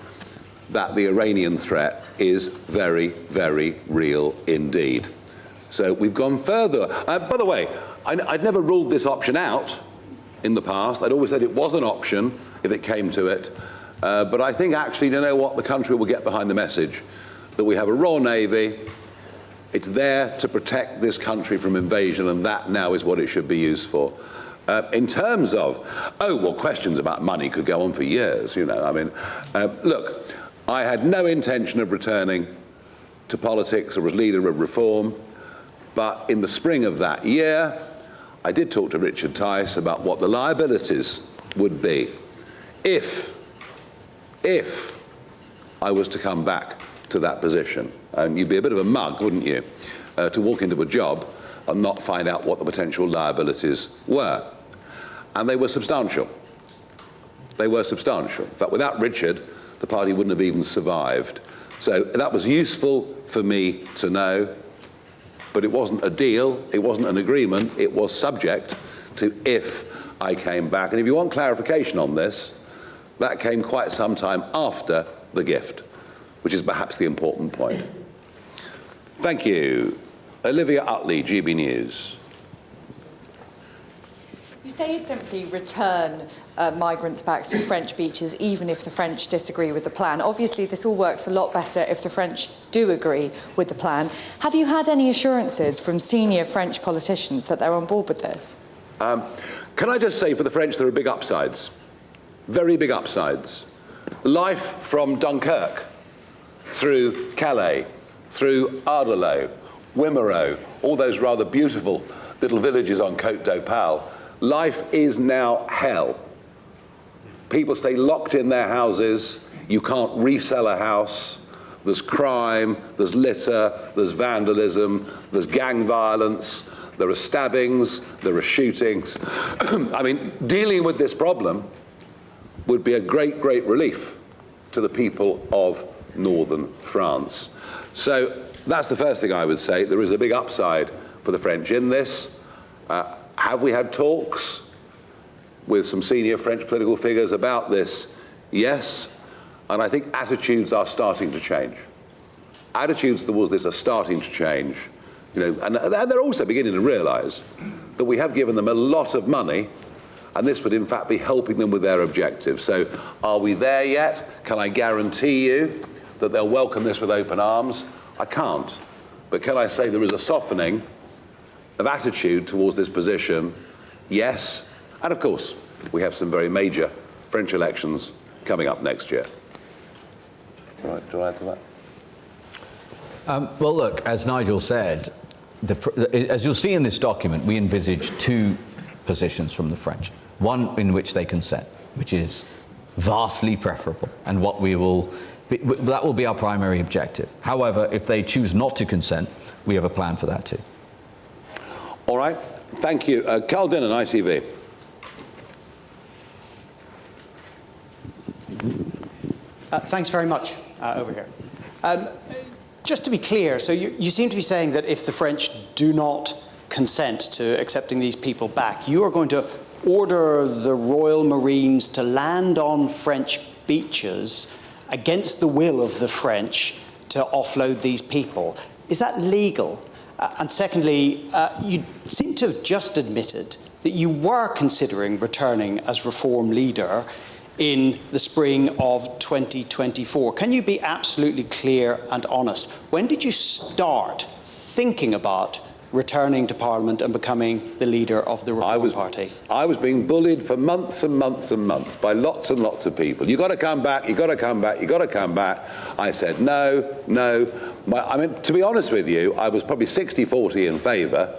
that the Iranian threat is very, very real indeed. So we've gone further. By the way, I'd never ruled this option out in the past. I'd always said it was an option if it came to it. But I think actually, you know what, the country will get behind the message that we have a Royal Navy. It's there to protect this country from invasion, and that now is what it should be used for. In terms of, questions about money could go on for years, you know. I mean, look, I had no intention of returning to politics or as leader of Reform. But in the spring of that year, I did talk to Richard Tice about what the liabilities would be if I was to come back to that position. And you'd be a bit of a mug, wouldn't you, to walk into a job and not find out what the potential liabilities were. And they were substantial. They were substantial. In fact, without Richard, the party wouldn't have even survived. So that was useful for me to know, but it wasn't a deal, it wasn't an agreement, it was subject to if I came back. And if you want clarification on this, that came quite some time after the gift, which is perhaps the important point. Thank you. Olivia Utley, GB News. You say you'd simply return migrants back to French beaches even if the French disagree with the plan. Obviously, this all works a lot better if the French do agree with the plan. Have you had any assurances from senior French politicians that they're on board with this? Can I just say, for the French, there are big upsides, very big upsides. Life from Dunkirk, through Calais, through Ardelot, Wimereux, all those rather beautiful little villages on Côte d'Opale, life is now hell. People stay locked in their houses. You can't resell a house. There's crime, there's litter, there's vandalism, there's gang violence, there are stabbings, there are shootings. I mean, dealing with this problem would be a great, great relief to the people of northern France. So that's the first thing I would say. There is a big upside for the French in this. Have we had talks with some senior French political figures about this? Yes. And I think attitudes are starting to change. Attitudes towards this are starting to change. You know, and they're also beginning to realise that we have given them a lot of money, and this would in fact be helping them with their objectives. So are we there yet? Can I guarantee you that they'll welcome this with open arms? I can't. But can I say there is a softening of attitude towards this position? Yes. And of course, we have some very major French elections coming up next year. Do I add to that? Well, look, as Nigel said, as you'll see in this document, we envisage two positions from the French. One in which they consent, which is vastly preferable, and that will be our primary objective. However, if they choose not to consent, we have a plan for that too. All right. Thank you. Carl Dinnan, ITV. Thanks very much. Over here. Just to be clear, so you seem to be saying that if the French do not consent to accepting these people back, you are going to order the Royal Marines to land on French beaches against the will of the French to offload these people. Is that legal? And secondly, you seem to have just admitted that you were considering returning as Reform leader in the spring of 2024. Can you be absolutely clear and honest? When did you start thinking about returning to Parliament and becoming the leader of the Reform Party? I was being bullied for months and months and months by lots and lots of people. You've got to come back, you've got to come back, you've got to come back. I said, no. I mean, to be honest with you, I was probably 60-40 in favour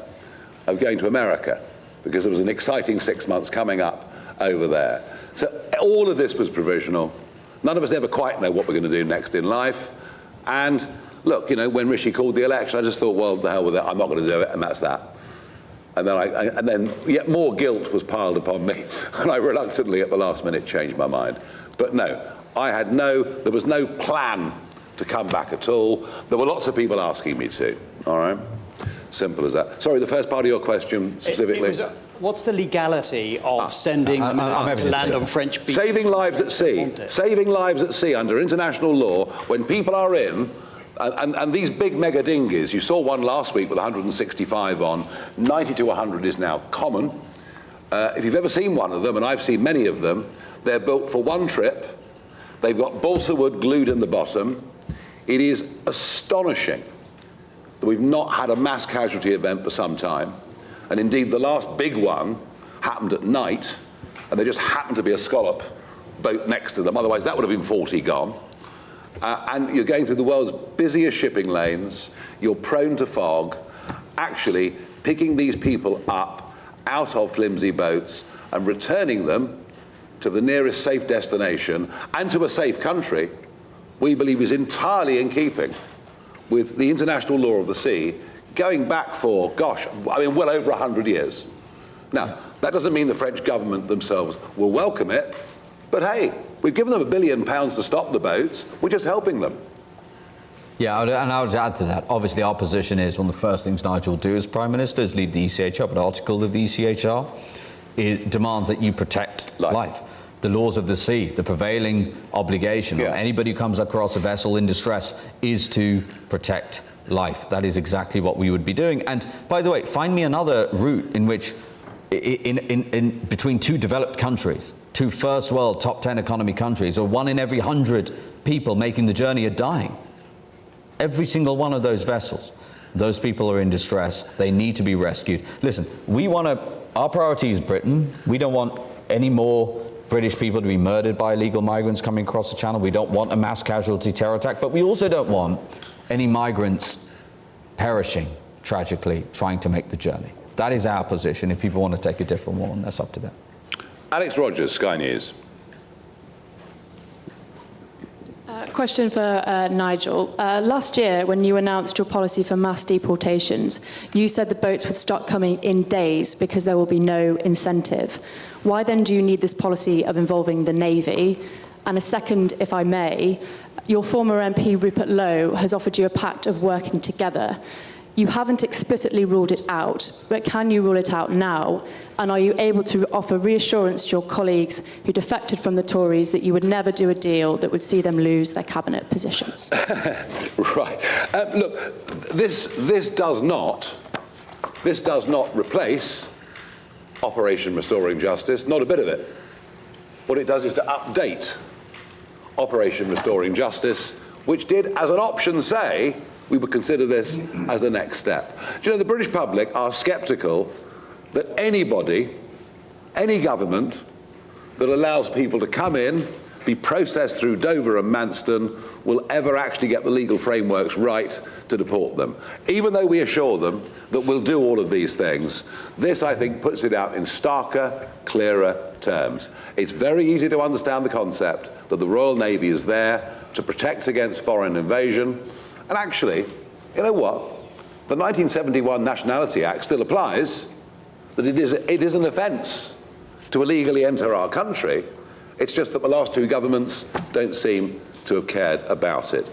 of going to America because there was an exciting 6 months coming up over there. So all of this was provisional. None of us ever quite know what we're going to do next in life. And look, you know, when Rishi called the election, I just thought, well, the hell with it, I'm not going to do it, and that's that. And then yet more guilt was piled upon me, and I reluctantly at the last minute changed my mind. But no, there was no plan to come back at all. There were lots of people asking me to, all right? Simple as that. Sorry, the first part of your question specifically. What's the legality of sending the military to land on French beaches? Saving lives at sea. Saving lives at sea under international law when people are in, and these big mega dinghies, you saw one last week with 165 on, 90 to 100 is now common. If you've ever seen one of them, and I've seen many of them, they're built for one trip. They've got balsa wood glued in the bottom. It is astonishing that we've not had a mass casualty event for some time. And indeed, the last big one happened at night, and there just happened to be a scallop boat next to them. Otherwise, that would have been 40 gone. And you're going through the world's busiest shipping lanes. You're prone to fog. actually picking these people up out of flimsy boats and returning them to the nearest safe destination and to a safe country, we believe is entirely in keeping with the international law of the sea, going back for, well over 100 years. Now, that doesn't mean the French government themselves will welcome it, but hey, we've given them £1 billion to stop the boats, we're just helping them. Yeah, and I would add to that. Obviously, our position is one of the first things Nigel will do as Prime Minister is lead the ECHR, but article of the ECHR it demands that you protect life. The laws of the sea, the prevailing obligation on anybody who comes across a vessel in distress is to protect life. That is exactly what we would be doing. And by the way, find me another route in which, in between two developed countries, two first world top 10 economy countries, or 1 in every 100 people making the journey are dying. Every single one of those vessels, those people are in distress. They need to be rescued. Listen, our priority is Britain. We don't want any more British people to be murdered by illegal migrants coming across the channel. We don't want a mass casualty terror attack, but we also don't want any migrants perishing tragically trying to make the journey. That is our position. If people want to take a different one, that's up to them. Alex Rogers, Sky News. Question for Nigel. Last year, when you announced your policy for mass deportations, you said the boats would start coming in days because there will be no incentive. Why then do you need this policy of involving the Navy? And a second, if I may, your former MP Rupert Lowe has offered you a pact of working together. You haven't explicitly ruled it out, but can you rule it out now? And are you able to offer reassurance to your colleagues who defected from the Tories that you would never do a deal that would see them lose their cabinet positions? Right. Look, this does not replace Operation Restoring Justice, not a bit of it. What it does is to update Operation Restoring Justice, which did, as an option, say we would consider this as the next step. Do you know, the British public are sceptical that anybody, any government, that allows people to come in, be processed through Dover and Manston, will ever actually get the legal frameworks right to deport them. Even though we assure them that we'll do all of these things, this, I think, puts it out in starker, clearer terms. It's very easy to understand the concept that the Royal Navy is there to protect against foreign invasion. And actually, you know what? The 1971 Nationality Act still applies, that it is an offence to illegally enter our country. It's just that the last two governments don't seem to have cared about it.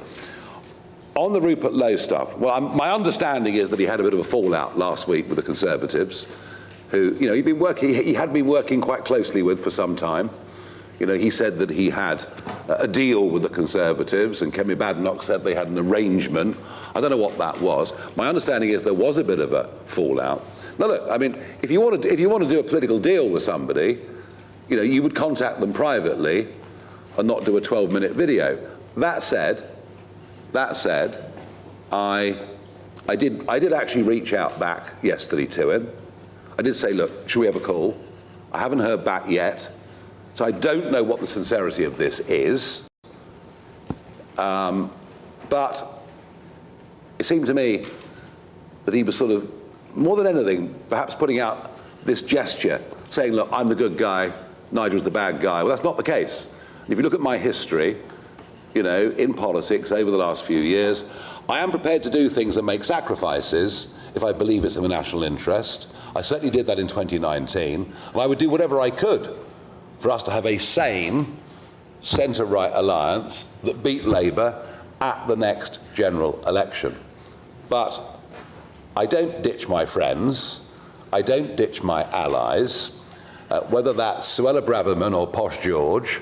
On the Rupert Lowe stuff, well, my understanding is that he had a bit of a fallout last week with the Conservatives, who, you know, he had been working quite closely with for some time. You know, he said that he had a deal with the Conservatives, and Kemi Badenoch said they had an arrangement. I don't know what that was. My understanding is there was a bit of a fallout. Now, look, I mean, if you want to do a political deal with somebody, you know, you would contact them privately and not do a 12-minute video. That said, I did actually reach out back yesterday to him. I did say, look, should we have a call? I haven't heard back yet. So I don't know what the sincerity of this is, but it seemed to me that he was sort of, more than anything, perhaps putting out this gesture, saying, look, I'm the good guy, Nigel's the bad guy. Well, that's not the case. And if you look at my history, you know, in politics over the last few years, I am prepared to do things and make sacrifices if I believe it's in the national interest. I certainly did that in 2019, and I would do whatever I could for us to have a sane centre-right alliance that beat Labour at the next general election. But I don't ditch my friends, I don't ditch my allies, whether that's Suella Braverman or Posh George,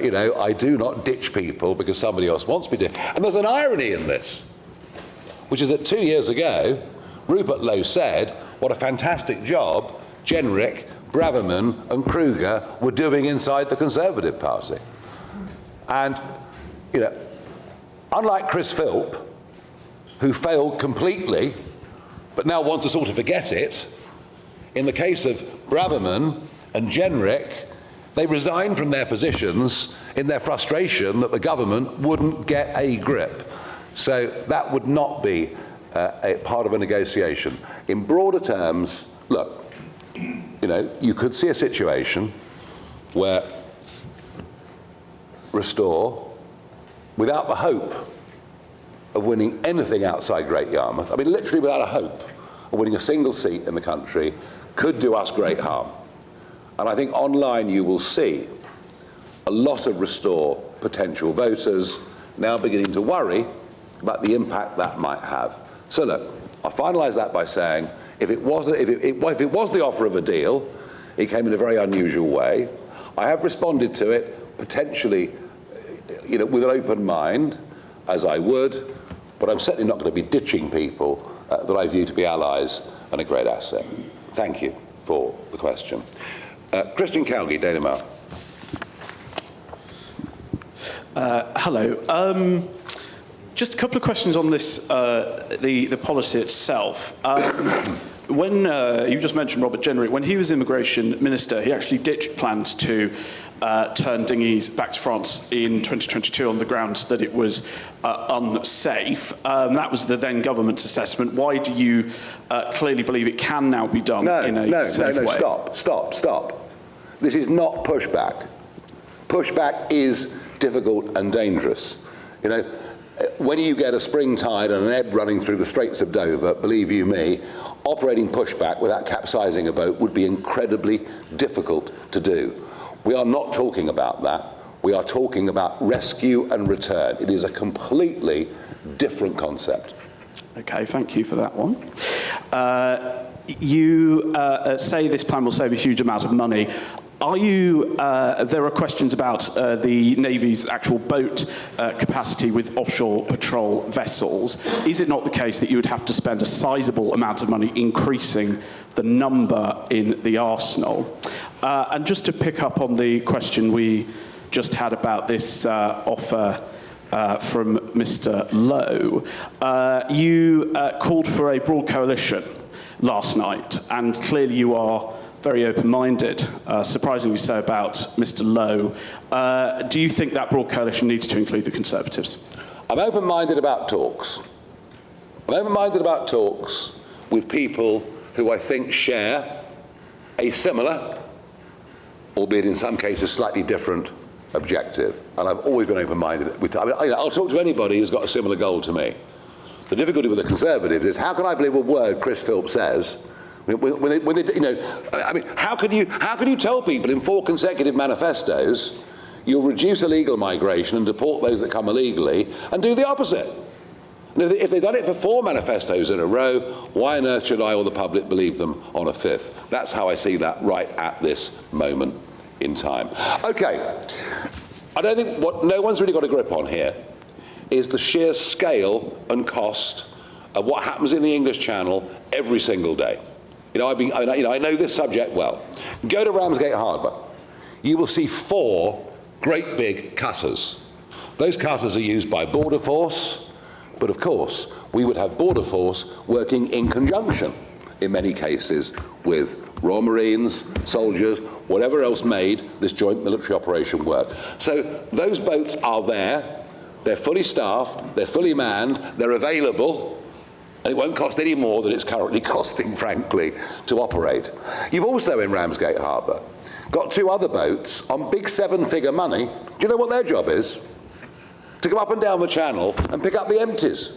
you know, I do not ditch people because somebody else wants me to. And there's an irony in this, which is that 2 years ago, Rupert Lowe said, what a fantastic job Jenrick, Braverman and Kruger were doing inside the Conservative Party. And, you know, unlike Chris Philp, who failed completely, but now wants to sort of forget it, in the case of Braverman and Jenrick, they resigned from their positions in their frustration that the government wouldn't get a grip. So that would not be part of a negotiation. In broader terms, look, you could see a situation where Restore, without the hope of winning anything outside Great Yarmouth, I mean literally without a hope of winning a single seat in the country, could do us great harm. And I think online you will see a lot of Restore potential voters now beginning to worry about the impact that might have. So look, I'll finalise that by saying if it was the offer of a deal, it came in a very unusual way. I have responded to it potentially with an open mind, as I would, but I'm certainly not going to be ditching people that I view to be allies and a great asset. Thank you for the question. Christian Calgie, Daily Mail. Hello. Just a couple of questions on this, the policy itself. When you just mentioned Robert Jenrick, when he was Immigration Minister, he actually ditched plans to turn dinghies back to France in 2022 on the grounds that it was unsafe. That was the then government's assessment. Why do you clearly believe it can now be done in a safe way? Stop. This is not pushback. Pushback is difficult and dangerous. When you get a spring tide and an ebb running through the Straits of Dover, believe you me, operating pushback without capsizing a boat would be incredibly difficult to do. We are not talking about that. We are talking about rescue and return. It is a completely different concept. Okay, thank you for that one. You say this plan will save a huge amount of money. There are questions about the Navy's actual boat capacity with offshore patrol vessels. Is it not the case that you would have to spend a sizable amount of money increasing the number in the arsenal? And just to pick up on the question we just had about this offer from Mr. Lowe, you called for a broad coalition last night, and clearly you are very open-minded, surprisingly so about Mr. Lowe. Do you think that broad coalition needs to include the Conservatives? I'm open-minded about talks. I'm open-minded about talks with people who I think share a similar, albeit in some cases slightly different, objective. And I've always been open-minded. I'll talk to anybody who's got a similar goal to me. The difficulty with the Conservatives is how can I believe a word Chris Philp says how can you tell people in 4 consecutive manifestos you'll reduce illegal migration and deport those that come illegally and do the opposite? And if they've done it for 4 manifestos in a row, why on earth should I or the public believe them on a 5th? That's how I see that right at this moment in time. Okay, I don't think what no one's really got a grip on here is the sheer scale and cost of what happens in the English Channel every single day. I know this subject well. Go to Ramsgate Harbour. You will see 4 great big cutters. Those cutters are used by Border Force, but of course, we would have Border Force working in conjunction, in many cases, with Royal Marines, soldiers, whatever else made this joint military operation work. So those boats are there, they're fully staffed, they're fully manned, they're available, and it won't cost any more than it's currently costing, frankly, to operate. You've also, in Ramsgate Harbour, got 2 other boats on big 7-figure money. Do you know what their job is? To go up and down the channel and pick up the empties.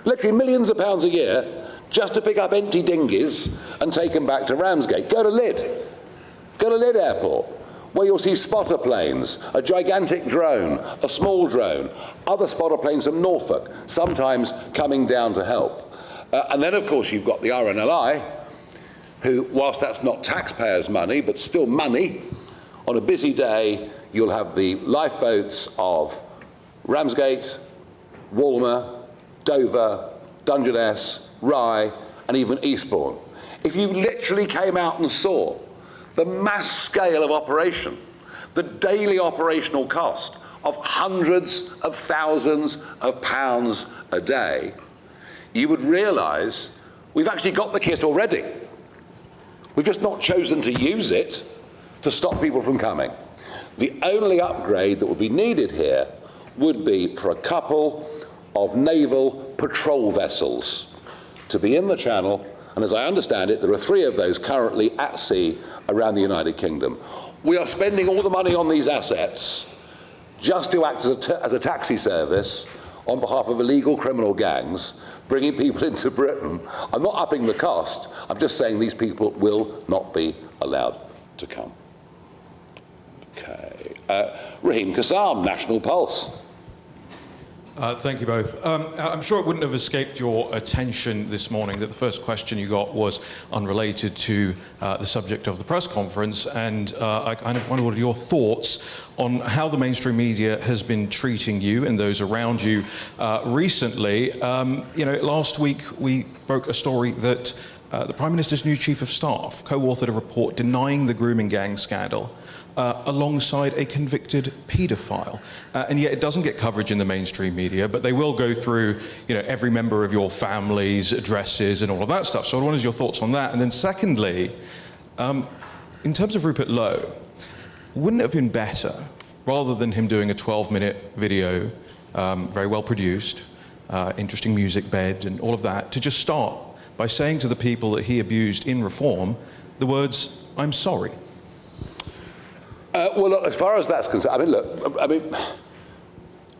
Literally millions of pounds a year just to pick up empty dinghies and take them back to Ramsgate. Go to Lydd Airport, where you'll see spotter planes, a gigantic drone, a small drone, other spotter planes from Norfolk, sometimes coming down to help. And then, of course, you've got the RNLI, who, whilst that's not taxpayers' money, but still money, on a busy day, you'll have the lifeboats of Ramsgate, Walmer, Dover, Dungeness, Rye, and even Eastbourne. If you literally came out and saw the mass scale of operation, the daily operational cost of hundreds of thousands of pounds a day, you would realise we've actually got the kit already. We've just not chosen to use it to stop people from coming. The only upgrade that would be needed here would be for a couple of naval patrol vessels to be in the Channel, and as I understand it, there are 3 of those currently at sea around the United Kingdom. We are spending all the money on these assets just to act as a taxi service on behalf of illegal criminal gangs, bringing people into Britain. I'm not upping the cost, I'm just saying these people will not be allowed to come. Okay. Raheem Kassam, National Pulse. Thank you both. I'm sure it wouldn't have escaped your attention this morning that the first question you got was unrelated to the subject of the press conference, and I kind of wonder what are your thoughts on how the mainstream media has been treating you and those around you recently. Last week we broke a story that the Prime Minister's new Chief of Staff co-authored a report denying the grooming gang scandal alongside a convicted paedophile. And yet it doesn't get coverage in the mainstream media, but they will go through, every member of your family's addresses and all of that stuff. So what is your thoughts on that? And then secondly, in terms of Rupert Lowe, wouldn't it have been better, rather than him doing a 12-minute video, very well produced, interesting music bed and all of that, to just start by saying to the people that he abused in Reform the words, "I'm sorry"? Well, look, as far as that's concerned,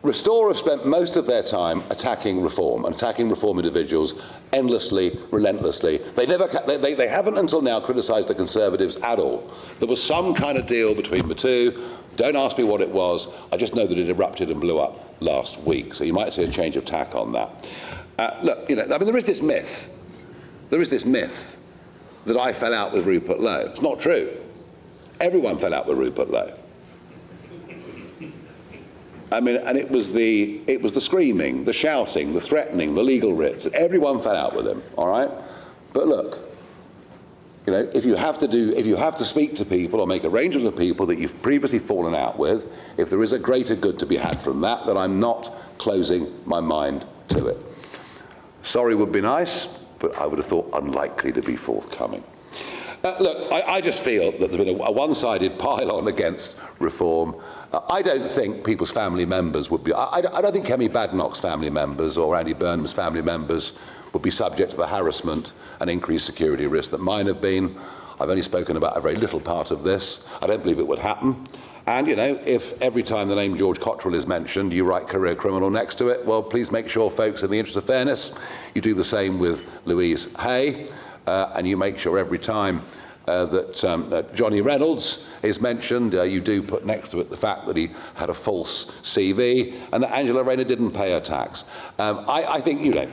Restore have spent most of their time attacking Reform and attacking Reform individuals endlessly, relentlessly. They haven't until now criticised the Conservatives at all. There was some kind of deal between the two. Don't ask me what it was. I just know that it erupted and blew up last week. So you might see a change of tack on that. There is this myth. There is this myth that I fell out with Rupert Lowe. It's not true. Everyone fell out with Rupert Lowe. And it was the screaming, the shouting, the threatening, the legal writs. Everyone fell out with him, all right? But look, if you have to speak to people or make arrangements with people that you've previously fallen out with, if there is a greater good to be had from that, then I'm not closing my mind to it. Sorry would be nice, but I would have thought unlikely to be forthcoming. Look, I just feel that there's been a one-sided pile-on against Reform. I don't think people's family members would be... I don't think Kemi Badenoch's family members or Andy Burnham's family members would be subject to the harassment and increased security risk that mine have been. I've only spoken about a very little part of this. I don't believe it would happen. And, if every time the name George Cottrell is mentioned, you write career criminal next to it, well, please make sure, folks, in the interest of fairness, you do the same with Louise Hay. And you make sure every time that Johnny Reynolds is mentioned, you do put next to it the fact that he had a false CV and that Angela Rayner didn't pay her tax. I think,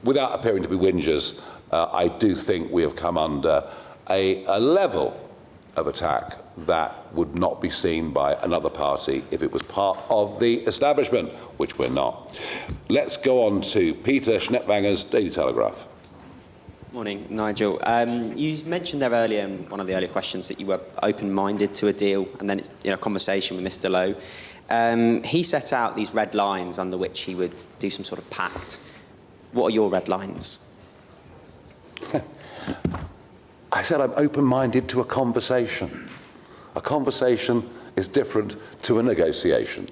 without appearing to be whingers, I do think we have come under a level of attack that would not be seen by another party if it was part of the establishment, which we're not. Let's go on to Peter Schnettwanger's Daily Telegraph. Morning, Nigel. You mentioned there earlier in one of the earlier questions that you were open-minded to a deal and then a conversation with Mr. Lowe. He set out these red lines under which he would do some sort of pact. What are your red lines? I said I'm open-minded to a conversation. A conversation is different to a negotiation.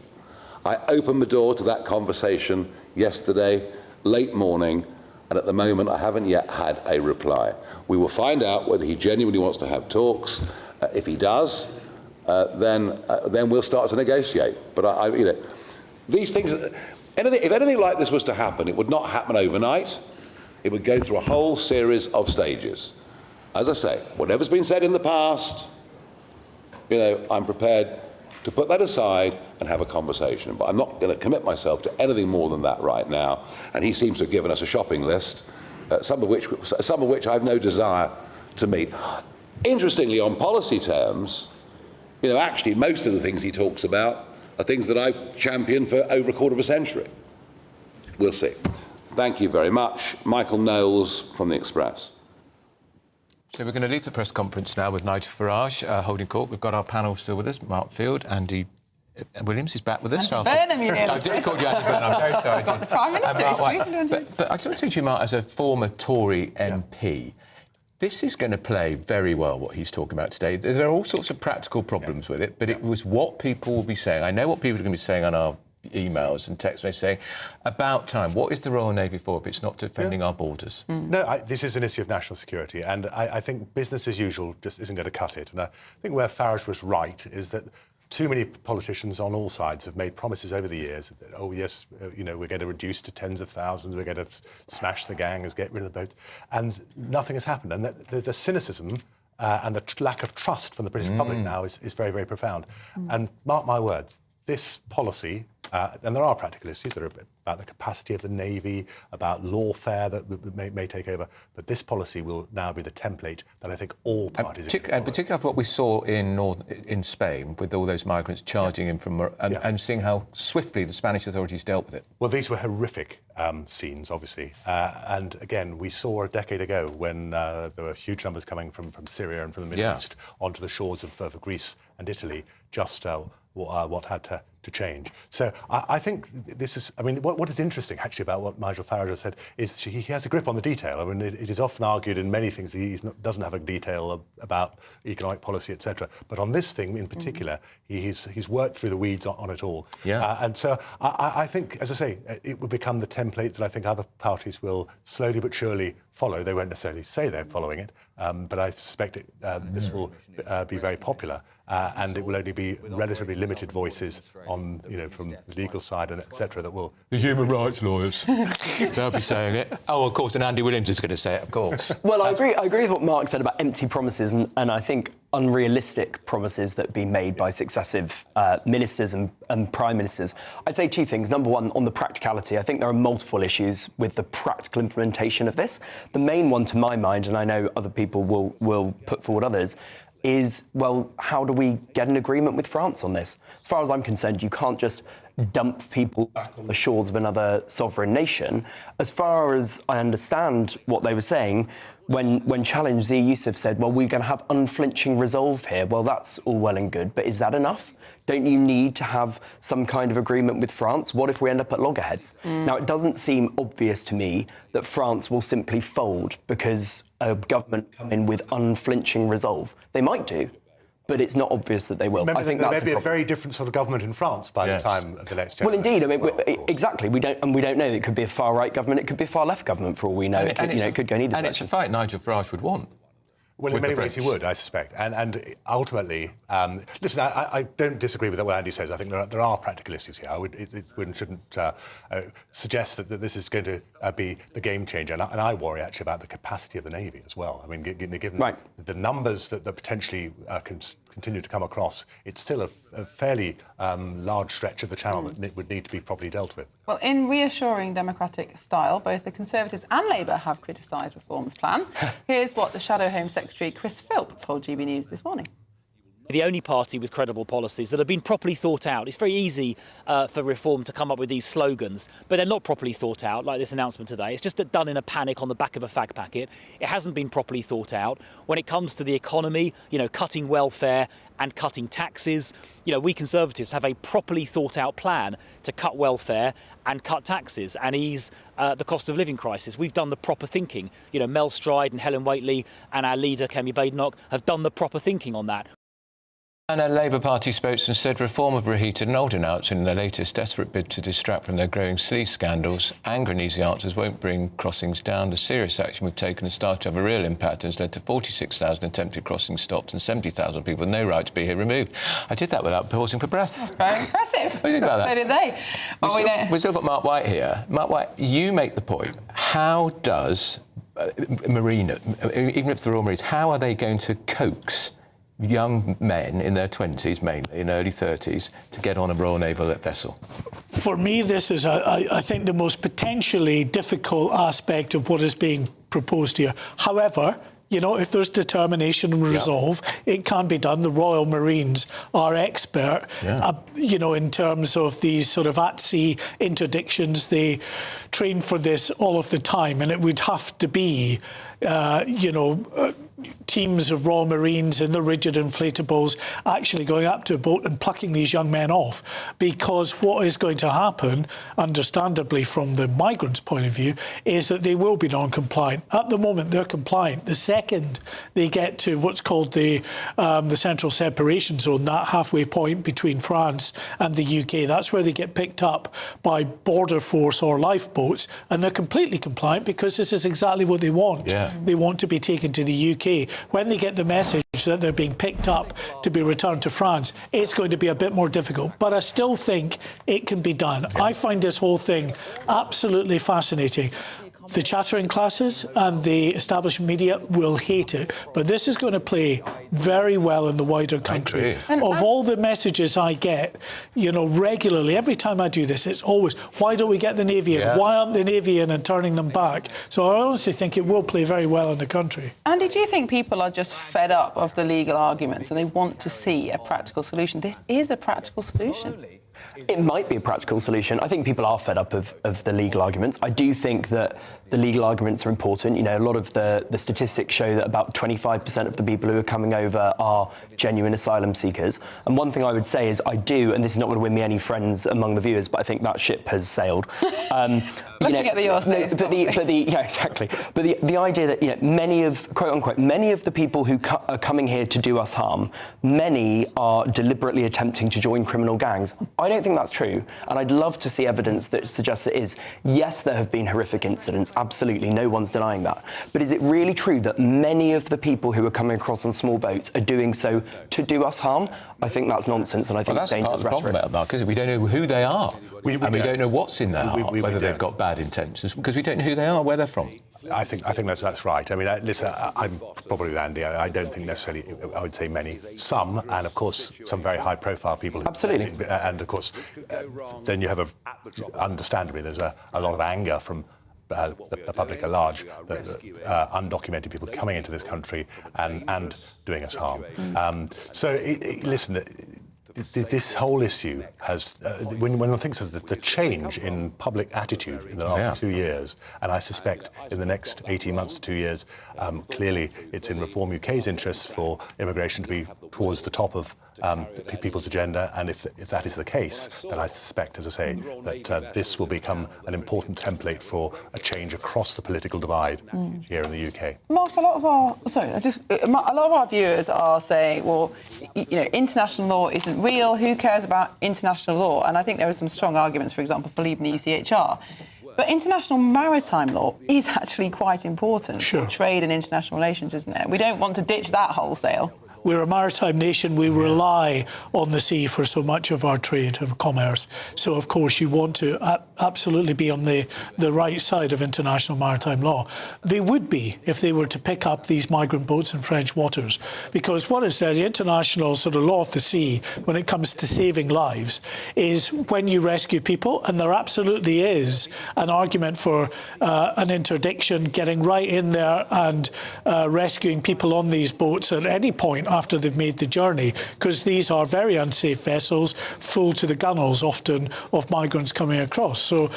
I opened the door to that conversation yesterday, late morning, and at the moment I haven't yet had a reply. We will find out whether he genuinely wants to have talks. If he does, then we'll start to negotiate. But these things, if anything like this was to happen, it would not happen overnight. It would go through a whole series of stages. As I say, whatever's been said in the past, I'm prepared to put that aside and have a conversation. But I'm not going to commit myself to anything more than that right now. And he seems to have given us a shopping list, some of which I have no desire to meet. Interestingly, on policy terms, actually most of the things he talks about are things that I've championed for over a quarter of a century. We'll see. Thank you very much. Michael Knowles from The Express. So we're going to leave the press conference now with Nigel Farage holding court. We've got our panel still with us. Mark Field, Andy Williams is back with us. Andy Burnham, you nearly I did call you Andy Burnham. I'm very sorry. The Prime Minister is But I just want to say to you, Mark, as a former Tory MP, this is going to play very well what he's talking about today. There are all sorts of practical problems with it, but it was what people will be saying. I know what people are going to be saying on our emails and text messages saying, about time, what is the Royal Navy for if it's not defending our borders? No, this is an issue of national security, and I think business as usual just isn't going to cut it. And I think where Farage was right is that too many politicians on all sides have made promises over the years that, oh, yes, we're going to reduce to tens of thousands, we're going to smash the gangs, get rid of the boats, and nothing has happened. And the cynicism and the lack of trust from the British public now is very, very profound. And mark my words, this policy, and there are practical issues that are about the capacity of the Navy, about lawfare that may take over, but this policy will now be the template that I think all parties... And particularly after what we saw in Spain, with all those migrants charging in from... and seeing how swiftly the Spanish authorities dealt with it. Well, these were horrific scenes, obviously. And again, we saw a decade ago when there were huge numbers coming from Syria and from the Middle East onto the shores of Greece and Italy, just what had to change. So I think this is... I mean, what is interesting, actually, about what Nigel Farage has said is he has a grip on the detail. I mean, it is often argued in many things that he doesn't have a detail about economic policy, etc. But on this thing in particular, he's worked through the weeds on it all. And so I think, as I say, it will become the template that I think other parties will slowly but surely follow. They won't necessarily say they're following it, but I suspect this will be very popular. And it will only be relatively limited voices on, from the legal side and etc. that will... The human rights lawyers, they'll be saying it. Oh, of course, and Andy Williams is going to say it, of course. Well, I agree with what Mark said about empty promises and I think unrealistic promises that have been made by successive ministers and prime ministers. I'd say two things. Number one, on the practicality, I think there are multiple issues with the practical implementation of this. The main one, to my mind, and I know other people will put forward others, is, well, how do we get an agreement with France on this? As far as I'm concerned, you can't just dump people back on the shores of another sovereign nation. As far as I understand what they were saying, when challenged, Zia Youssef said, well, we're going to have unflinching resolve here. Well, that's all well and good, but is that enough? Don't you need to have some kind of agreement with France? What if we end up at loggerheads? Now, it doesn't seem obvious to me that France will simply fold because a government come in with unflinching resolve. They might do, but it's not obvious that they will. Remember, I think there that's may be a very different sort of government in France by the time of the next Well, generation. indeed. I mean, exactly. We don't know. It could be a far-right government. It could be a far-left government, for all we know. It could go in either direction. And it's a fight Nigel Farage would want. Well, in many ways he would, I suspect. And ultimately, listen, I don't disagree with what Andy says. I think there are practical issues here. It shouldn't suggest that this is going to be the game changer. And I worry, actually, about the capacity of the Navy as well. I mean, given the numbers that potentially continue to come across, it's still a fairly large stretch of the channel that would need to be properly dealt with. Well, in reassuring democratic style, both the Conservatives and Labour have criticised Reform's plan. Here's what the Shadow Home Secretary Chris Philp told GB News this morning. The only party with credible policies that have been properly thought out. It's very easy for Reform to come up with these slogans, but they're not properly thought out, like this announcement today. It's just done in a panic on the back of a fag packet. It hasn't been properly thought out. When it comes to the economy, cutting welfare and cutting taxes, we Conservatives have a properly thought out plan to cut welfare and cut taxes and ease the cost of living crisis. We've done the proper thinking. Mel Stride and Helen Whately and our leader, Kemi Badenoch, have done the proper thinking on that. And a Labour Party spokesman said Reform have reheated an old announcement in their latest desperate bid to distract from their growing sleaze scandals. Anger and easy answers won't bring crossings down. The serious action we've taken has started to have a real impact and has led to 46,000 attempted crossings stopped and 70,000 people with no right to be here removed. I did that without pausing for breath. Very impressive. What do you think about that? So did they. Well, we've still got Mark White here. Mark White, you make the point. How does Marina, even if they're all Marines, how are they going to coax young men in their 20s, mainly, in early 30s, to get on a Royal Naval vessel? For me, this is, I think, the most potentially difficult aspect of what is being proposed here. However, if there's determination and resolve, it can be done. The Royal Marines are expert, in terms of these sort of at-sea interdictions. They train for this all of the time, and it would have to be, teams of Royal Marines in the rigid inflatables actually going up to a boat and plucking these young men off, because what is going to happen, understandably from the migrants' point of view, is that they will be non-compliant. At the moment, they're compliant. The second they get to what's called the central separation zone, that halfway point between France and the UK, that's where they get picked up by border force or lifeboats, and they're completely compliant because this is exactly what they want. Yeah. They want to be taken to the UK. When they get the message that they're being picked up to be returned to France, it's going to be a bit more difficult. But I still think it can be done. Yeah. I find this whole thing absolutely fascinating. The chattering classes and the established media will hate it, but this is going to play very well in the wider country. Of all the messages I get, regularly, every time I do this, it's always, why don't we get the Navy in? Yeah. Why aren't the Navy in and turning them back? So I honestly think it will play very well in the country. Andy, do you think people are just fed up of the legal arguments and they want to see a practical solution? This is a practical solution. It might be a practical solution. I think people are fed up of the legal arguments. I do think that the legal arguments are important. A lot of the statistics show that about 25% of the people who are coming over are genuine asylum seekers. And one thing I would say is I do, and this is not going to win me any friends among the viewers, but I think that ship has sailed. Looking at the yourselves. Yeah, exactly. But the idea that many of, quote unquote, many of the people who are coming here to do us harm, many are deliberately attempting to join criminal gangs. I don't think that's true, and I'd love to see evidence that suggests it is. Yes, there have been horrific incidents, absolutely, no one's denying that. But is it really true that many of the people who are coming across on small boats are doing so to do us harm? I think that's nonsense, and I think it's dangerous rhetoric. That's part of the problem, Mark, is we don't know who they are. We don't know what's in their heart, whether they've got bad intentions, because we don't know who they are, where they're from. I think that's right. I mean, listen, I'm probably with Andy. I don't think necessarily, I would say many, some, and of course, some very high-profile people. Absolutely. And of course, then you have, understandably, there's a lot of anger from the public at large, undocumented people coming into this country and doing us harm. Listen, this whole issue has, when one thinks of the change in public attitude in the last 2 years, and I suspect in the next 18 months to 2 years, clearly it's in Reform UK's interests for immigration to be towards the top of people's agenda, and if that is the case, then I suspect, as I say, that this will become an important template for a change across the political divide here in the UK. Mark, a lot of our viewers are saying, well, international law isn't real. Who cares about international law? And I think there are some strong arguments, for example, for leaving the ECHR. But international maritime law is actually quite important for trade and international relations, isn't it? We don't want to ditch that wholesale. We're a maritime nation. We rely on the sea for so much of our trade and commerce. So, of course, you want to absolutely be on the right side of international maritime law. They would be if they were to pick up these migrant boats in French waters. Because what it says, the international sort of law of the sea, when it comes to saving lives, is when you rescue people, and there absolutely is an argument for an interdiction, getting right in there and rescuing people on these boats at any point after they've made the journey, because these are very unsafe vessels, full to the gunwales often of migrants coming across. So,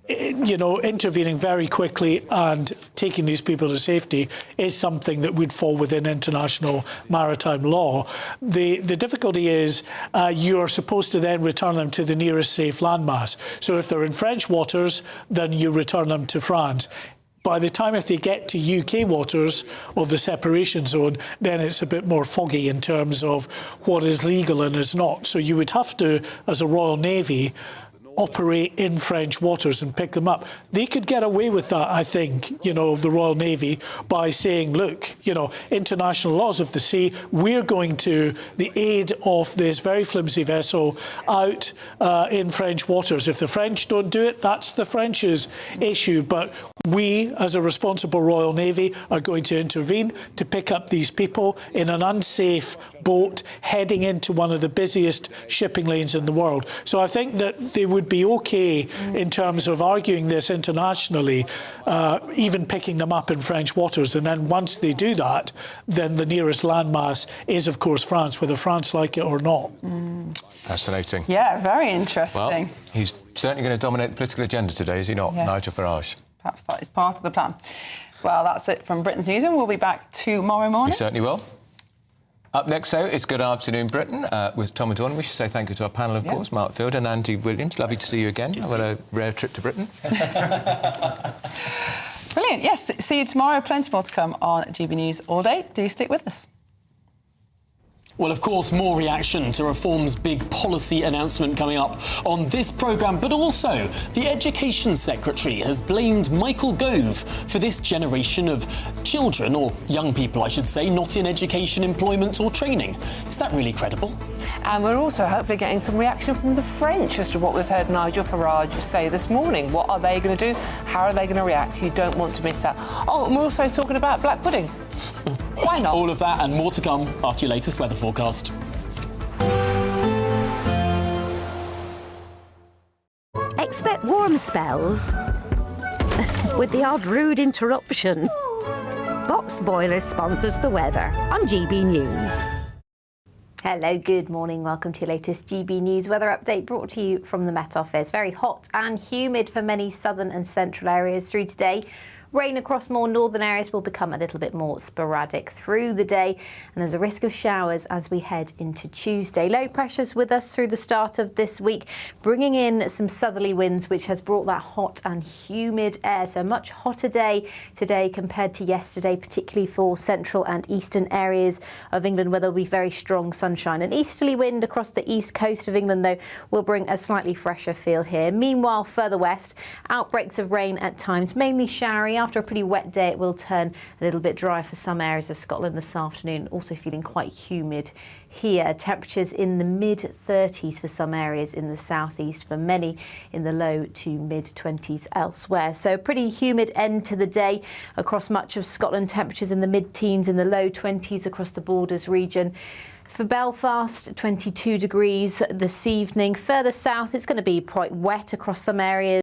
intervening very quickly and taking these people to safety is something that would fall within international maritime law. The difficulty is you're supposed to then return them to the nearest safe landmass. So if they're in French waters, then you return them to France. By the time if they get to UK waters or the separation zone, then it's a bit more foggy in terms of what is legal and is not. So you would have to, as a Royal Navy, operate in French waters and pick them up. They could get away with that, I think, the Royal Navy, by saying, look, international laws of the sea, we're going to the aid of this very flimsy vessel out in French waters. If the French don't do it, that's the French's issue. But we, as a responsible Royal Navy, are going to intervene to pick up these people in an unsafe boat heading into one of the busiest shipping lanes in the world. So I think that they would be okay in terms of arguing this internationally, even picking them up in French waters. And then once they do that, then the nearest landmass is, of course, France, whether France like it or not. Fascinating. Yeah, very interesting. Well, he's certainly going to dominate the political agenda today, is he not, Nigel Farage? Perhaps that is part of the plan. Well, that's it from Britain's Newsroom. We'll be back tomorrow morning. We certainly will. Up next, though, it's Good Afternoon Britain with Tom and Dawn. We should say thank you to our panel, of course, Mark Field and Andy Williams. Lovely to see you again. I've had a rare trip to Britain. Brilliant. Yes, see you tomorrow. Plenty more to come on GB News all day. Do stick with us. Well, of course, more reaction to Reform's big policy announcement coming up on this programme, but also the Education Secretary has blamed Michael Gove for this generation of children, or young people, I should say, not in education, employment or training. Is that really credible? And we're also hopefully getting some reaction from the French as to what we've heard Nigel Farage say this morning. What are they going to do? How are they going to react? You don't want to miss that. Oh, and we're also talking about black pudding. Why not? All of that and more to come after your latest weather forecast. Expect warm spells with the odd rude interruption. Box Boilers sponsors the weather on GB News. Hello, good morning. Welcome to your latest GB News weather update brought to you from the Met Office. Very hot and humid for many southern and central areas through today. Rain across more northern areas will become a little bit more sporadic through the day, and there's a risk of showers as we head into Tuesday. Low pressures with us through the start of this week, bringing in some southerly winds, which has brought that hot and humid air. So a much hotter day today compared to yesterday, particularly for central and eastern areas of England, where there'll be very strong sunshine. An easterly wind across the east coast of England, though, will bring a slightly fresher feel here. Meanwhile, further west, outbreaks of rain at times, mainly showery. After a pretty wet day, it will turn a little bit dry for some areas of Scotland this afternoon. Also feeling quite humid here. Temperatures in the mid-30s for some areas in the southeast, for many in the low to mid-20s elsewhere. So a pretty humid end to the day across much of Scotland. Temperatures in the mid-teens, in the low 20s across the Borders region. For Belfast, 22 degrees this evening. Further south, it's going to be quite wet across some areas.